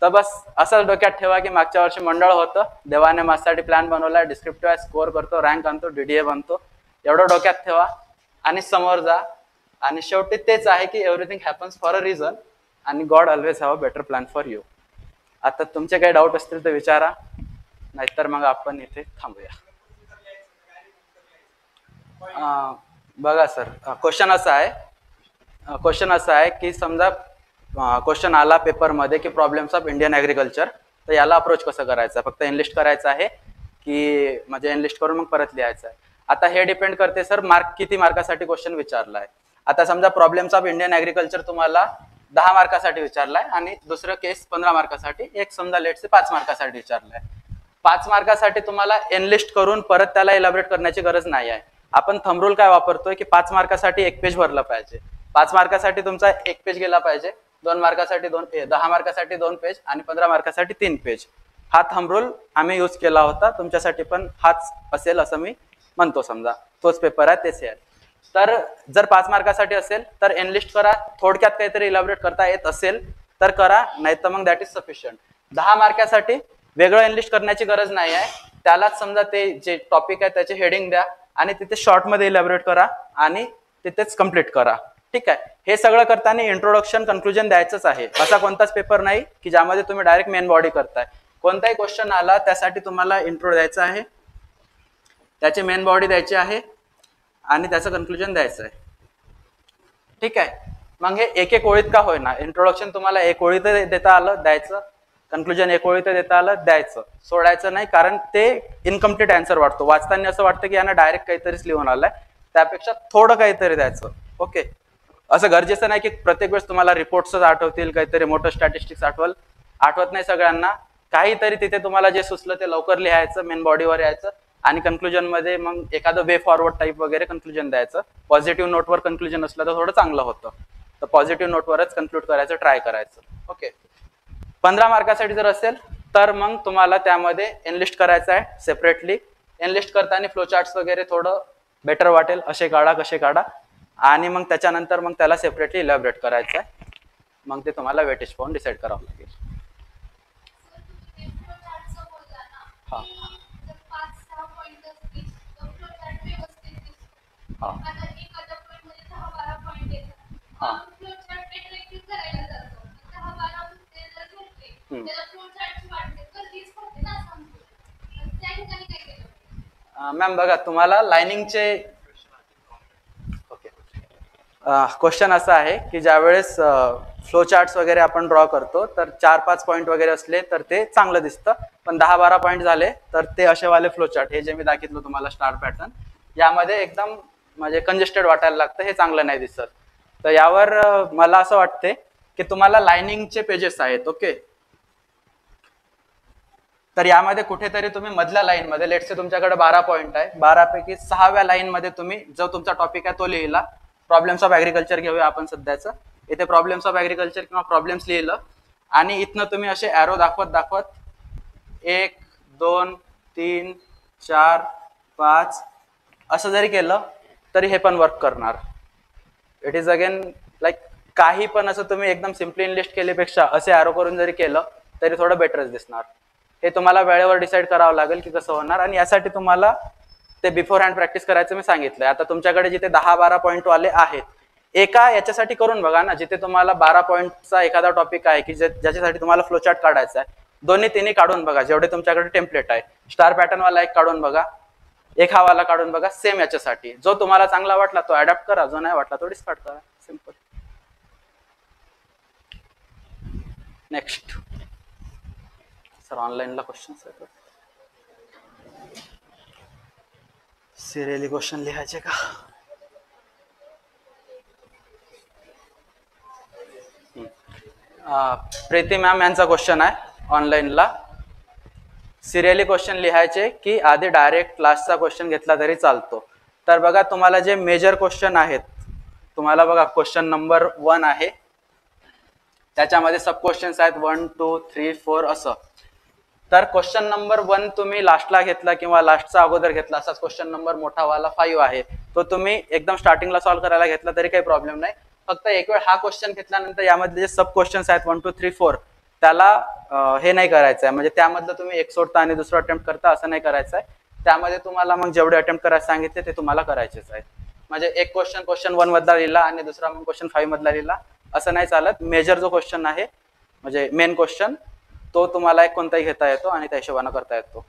तर बस असंच डोक्यात ठेवा की मागच्या वर्षी मंडळ होतं, देवाने माझ्यासाठी प्लॅन बनवला, डिस्क्रिप्टिव्ह स्कोअर करतो, रँक आणतो, DDA बनतो. एवढं डोक्यात ठेवा आणि समोर जा. आणि शेवटी तेच आहे की everything happens for a reason आणि God always have a better plan for you. आता तुमचे काही डाऊट असतील तर विचारा, नाहीतर मग आपण इथे थांबूया. बघा सर, क्वेश्चन असा आहे की समजा क्वेश्चन आला पेपरमध्ये की प्रॉब्लेम्स ऑफ इंडियन ॲग्रिकल्चर, तर याला अप्रोच कसं करायचं, फक्त एनलिस्ट करायचं आहे की म्हणजे एनलिस्ट करून मग परत लिहायचं आहे. आता हे डिपेंड करते सर किती मार्कासाठी क्वेश्चन विचारला आहे. आता समजा प्रॉब्लेम्स ऑफ इंडियन ॲग्रिकल्चर तुम्हाला 10 मार्कासाठी विचारलाय आणि दुसरं केस 15 मार्कासाठी, एक समजा लेटचे 5 मार्कासाठी विचारलाय. 5 मार्कासाठी तुम्हाला एनलिस्ट करून परत त्याला इलॅबोरेट करण्याची गरज नाही आहे. आपण थंब रूल काय वापरतोय की 5 मार्कासाठी 1 पेज भरलं पाहिजे, 5 मार्कासाठी तुमचा 1 पेज गेला पाहिजे, 2 मार्कासाठी 2 पेज, 10 मार्कासाठी 2 पेज आणि 15 मार्कासाठी 3 पेज. हा थंब रूल आम्ही यूज केला होता, तुमच्यासाठी पण हाच असेल असं मी म्हणतो. समजा तोच पेपर आहे, तेच आहे. तर जर 5 मार्कासाठी असेल तर एनलिस्ट करा, थोडक्यात काहीतरी इलॅबोरेट करता येत असेल तर करा, नाही तर मग दॅट इज सफिशियंट. 10 मार्कासाठी वेगळं एनलिस्ट करण्याची गरज नाही आहे. त्यालाच समजा ते जे टॉपिक आहे त्याचे हेडिंग द्या आणि तिथे शॉर्टमध्ये इलॅबोरेट करा आणि तिथेच कम्प्लीट करा. ठीक आहे. हे सगळं करताना इंट्रोडक्शन कन्क्लुजन द्यायचंच आहे. असा कोणताच पेपर नाही की ज्यामध्ये तुम्ही डायरेक्ट मेन बॉडी करताय. कोणताही क्वेश्चन आला त्यासाठी तुम्हाला इंट्रो द्यायचा आहे, त्याची मेन बॉडी द्यायची आहे आणि त्याचं कन्क्लुजन द्यायचं आहे. ठीक आहे. मग हे एक एक ओळीत का होईना, इंट्रोडक्शन तुम्हाला 1 ओळीत देता आलं द्यायचं, कन्क्लुजन 1 ओळीत देता आलं द्यायचं, सोडायचं नाही. कारण ते इनकम्प्लीट आन्सर वाटतो, वाचताना असं वाटतं की यानं डायरेक्ट काहीतरीच लिहून आलाय, त्यापेक्षा थोडं काहीतरी द्यायचं. ओके. असं गरजेचं नाही की प्रत्येक वेळेस तुम्हाला रिपोर्ट्सच आठवतील, काहीतरी मोठं स्टॅटिस्टिक्स आठवत नाही सगळ्यांना. काहीतरी तिथे तुम्हाला जे सुचलं ते लवकर लिहायचं, मेन बॉडीवर यायचं आणि कन्क्लुजन मध्ये मग एखादं वे फॉरवर्ड टाईप वगैरे कन्क्लुजन द्यायचं. पॉझिटिव्ह नोटवर कन्क्लुजन असलं तर थोडं चांगलं होतं, तर पॉझिटिव्ह नोटवरच कन्क्लूड करायचं ट्राय करायचं. ओके. 15 मार्कासाठी जर असेल तर मग तुम्हाला त्यामध्ये एनलिस्ट करायचं आहे सेपरेटली. एनलिस्ट करताना फ्लोचार्ट्स वगैरे थोडं बेटर वाटेल, असे काढा कसे काढा, आणि मग त्याच्यानंतर मग त्याला सेपरेटली इलॅबोरेट करायचं आहे. मग ते तुम्हाला वेटेज पाहून डिसाईड करावं लागेल. हां हां हां मॅम बघा, तुम्हाला लाइनिंगचे ओके क्वेश्चन असा आहे की ज्यावेळेस फ्लो चार्ट्स वगैरे आपण ड्रॉ करतो तर 4-5 पॉईंट वगैरे असले तर ते चांगलं दिसतं, पण 10-12 पॉईंट झाले तर ते असेवाले फ्लो चार्ट, हे जे मी दाखवलं तुम्हाला स्टार पॅटर्न, यामध्ये एकदम म्हणजे कंजेस्टेड वाटायला लागतं, हे चांगलं नाही दिसत. तर यावर मला असं वाटते की तुम्हाला लाइनिंगचे पेजेस आहेत, ओके, तर यामध्ये कुठेतरी तुम्ही मधल्या लाईन मध्ये, लेट्स से तुमच्याकडे 12 पॉईंट आहे, 12 पैकी 6व्या लाईन मध्ये तुम्ही जो तुमचा टॉपिक आहे तो लिहिला. प्रॉब्लेम्स ऑफ ऍग्रिकल्चर घेऊया आपण सध्याचं, इथे प्रॉब्लेम्स ऑफ ऍग्रिकल्चर किंवा प्रॉब्लेम्स लिहिलं आणि इथनं तुम्ही असे ॲरो दाखवत दाखवत 1, 2, 3, 4, 5 असं जरी केलं तरी हे पण वर्क करणार. इट इज अगेन लाईक काही पण असं तुम्ही एकदम सिम्पली इनलिस्ट केल्यापेक्षा असे ॲरो करून जरी केलं तरी थोडं बेटरच दिसणार. हे तुम्हाला वेळेवर डिसाईड करावं लागेल की कसं होणार, आणि यासाठी तुम्हाला ते बिफोर हँड प्रॅक्टिस करायचं मी सांगितलंय. आता तुमच्याकडे जिथे 10-12 पॉईंट वाले आहेत, एका याच्यासाठी करून बघा ना, जिथे तुम्हाला 12 पॉईंटचा एखादा टॉपिक आहे की ज्याच्यासाठी तुम्हाला फ्लोचार्ट काढायचा आहे, दोन्ही तिन्ही काढून बघा, जेवढे तुमच्याकडे टेम्पलेट आहे. स्टार पॅटर्न वाला एक काढून बघा, एक हा वाला काढून बघा, सेम याच्यासाठी. जो तुम्हाला चांगला वाटला तो अडॅप्ट करा, जो नाही वाटला तो डिस्कार्ड करा, सिंपल. नेक्स्ट सर, ऑनलाईनला क्वेश्चन्स आहेत, सिरियली क्वेश्चन लिहायचे का? प्रीती मॅम यांचा क्वेश्चन आहे ऑनलाईनला, सिरियली क्वेश्चन लिहायचे की आधी डायरेक्ट क्लासचा क्वेश्चन घेतला तरी चालतो. तर बघा, तुम्हाला जे मेजर क्वेश्चन आहेत, तुम्हाला बघा क्वेश्चन नंबर 1 आहे, त्याच्यामध्ये सब क्वेश्चन्स आहेत 1, 2, 3, 4 असं. तर क्वेश्चन नंबर 1 तुम्ही लास्टला घेतला किंवा लास्टचा अगोदर घेतला, असाच क्वेश्चन नंबर मोठा वाला 5 आहे, तो तुम्ही एकदम स्टार्टिंगला सॉल्व्ह करायला घेतला तरी काही प्रॉब्लेम नाही. फक्त एक वेळ हा क्वेश्चन घेतल्यानंतर यामधले जे सब क्वेश्चन्स आहेत 1, 2, 3, 4 त्याला हे नाही करायचं आहे, म्हणजे त्यामधलं तुम्ही एक सोडता आणि दुसरं अटेम्प्ट करता असं नाही करायचं आहे. त्यामध्ये तुम्हाला मग जेवढे अटेम्प्ट करायला सांगितले ते तुम्हाला करायचेच आहेत. म्हणजे एक क्वेश्चन 1 मधला लिहिला आणि दुसरा मग क्वेश्चन 5 मधला लिहिला असं नाही चालत. मेजर जो क्वेश्चन आहे म्हणजे मेन क्वेश्चन, तो तुम्हाला एक कोणताही घेता येतो आणि त्या हिशोबानं करता येतो.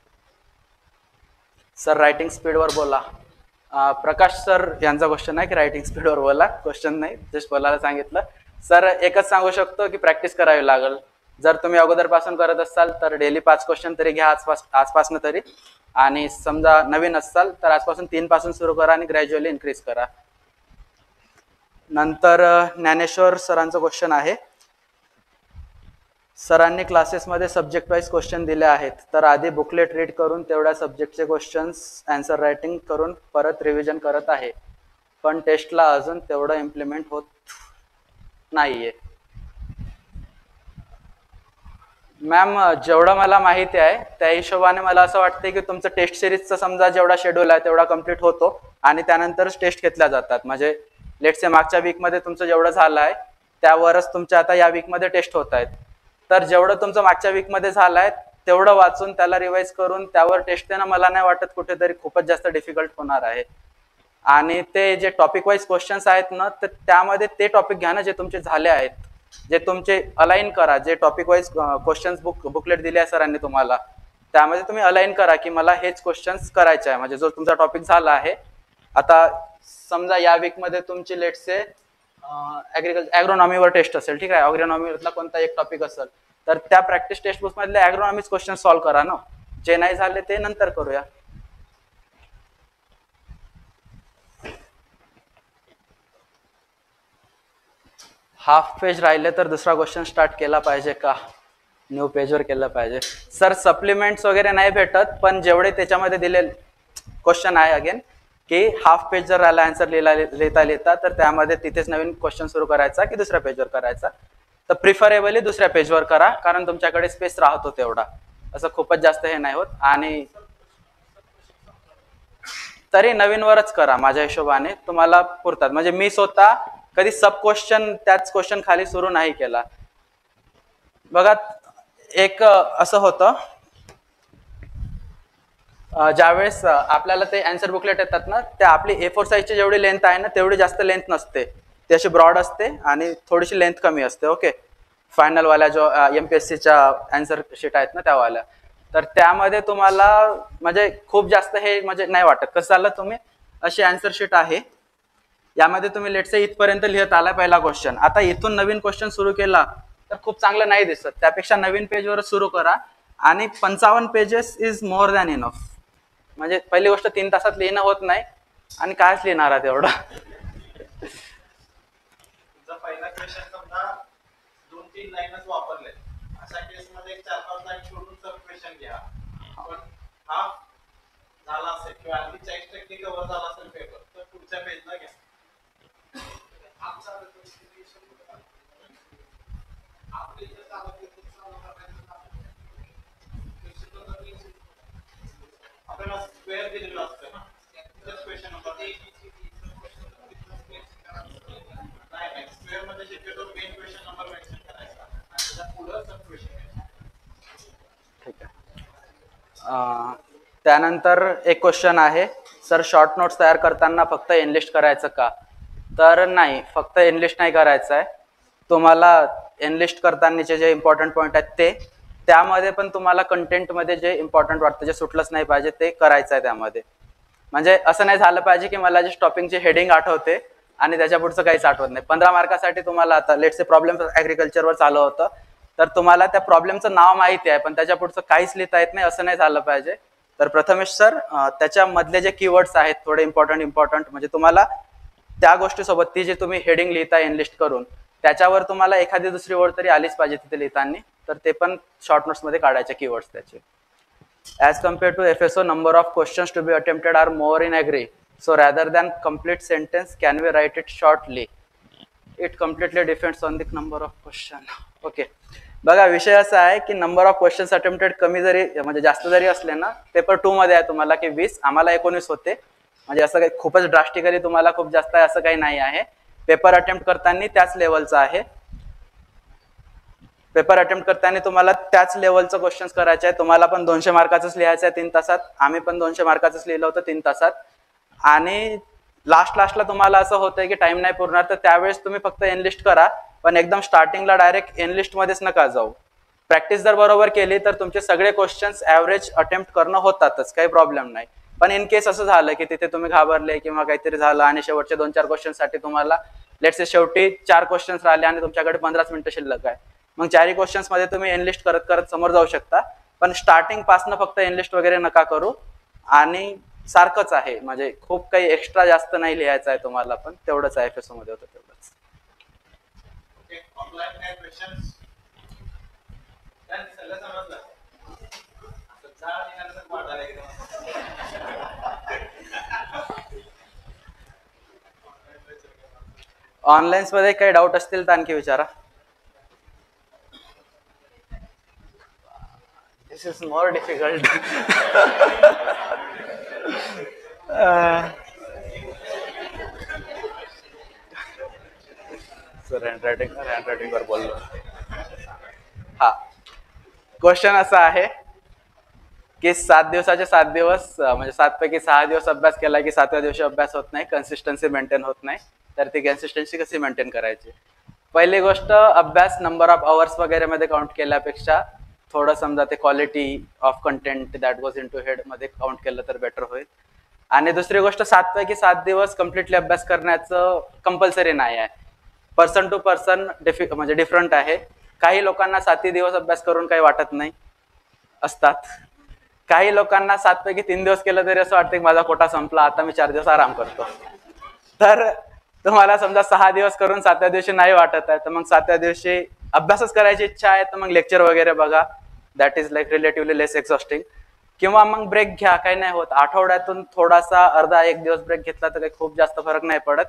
सर रायटिंग स्पीडवर बोला. प्रकाश सर यांचा क्वेश्चन आहे की रायटिंग स्पीडवर बोला, क्वेश्चन नाही, जस्ट बोलायला सांगितलं. सर एकच सांगू शकतो की प्रॅक्टिस करावी लागेल. जर तुम्ही अगोदरपासून करत असाल तर डेली 5 क्वेश्चन तरी घ्या आजपासून तरी, आणि समजा नवीन असाल तर आजपासून 3 पासून सुरू करा आणि ग्रॅज्युअली इन्क्रीज करा. नंतर ज्ञानेश्वर सरांचं क्वेश्चन आहे, सरांनी क्लासेसमध्ये सब्जेक्ट वाईज क्वेश्चन दिले आहेत, तर आधी बुकलेट रीड करून तेवढ्या सब्जेक्टचे क्वेश्चन्स आन्सर रायटिंग करून परत रिव्हिजन करत आहे, पण टेस्टला अजून तेवढं इम्प्लिमेंट होत नाहीये. मॅम, जेवढं मला माहिती आहे त्या हिशोबाने मला असं वाटतं की तुमचं टेस्ट सिरीजचा समजा जेवढा शेड्यूल आहे तेवढा कम्प्लीट होतो आणि त्यानंतरच टेस्ट घेतल्या जातात. म्हणजे लेट्स से मागच्या वीकमध्ये तुमचं जेवढं झालं आहे त्यावरच तुमच्या आता या वीकमध्ये टेस्ट होत आहेत. तर जेवढं तुमचं मागच्या वीकमध्ये झालं आहे तेवढं वाचून त्याला रिवाइज करून त्यावर टेस्ट देणं मला नाही वाटत कुठेतरी खूपच जास्त डिफिकल्ट होणार आहे. आणि ते जे टॉपिक वाईज क्वेश्चन्स आहेत ना, तर त्यामध्ये ते टॉपिक घ्या ना जे तुमचे झाले आहेत, जे तुमचे अलाइन करा. जे टॉपिक वाईज क्वेश्चन्स बुकलेट दिले आहे सरांनी तुम्हाला, त्यामध्ये तुम्ही अलाइन करा की मला हेच क्वेश्चन्स करायचे आहे. म्हणजे जो तुमचा टॉपिक झाला आहे, आता समजा या वीकमध्ये तुमची लेट्स से ॲग्रोनॉमीवर टेस्ट असेल, ठीक आहे, ॲग्रोनॉमीवरला कोणता एक टॉपिक असेल, तर त्या प्रॅक्टिस टेक्स्ट बुक मधले ॲग्रोनॉमीच क्वेश्चन सॉल्व्ह करा ना. जे नाही झाले ते नंतर करूया. हाफ पेज राहिले तर दुसरा क्वेश्चन स्टार्ट केला पाहिजे का, न्यू पेजवर केलं पाहिजे? सर सप्लिमेंट्स वगैरे नाही भेटत, पण जेवढे त्याच्यामध्ये दिले क्वेश्चन आहे अगेन की हाफ पेज जर राहिला आन्सर लिहिता तर त्यामध्ये तिथेच नवीन क्वेश्चन सुरू करायचा की दुसऱ्या पेजवर करायचा, तर प्रिफरेबली दुसऱ्या पेजवर करा, कारण तुमच्याकडे स्पेस राहतो तेवढा, असं खूपच जास्त हे नाही होत. आणि तरी नवीनवरच करा, माझ्या हिशोबाने तुम्हाला पुरतात. म्हणजे मी स्वतः कधी सब क्वेश्चन त्याच क्वेश्चन खाली सुरू नाही केला. बघा, एक असं होतं ज्यावेळेस आपल्याला ते आन्सर बुकलेट येतात ना, त्या आपली A4 साईजची जेवढी लेंथ आहे ना तेवढी जास्त लेंथ नसते, ती अशी ब्रॉड असते आणि थोडीशी लेंथ कमी असते. ओके, फायनल वाल्या जो MPSCच्या आन्सर शीट आहेत ना त्यावाल्या, तर त्यामध्ये तुम्हाला म्हणजे खूप जास्त हे म्हणजे नाही वाटत. कसं झालं, तुम्ही अशी आन्सर शीट आहे यामध्ये तुम्ही लेटसे इथपर्यंत लिहत आला पहिला क्वेश्चन. आता इथून नवीन क्वेश्चन सुरू केला तर खूप चांगलं नाही दिसत. त्यापेक्षा नवीन पेजवरच सुरू करा आणि 55 pages is more than enough. म्हणजे पहिली गोष्ट 3 तासात लिहिणं होत नाही आणि कायच लिहिणार आहात एवढं. पहिला क्वेश्चन समजा 2-3 लाईनच वापरले, अशा केस मध्ये 4-5 लाईन सोडून सब क्वेश्चन घ्या. पण हा झाला असेल किंवा आधी 40% कव्हर झाला असेल पेपर, तर पुढच्या पेजला घ्या. आपल्याला स्क्वेअर दिलेलं असतं ना, त्याच क्वेश्चन नंबर नाही, स्क्वेअर मध्ये शक्यतो मेन क्वेश्चन नंबर मेन्शन करायचा आणि त्याच्या पुढे सब क्वेश्चन. ठीक आहे. त्यानंतर एक क्वेश्चन आहे, सर शॉर्ट नोट्स तयार करताना फक्त एनलिस्ट करायचं का? तर नाही, फक्त एनलिस्ट नाही करायचं आहे. तुम्हाला एनलिस्ट करतानाचे जे इम्पॉर्टंट पॉईंट आहेत ते, त्यामध्ये पण तुम्हाला कंटेंटमध्ये जे इम्पॉर्टंट वाटतं, जे सुटलंच नाही पाहिजे ते करायचं आहे त्यामध्ये. म्हणजे असं नाही झालं पाहिजे की मला जे टॉपिकची हेडिंग आठवते आणि त्याच्या पुढचं काहीच आठवत नाही. 15 मार्कासाठी तुम्हाला आता लेट्स प्रॉब्लेम ॲग्रिकल्चरवर चालू होतं, तर तुम्हाला त्या प्रॉब्लेमचं नाव माहिती आहे पण त्याच्या पुढचं काहीच लिहिता येत नाही, असं नाही झालं पाहिजे. तर प्रथमेश सर त्याच्यामधले जे कीवर्ड्स आहेत थोडे इम्पॉर्टंट म्हणजे तुम्हाला त्या गोष्टीसोबत ती जी तुम्ही हेडिंग लिहिता एनलिस्ट करून, त्याच्यावर तुम्हाला एखादी दुसरी ओळ तरी आलीच पाहिजे तिथे लिहिताना, तर ते पण शॉर्ट नोट्समध्ये काढायचे कीवर्ड्स त्याचे. As compared to FSO, number of questions to be attempted are more in Agri. So rather than complete sentence, can we write it shortly? It completely depends on the number of question. Okay. बघा विषय असा आहे की number of questions attempted कमी जरी म्हणजे जास्त जरी असले ना, पेपर 2 मध्ये आहे तुम्हाला की 20, आम्हाला 19 होते. म्हणजे असं काही खूपच ड्रास्टिकली तुम्हाला खूप जास्त आहे असं काही नाही आहे. पेपर अटेम्प्ट करताना त्याच लेवलचा आहे. पेपर अटेम्प्ट करताना तुम्हाला त्याच लेवलचं क्वेश्चन्स करायचे आहे. तुम्हाला पण 200 मार्काचंच लिहायचं आहे 3 तासात. आम्ही पण 200 मार्काचंच लिहिलं होतं 3 तासात. आणि लास्टला तुम्हाला असं होतंय की टाइम नाही पुरणार, तर त्यावेळेस तुम्ही फक्त एनलिस्ट करा, पण एकदम स्टार्टिंगला डायरेक्ट एनलिस्ट मध्येच नका जाऊ. प्रॅक्टिस जर बरोबर केली तर तुमचे सगळे क्वेश्चन्स ॲव्हरेज अटेम्प्ट करणं होतातच, काही प्रॉब्लेम नाही. पण इन केस असं झालं की तिथे तुम्ही घाबरले किंवा काहीतरी झालं आणि शेवटचे 2-4 क्वेश्चनसाठी तुम्हाला लेट्स शेवटी 4 क्वेश्चन्स राहिले आणि तुमच्याकडे 15 मिनिटं शिल्लक आहे, मग 4 क्वेश्चन्स मध्ये तुम्ही एनलिस्ट करत करत समोर जाऊ शकता. पण स्टार्टिंग पासनं फक्त एनलिस्ट वगैरे नका करू. आणि सारखंच आहे, म्हणजे खूप काही एक्स्ट्रा जास्त नाही लिहायचं आहे तुम्हाला, पण तेवढंच आहे FSO मध्ये होतं तेवढंच. ऑनलाईन्स मध्ये काही डाऊट असतील तर आणखी विचारा. This is more difficult. Sir handwriting वर बोललो. हा क्वेश्चन असा आहे की 7 दिवसाचे 7 दिवस म्हणजे 7 पैकी 6 दिवस अभ्यास केला की 7व्या दिवशी अभ्यास होत नाही, कन्सिस्टन्सी मेंटेन होत नाही. तर ती कन्सिस्टन्सी कशी मेंटेन करायची? पहिली गोष्ट, अभ्यास नंबर ऑफ आवर्स वगैरे मध्ये काउंट केल्यापेक्षा थोडं समजा ते quality of content that goes in to head मध्ये काउंट केलं तर बेटर होईल. आणि दुसरी गोष्ट, 7 पैकी 7 दिवस कम्प्लिटली अभ्यास करण्याचं कंपल्सरी नाही आहे. पर्सन टू पर्सन म्हणजे डिफरंट आहे. काही लोकांना 7 दिवस अभ्यास करून काही वाटत नाही असतात. काही लोकांना 7 पैकी 3 दिवस केलं तरी असं वाटतं की माझा कोटा संपला, आता मी 4 दिवस आराम करतो. तर तुम्हाला समजा 6 दिवस करून 7व्या दिवशी नाही वाटत आहे, तर मग 7व्या दिवशी अभ्यासच करायची इच्छा आहे तर मग लेक्चर वगैरे बघा, that is like relatively less exhausting. किंवा मग ब्रेक घ्या, काही नाही होत. आठवड्यातून थोडासा अर्धा 1 दिवस ब्रेक घेतला तर काही खूप जास्त फरक नाही पडत.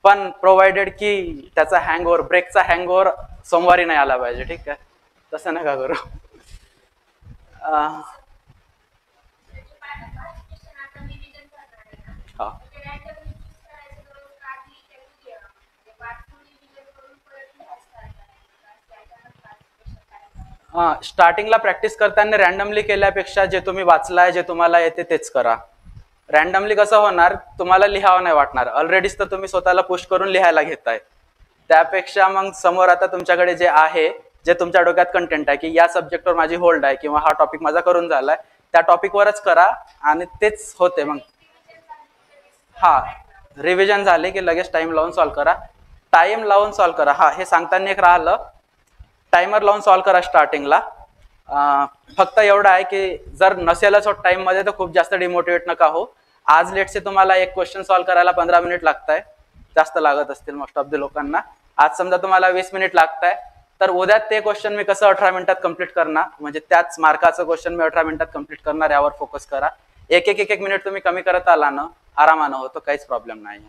पण प्रोव्हाइडेड की त्याचा हँगओव्हर, ब्रेकचा हँगओव्हर सोमवारी नाही आला पाहिजे. ठीक आहे, तसं नका करू. स्टार्टिंगला प्रॅक्टिस करताना रॅन्डमली केल्यापेक्षा जे तुम्ही वाचलाय, जे तुम्हाला येते तेच करा. रॅन्डमली कसं होणार, तुम्हाला लिहावं नाही वाटणार. ऑलरेडीच तर तुम्ही स्वतःला पुश करून लिहायला घेताय. त्यापेक्षा मग समोर आता तुमच्याकडे जे आहे, जे तुमच्या डोक्यात कंटेंट आहे की या सब्जेक्टवर माझी होल्ड आहे किंवा हा टॉपिक माझा करून झालाय, त्या टॉपिकवरच करा आणि तेच होते. मग रिव्हिजन झाले की लगेच टाइम लावून सॉल्व्ह करा. टाइम लावून सॉल्व्ह करा. हा, हे सांगताना एक राहिलं, टायमर लावून सॉल्व्ह करा स्टार्टिंगला. फक्त एवढं आहे की जर नसेलच होत टाइम मध्ये तर खूप जास्त डिमोटिवेट नका हो. आज लेटचे तुम्हाला एक क्वेश्चन सॉल्व्ह करायला 15 मिनिट लागताय, जास्त लागत असतील मोस्ट ऑफ द लोकांना. आज समजा तुम्हाला 20 मिनिट लागताय, तर उद्या ते क्वेश्चन मी कसं 18 मिनिटात कम्प्लीट करणार, म्हणजे त्याच मार्काचं क्वेश्चन मी 18 मिनिटात कम्प्लीट करणार, यावर फोकस करा. एक एक एक एक मिनिट तुम्ही कमी करत आला ना, आरामानं होतो, काहीच प्रॉब्लेम नाही.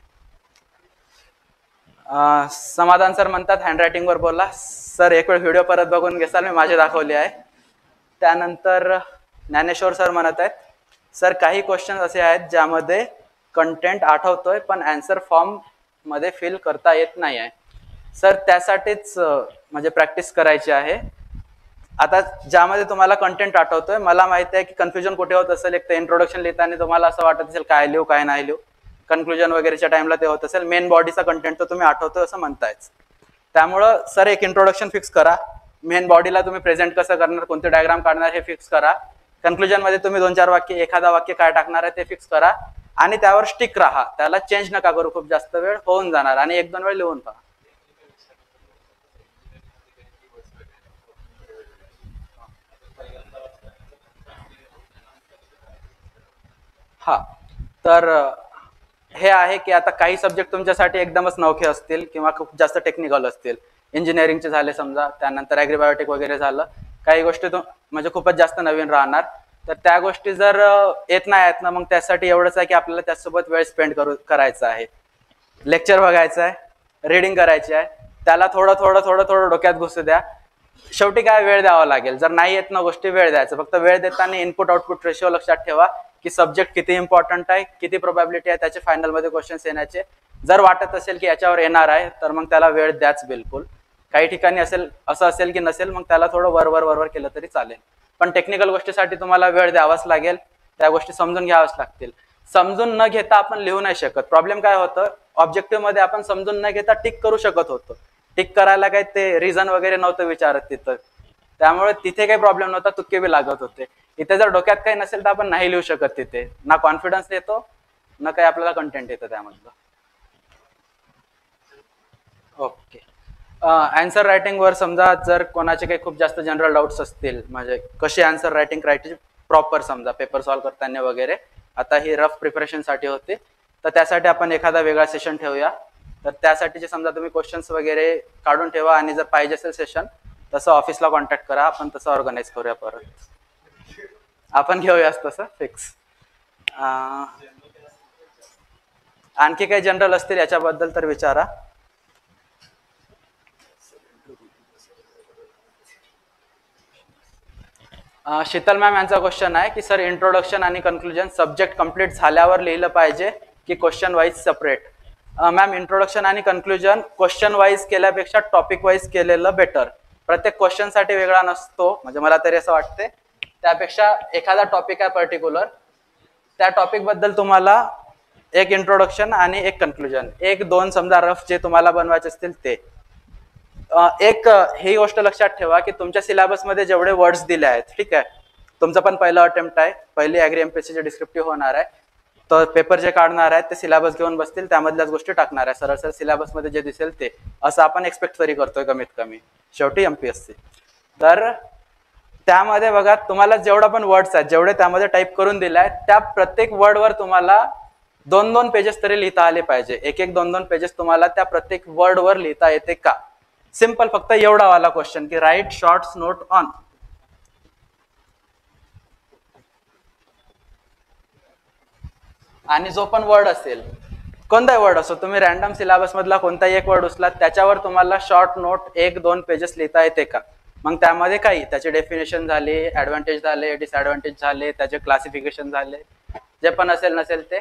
समाधान सर म्हणतात हँडरायटिंग वर बोला. सर एक वेळ व्हिडिओ परत बघून घेसाल, मी माझे दाखवले आहे. त्यानंतर ज्ञानेश्वर सर म्हणत आहेत, सर काही क्वेश्चन असे आहेत ज्यामध्ये कंटेंट आठवतोय पण आन्सर फॉर्म मध्ये फिल करता येत नाही आहे. सर त्यासाठीच म्हणजे प्रॅक्टिस करायची आहे. आता ज्यामध्ये तुम्हाला कंटेंट आठवतोय, मला माहिती आहे की कन्फ्युजन कुठे होत असेल. एक तर इंट्रोडक्शन लिहिताना तुम्हाला असं वाटत असेल काय लिहू काय नाही लिहू, कन्क्लुजन वगैरेच्या टाइमला ते होत असेल. मेन बॉडीचा कंटेंट तर तुम्ही आठवतोय असं म्हणतायच. त्यामुळं सर एक इंट्रोडक्शन फिक्स करा. मेन बॉडीला तुम्ही प्रेझेंट कसं करणार, कोणते डायग्राम काढणार हे फिक्स करा. कन्क्लुजन मध्ये तुम्ही 2-4 वाक्य, एखादा वाक्य काय टाकणार आहे ते फिक्स करा आणि त्यावर स्टिक राहा. त्याला चेंज नका करू, खूप जास्त वेळ होऊन जाणार. आणि 1-2 वेळ लिहून पहा. हा, तर हे आहे की आता काही सब्जेक्ट तुमच्यासाठी एकदमच नवखे असतील किंवा खूप जास्त टेक्निकल असतील. इंजिनिअरिंगचे झाले समजा, त्यानंतर ॲग्रीबायोटिक वगैरे झालं. काही गोष्टी म्हणजे खूपच जास्त नवीन राहणार. तर त्या गोष्टी जर येत नाही आहेत ना, मग त्यासाठी एवढंच आहे की आपल्याला त्यासोबत वेळ स्पेंड करायचा आहे. लेक्चर बघायचं आहे, रिडिंग करायची आहे, त्याला थोडं थोडं थोडं थोडं डोक्यात घुसू द्या. शेवटी काय वेळ द्यावा लागेल. जर नाही येत ना गोष्टी, वेळ द्यायचं. फक्त वेळ देताना इनपुट आउटपुट रेशिओ लक्षात ठेवा की सब्जेक्ट किती इम्पॉर्टंट आहे, किती प्रोबॅबिलिटी आहे त्याचे फायनलमध्ये क्वेश्चन्स येण्याचे. जर वाटत असेल की याच्यावर येणार आहे तर मग त्याला वेळ द्याच बिलकुल. काही ठिकाणी असं असेल की नसेल, मग त्याला थोडं वरवर केलं तरी चालेल. पण टेक्निकल गोष्टीसाठी तुम्हाला वेळ द्यावाच लागेल. त्या गोष्टी समजून घ्यावाच लागतील. समजून न घेता आपण लिहू नाही शकत. प्रॉब्लेम काय होतं, ऑब्जेक्टिव्ह मध्ये आपण समजून न घेता टिक करू शकत होतो. टिक करायला काही ते रिझन वगैरे नव्हतं विचारत तिथं, त्यामुळे तिथे काही प्रॉब्लेम नव्हता, तुक्के बी लागत होते. इथे जर डोक्यात काही नसेल तर आपण नाही लिहू शकत. तिथे ना कॉन्फिडन्स येतो ना काही आपल्याला कंटेंट येतं त्यामधलं. ओके, आन्सर रायटिंग वर समजा जर कोणाचे काही खूप जास्त जनरल डाऊट्स असतील, म्हणजे कशी आन्सर रायटिंग करायची प्रॉपर, समजा पेपर सॉल्व्ह करताना वगैरे. आता ही रफ प्रिपरेशनसाठी होते, तर त्यासाठी आपण एखादा वेगळा सेशन ठेवूया. तर त्यासाठीचे समजा तुम्ही क्वेश्चन्स वगैरे काढून ठेवा आणि जर पाहिजे असेल सेशन तसं ऑफिसला कॉन्टॅक्ट करा, आपण तसं ऑर्गनाईज करूया. परत आपण घेऊयाच तसं फिक्स. आणखी काही जनरल असतील याच्याबद्दल तर विचारा. शीतल मॅम यांचा क्वेश्चन आहे की सर इंट्रोडक्शन आणि कन्क्लुजन सब्जेक्ट कंप्लीट झाल्यावर लिहिलं पाहिजे की question wise separate. Ma'am, introduction आणि कन्क्लुजन क्वेश्चन वाईज केल्यापेक्षा टॉपिक वाईज केलेलं बेटर. प्रत्येक क्वेश्चन साठी वेगळा नसतो, म्हणजे मला तरी असं वाटते. त्यापेक्षा एखादा टॉपिक आहे पर्टिक्युलर, त्या टॉपिक बद्दल तुम्हाला एक इंट्रोडक्शन आणि एक कन्क्लुजन, 1-2 समजा रफ जे तुम्हाला बनवायचे असतील ते. एक ही गोष्ट लक्षात ठेवा की तुमच्या सिलेबसमध्ये जेवढे वर्ड्स दिले आहेत, ठीक आहे, तुमचं पण पहिलं अटेम्प्ट आहे, पहिली ॲग्री एमपीएससी चे डिस्क्रिप्टिव्ह होणार आहे, तर पेपर जे काढणार आहेत ते सिलेबस घेऊन बसतील, त्यामधल्याच गोष्टी टाकणार आहे. सरळ सिलेबसमध्ये जे दिसेल ते, असं आपण एक्सपेक्ट तरी करतोय कमीत कमी, शेवटी एमपीएससी. तर त्यामध्ये बघा, तुम्हाला जेवढा पण वर्ड्स आहेत, जेवढे त्यामध्ये टाईप करून दिले आहेत, त्या प्रत्येक वर्डवर तुम्हाला 2-2 पेजेस तरी लिहिता आले पाहिजे. 1-2 पेजेस तुम्हाला त्या प्रत्येक वर्डवर लिहिता येते का? सिंपल, फक्त एवढा वाला क्वेश्चन की राईट शॉर्ट्स नोट ऑन. आणि जो पण वर्ड असेल, कोणताही वर्ड असो, तुम्ही रॅन्डम सिलेबस मधला कोणताही एक वर्ड उचला, त्याच्यावर तुम्हाला शॉर्ट नोट 1-2 पेजेस लिहिता येते का? मग त्यामध्ये काही त्याचे डेफिनेशन झाले, ऍडव्हान्टेज झाले, डिसएडव्हान्टेज झाले, त्याचे क्लासिफिकेशन झाले, जे पण असेल नसेल ते,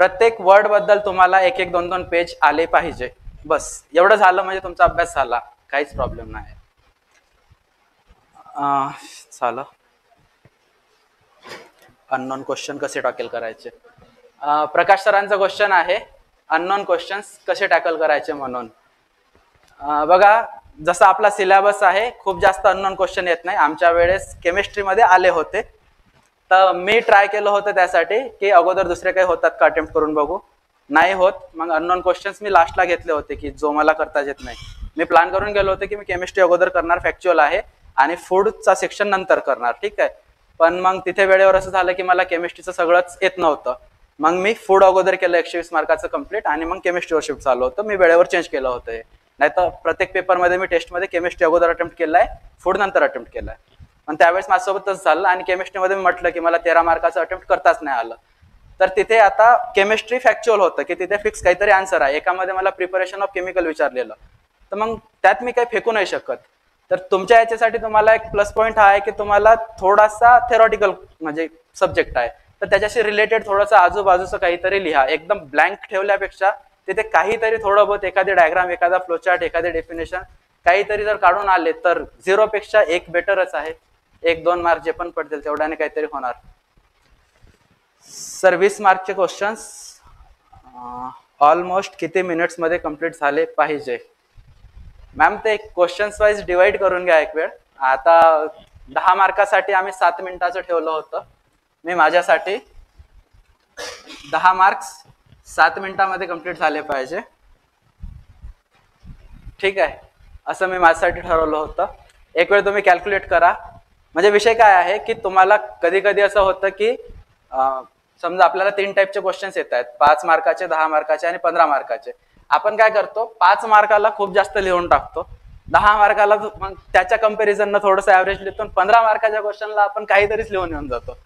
प्रत्येक वर्ड बद्दल तुम्हाला 1-2 पेज आले पाहिजे. बस एवढं झालं म्हणजे तुमचा अभ्यास झाला, काहीच प्रॉब्लेम नाही. झालं. अननोन क्वेश्चन कसे टॅकल करायचे. प्रकाश सरांचा क्वेश्चन आहे, अननोन क्वेश्चन्स कसे टॅकल करायचे म्हणून. बघा, जसा आपला सिलेबस आहे, खूप जास्त अननोन क्वेश्चन येत नाही. आमच्या वेळेस केमिस्ट्रीमध्ये आले होते, तर मी ट्राय केलं होतं त्यासाठी की अगोदर दुसरे काही होतात का अटेम्प्ट करून बघू. नाही होत, मग अननोन क्वेश्चन्स मी लास्टला घेतले होते की जो मला करताच येत नाही. मी प्लॅन करून गेलो होतो की मी केमिस्ट्री अगोदर करणार, फॅक्च्युअल आहे, आणि फूडचा सेक्शन नंतर करणार, ठीक आहे. पण मग तिथे वेळेवर असं झालं की मला केमिस्ट्रीचं सगळंच येत नव्हतं. मग मी फूड अगोदर केलं 120 मार्काचं कम्प्लीट, आणि मग केमिस्ट्रीवर शिफ्ट झालो होतं. मी वेळेवर चेंज केलं होतं हे. नाही तर प्रत्येक पेपरमध्ये मी टेस्टमध्ये केमिस्ट्री अगोदर अटेम्प्ट केलाय, फूड नंतर अटेम्प्ट केलाय. पण त्यावेळेस माझ्यासोबतच झालं, आणि केमिस्ट्रीमध्ये मी म्हटलं की मला 13 मार्काचं अटेम्प्ट करताच नाही आलं. तर तिथे आता केमिस्ट्री फॅक्च्युअल होतं की तिथे फिक्स काहीतरी आन्सर आहे. एकामध्ये मला प्रिपरेशन ऑफ केमिकल विचारलेलं, तर मग त्यात मी काही फेकू नाही शकत. तर तुमच्या याच्यासाठी तुम्हाला एक प्लस पॉईंट हा आहे की तुम्हाला थोडासा थेरॉटिकल म्हणजे सब्जेक्ट आहे, तर त्याच्याशी रिलेटेड थोडंसं आजूबाजूचं काहीतरी लिहा. एकदम ब्लँक ठेवल्यापेक्षा तिथे काहीतरी थोडं बहुत, एखादी डायग्राम, एखादा फ्लोचार्ट, एखादी डेफिनेशन काहीतरी जर काढून आले तर 0 पेक्षा 1 बेटरच आहे. 1-2 मार्क जे पण पडतील तेवढ्याने काहीतरी होणार. सर 20 मार्कचे क्वेश्चन्स ऑलमोस्ट किती मिनिट्स मध्ये कंप्लीट झाले पाहिजे? मॅम ते क्वेश्चन्स वाईज डिवाइड करून घ्या एक वेळ. आता 10 मार्कासाठी आम्ही 7 मिनिटाचं ठेवलं होतं. मी माझ्यासाठी 10 मार्क्स 7 मिनिटामध्ये कंप्लीट झाले पाहिजे, ठीक आहे, असं मी माझ्यासाठी ठरवलं होतं. एक वेळ तुम्ही कॅल्क्युलेट करा. म्हणजे विषय काय आहे की तुम्हाला कधी कधी असं होतं की समजा आपल्याला 3 टाईपचे क्वेश्चन्स येत आहेत, 5 मार्काचे, 10 मार्काचे आणि 15 मार्काचे. आपण काय करतो, 5 मार्काला खूप जास्त लिहून टाकतो, 10 मार्काला मग त्याच्या कंपॅरिझननं थोडंसं ऍव्हरेज लिहितो, 15 मार्काच्या क्वेश्चनला आपण काहीतरीच लिहून येऊन जातो.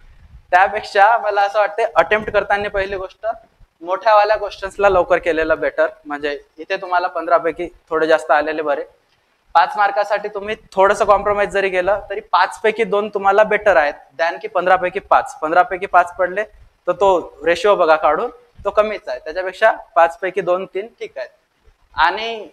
त्यापेक्षा मला असं वाटतं अटेम्प्ट करताना पहिली गोष्ट मोठ्यावाल्या क्वेश्चन्सला लवकर केलेलं बेटर. म्हणजे इथे तुम्हाला 15 पैकी थोडे जास्त आलेले बरे. 5 मार्कासाठी तुम्ही थोडंसं कॉम्प्रोमाइज जरी गेलं तरी 5 पैकी 2 तुम्हाला बेटर आहेत दॅन की 15 पैकी 5. 15 पैकी 5 पडले तर तो रेशिओ बघा काढून, तो कमीच आहे. त्याच्यापेक्षा 5 पैकी 2-3 ठीक आहेत. आणि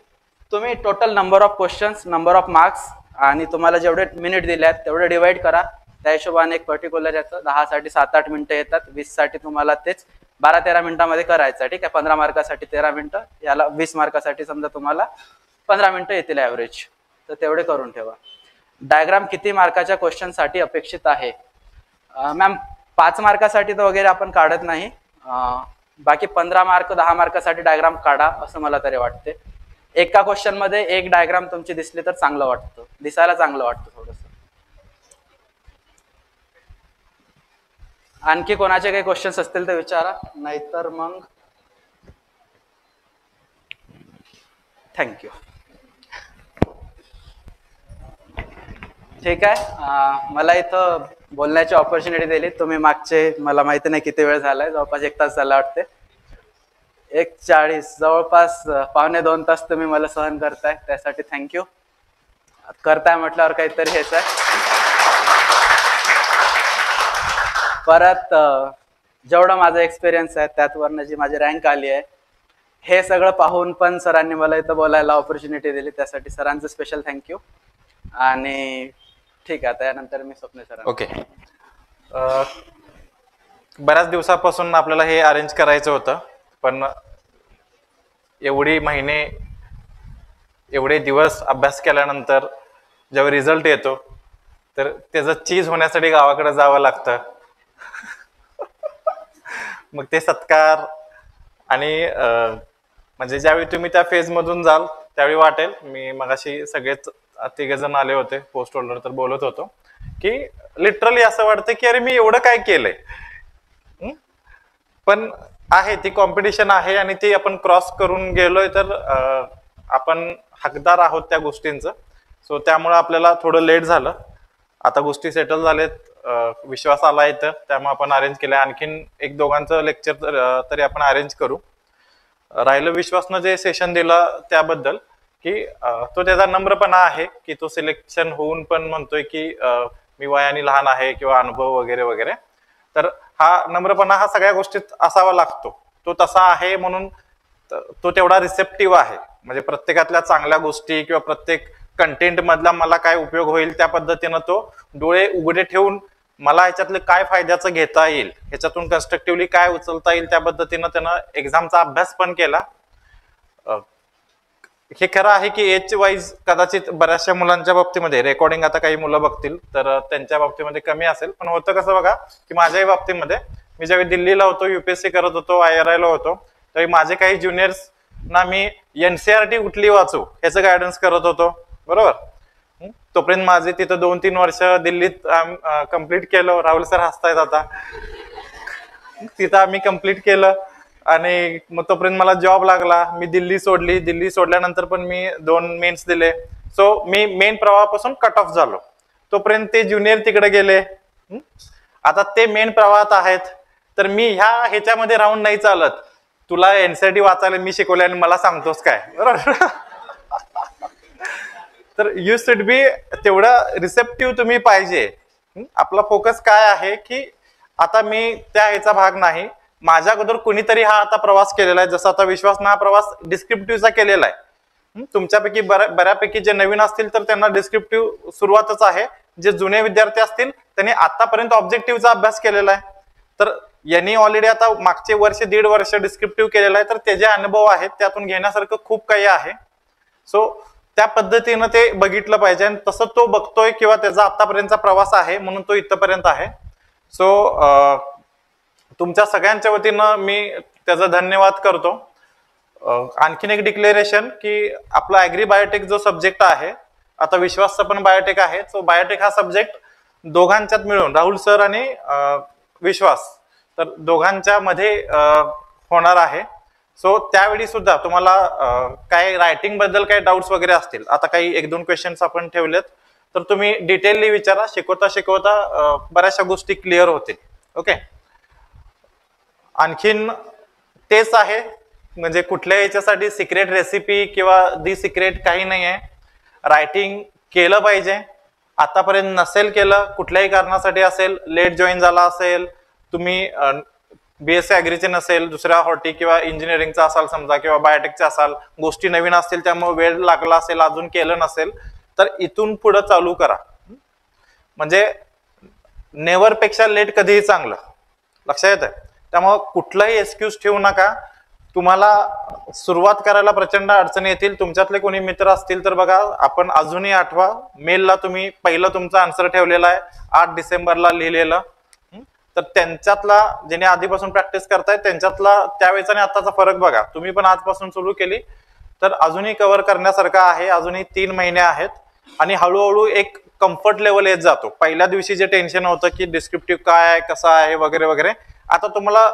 तुम्ही total number of questions, number of marks आणि तुम्हाला जेवढे मिनिट दिले आहेत तेवढे डिवाइड करा. त्या हिशोबाने एक पर्टिक्युलर याचं 10 साठी 7-8 मिनिटं येतात, 20 साठी तुम्हाला तेच 12-13 मिनिटांमध्ये करायचं, ठीक आहे. 15 मार्कासाठी 13 मिनिटं, याला 20 मार्कासाठी समजा तुम्हाला 15 मिनिटं येतील ॲव्हरेज, तर तेवढे करून ठेवा. डायग्राम किती मार्काच्या क्वेश्चन साठी अपेक्षित आहे? मॅम 5 मार्कासाठी तर वगैरे आपण काढत नाही, बाकी 15 मार्क 10 मार्कासाठी डायग्राम काढा असं मला तरी वाटते. एका क्वेश्चन मध्ये एक डायग्राम तुमची दिसली तर चांगलं वाटतं, दिसायला चांगलं वाटतं थोडंसं. आणखी कोणाचे काही क्वेश्चन्स असतील तर विचारा, नाहीतर मग थँक्यू. ठीक आहे, मला इथं बोलण्याची ऑपॉर्च्युनिटी दिली तुम्ही. मागचे मला माहिती नाही किती वेळ झालाय, जवळपास 1 तास झाला वाटते, 1:40, जवळपास 1.25 तास तुम्ही मला सहन करताय, त्यासाठी थँक्यू. करताय म्हटल्यावर काहीतरी हेच आहे. परत जेवढा माझा एक्सपिरियन्स आहे त्यातवरनं जी माझी रँक आली आहे, हे सगळं पाहून पण सरांनी मला इथं बोलायला ऑपॉर्च्युनिटी दिली, त्यासाठी सरांचं स्पेशल थँक्यू. आणि ठीक आहे, त्यानंतर मी स्वप्न सर. ओके, बऱ्याच दिवसापासून आपल्याला हे अरेंज करायचं होतं, पण एवढे दिवस अभ्यास केल्यानंतर जेव्हा रिझल्ट येतो तर त्याचं चीज होण्यासाठी गावाकडे जावं लागतं. मग ते सत्कार आणि म्हणजे ज्यावेळी तुम्ही त्या फेज मधून जाल त्यावेळी वाटेल. मी मगाशी सगळेच 3 जण आले होते पोस्ट होल्डर, तर बोलत होतो की लिटरली असं वाटतं की अरे मी एवढं काय केलंय. पण आहे ती कॉम्पिटिशन आहे आणि ती आपण क्रॉस करून गेलोय तर आपण हकदार आहोत त्या गोष्टींचं. सो त्यामुळे आपल्याला थोडं लेट झालं. आता गोष्टी सेटल झालेत, विश्वास आला इथं, त्यामुळे आपण अरेंज केलं. आणखीन 1-2 लेक्चर तरी आपण अरेंज करू. राहिलं विश्वासनं जे सेशन दिलं त्याबद्दल की तो त्याचा नम्रपणा आहे की तो सिलेक्शन होऊन पण म्हणतोय की मी वयाने लहान आहे किंवा अनुभव वगैरे वगैरे. तर हा नम्रपणा हा सगळ्या गोष्टीत असावा लागतो. तो तसा आहे म्हणून तो तेवढा रिसेप्टिव्ह आहे. म्हणजे प्रत्येकातल्या चांगल्या गोष्टी किंवा प्रत्येक कंटेंट मधला मला काय उपयोग होईल त्या पद्धतीनं तो डोळे उघडे ठेवून मला ह्याच्यातलं काय फायद्याचं घेता येईल, ह्याच्यातून कन्स्ट्रक्टिव्हली काय उचलता येईल त्या पद्धतीनं त्यानं एक्झामचा अभ्यास पण केला. हे खरं आहे की एज वाईज कदाचित बऱ्याचशा मुलांच्या बाबतीमध्ये रेकॉर्डिंग आता काही मुलं बघतील तर त्यांच्या बाबतीमध्ये कमी असेल. पण होतं कसं बघा की माझ्याही बाबतीमध्ये मी ज्यावेळी दिल्लीला होतो, UPSC करत होतो, IRI ला होतो, तर माझे काही ज्युनियर्स ना मी NCERT कुठली वाचू ह्याचं गायडन्स करत होतो, बरोबर. तोपर्यंत माझे तिथं 2-3 वर्ष दिल्लीत कम्प्लीट केलं. राहुल सर हसतायत आता. तिथं आम्ही कम्प्लीट केलं आणि मग तोपर्यंत मला जॉब लागला. मी दिल्ली सोडली. दिल्ली सोडल्यानंतर पण मी 2 मेन्स दिले. सो मी मेन प्रवाहापासून कट ऑफ झालो. तोपर्यंत ते ज्युनियर तिकडे गेले. आता ते मेन प्रवाहात आहेत. तर मी ह्याच्यामध्ये राहून नाही चालत. तुला NCERT वाचायला मी शिकवले आणि मला सांगतोस काय, बरोबर. तर यू शुड बी तेवढं रिसेप्टिव्ह तुम्ही पाहिजे. आपला फोकस काय आहे की आता मी त्या ह्याचा भाग नाही. माझ्या अगोदर कुणीतरी हा आता प्रवास केलेला आहे. जसं आता विश्वासनं हा प्रवास डिस्क्रिप्टिव्हचा केलेला आहे. तुमच्यापैकी बऱ्यापैकी जे नवीन असतील तर त्यांना डिस्क्रिप्टिव्ह सुरुवातच आहे. जे जुने विद्यार्थी असतील त्यांनी आतापर्यंत ऑब्जेक्टिव्हचा अभ्यास केलेला आहे. तर यांनी ऑलरेडी आता मागचे 1-1.5 वर्ष डिस्क्रिप्टिव्ह केलेला आहे. तर त्याचे अनुभव आहेत, त्यातून घेण्यासारखं खूप काही आहे. सो त्या पद्धतीनं ते बघितलं पाहिजे आणि तसं तो बघतोय किंवा त्याचा आतापर्यंतचा प्रवास आहे म्हणून तो इथपर्यंत आहे. सो तुमच्या सगळ्यांच्या वतीनं मी त्याचा धन्यवाद करतो. आणखीन एक डिक्लेरेशन की आपला ॲग्रीबायोटेक जो सब्जेक्ट आहे, आता विश्वासचा पण बायोटेक आहे. सो बायोटेक हा सब्जेक्ट दोघांच्यात मिळून राहुल सर आणि विश्वास तर दोघांच्या मध्ये होणार आहे. सो त्यावेळी सुद्धा तुम्हाला काय रायटिंग बद्दल काही डाऊट्स वगैरे असतील, आता काही 1-2 क्वेश्चन्स आपण ठेवलेत तर तुम्ही डिटेलली विचारा. शिकवता शिकवता बऱ्याचशा गोष्टी क्लिअर होतील. ओके. आणखीन तेच आहे, म्हणजे कुठल्या याच्यासाठी सिक्रेट रेसिपी किंवा दी सिक्रेट काही नाही आहे. रायटिंग केलं पाहिजे. आतापर्यंत नसेल केलं, कुठल्याही कारणासाठी असेल, लेट जॉईन झाला असेल, तुम्ही BSc ॲग्रीचे नसेल, दुसऱ्या हॉर्टी किंवा इंजिनिअरिंगचा असाल समजा किंवा बायोटेकचा असाल, गोष्टी नवीन असतील त्यामुळे वेळ लागला असेल, अजून केलं नसेल तर इथून पुढे चालू करा. म्हणजे नेव्हर पेक्षा लेट कधीही चांगलं, लक्षात येतं. त्यामुळे कुठलाही एक्सक्यूज ठेवू नका. तुम्हाला सुरुवात करायला प्रचंड अडचणी येतील. तुमच्यातले कोणी मित्र असतील तर बघा, आपण अजूनही आठवा मेलला तुम्ही पहिलं तुमचं आन्सर ठेवलेला आहे 8 डिसेंबरला लिहिलेलं. तर त्यांच्यातला ज्याने आधीपासून प्रॅक्टिस करताय त्यांच्यातला त्यावेळेचा आणि आताचा फरक बघा. तुम्ही पण आजपासून सुरू केली तर अजूनही कव्हर करण्यासारखं आहे. अजूनही 3 महिने आहेत आणि हळूहळू एक कम्फर्ट लेवल येत जातो. पहिल्या दिवशी जे टेन्शन होतं की डिस्क्रिप्टिव्ह काय आहे, कसं आहे वगैरे वगैरे, आता तुम्हाला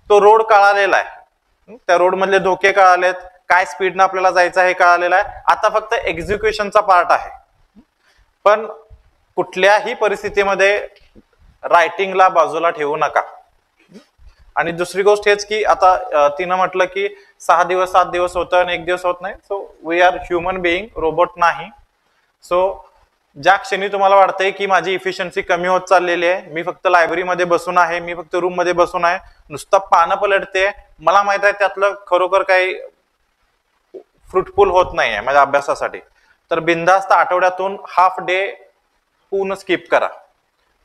तो रोड कळालेला आहे. त्या रोड मधले धोके कळालेत, काय स्पीडनं आपल्याला जायचं हे कळालेलं आहे. आता फक्त एक्झिक्युशनचा पार्ट आहे. पण कुठल्याही परिस्थितीमध्ये रायटिंगला बाजूला ठेवू नका. आणि दुसरी गोष्ट हेच की आता तिनं म्हटलं की 6 दिवस 7 दिवस होतं आणि 1 दिवस होत नाही. So we are human being, robot नाही. सो ज्या क्षणी तुम्हाला वाटतंय की माझी इफिशियन्सी कमी होत चाललेली आहे, मी फक्त लायब्ररीमध्ये बसून आहे, मी फक्त रूम मध्ये बसून आहे, नुसतं पानं पलटते, मला माहित आहे त्यातलं खरोखर काही फ्रुटफुल होत नाहीये माझ्या अभ्यासासाठी, तर बिनधास्त आठवड्यातून हाफ डे पूर्ण स्किप करा.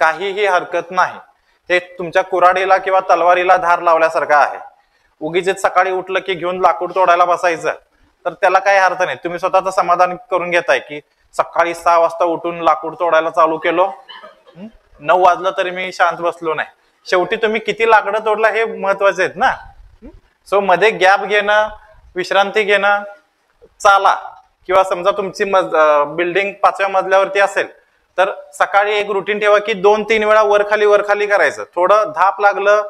काहीही हरकत नाही. ते तुमच्या कुऱ्हाडीला किंवा तलवारीला धार लावल्यासारखं आहे. उगीच सकाळी उठलं की घेऊन लाकूड तोडायला बसायचं तर त्याला काही अर्थ नाही. तुम्ही स्वतःचं समाधान करून घेताय की सकाळी 6 वाजता उठून लाकूड तोडायला चालू केलो, 9 वाजलं तरी मी शांत बसलो नाही. शेवटी तुम्ही किती लाकडं तोडला हे महत्वाचे आहेत ना. सो मध्ये गॅप घेणं, विश्रांती घेणं, चाला. किंवा समजा तुमची बिल्डिंग 5व्या मजल्यावरती असेल तर सकाळी एक रुटीन ठेवा की 2-3 वेळा वर खाली करायचं. थोडं धाप लागलं,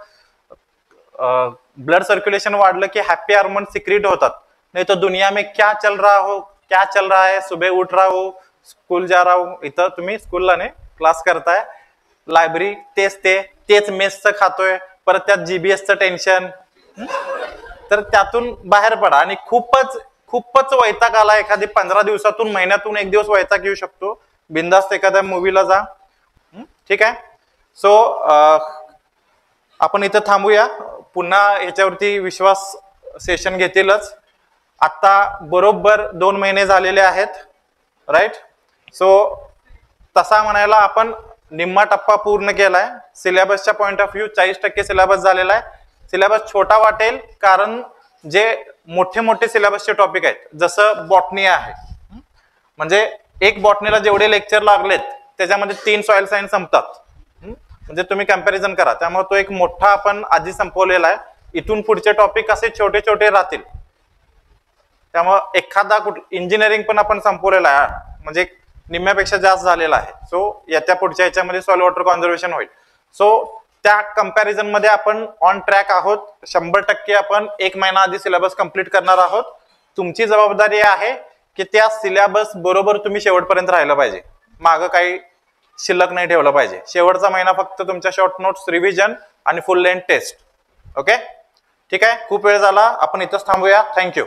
ब्लड सर्क्युलेशन वाढलं की हॅपी हार्मोन सिक्रेट होतात. नाही तर दुनिया में क्या चल रहा है, सुबह उठ रहा हो, स्कूल जा रहा हो. इथं तुम्ही स्कूलला नाही, क्लास करताय, लायब्ररी तेच मेसचं खातोय, परत त्यात GBSचं टेन्शन. तर त्यातून बाहेर पडा. आणि खूपच वैताग आला, एखादी 15 दिवसातून, महिन्यातून 1 दिवस वैताग येऊ शकतो, बिनधास्त एखाद्या मूवीला जा. ठीक आहे. सो आपण इथं थांबूया. पुन्हा याच्यावरती विश्वास सेशन घेतीलच. आता बरोबर 2 महिने झालेले आहेत, राईट. सो तसा म्हणायला आपण निम्मा टप्पा पूर्ण केलाय. सिलेबसच्या पॉइंट ऑफ व्ह्यू 40% सिलेबस झालेला आहे. सिलेबस छोटा वाटेल कारण जे मोठे सिलेबसचे टॉपिक आहेत, जसं बॉटनी आहे, म्हणजे एक बॉटनीला जेवढे लेक्चर लागलेत त्याच्यामध्ये 3 सॉइल सायन्स संपतात. म्हणजे तुम्ही कम्पॅरिझन करा. त्यामुळे तो एक मोठा आपण आधी संपवलेला आहे. इथून पुढचे टॉपिक असे छोटे छोटे राहतील. त्यामुळे एखादा इंजिनिअरिंग पण आपण संपवलेला आहे, म्हणजे निम्म्यापेक्षा जास्त झालेला आहे. सो येत्या पुढच्या याच्यामध्ये सॉइल वॉटर कॉन्झर्वेशन होईल. सो त्या कंपॅरिझन मध्ये आपण ऑन ट्रॅक आहोत. 100% आपण 1 महिना आधी सिलेबस कंप्लीट करणार आहोत. तुमची जबाबदारी आहे की त्या सिलेबस बरोबर तुम्ही शेवटपर्यंत राहिलं पाहिजे, मागं काही शिल्लक नाही ठेवलं पाहिजे. शेवटचा महिना फक्त तुमच्या शॉर्ट नोट्स, रिव्हिजन आणि फुल लेंथ टेस्ट. ओके, ठीक आहे. खूप वेळ झाला, आपण इथंच थांबूया. थँक्यू.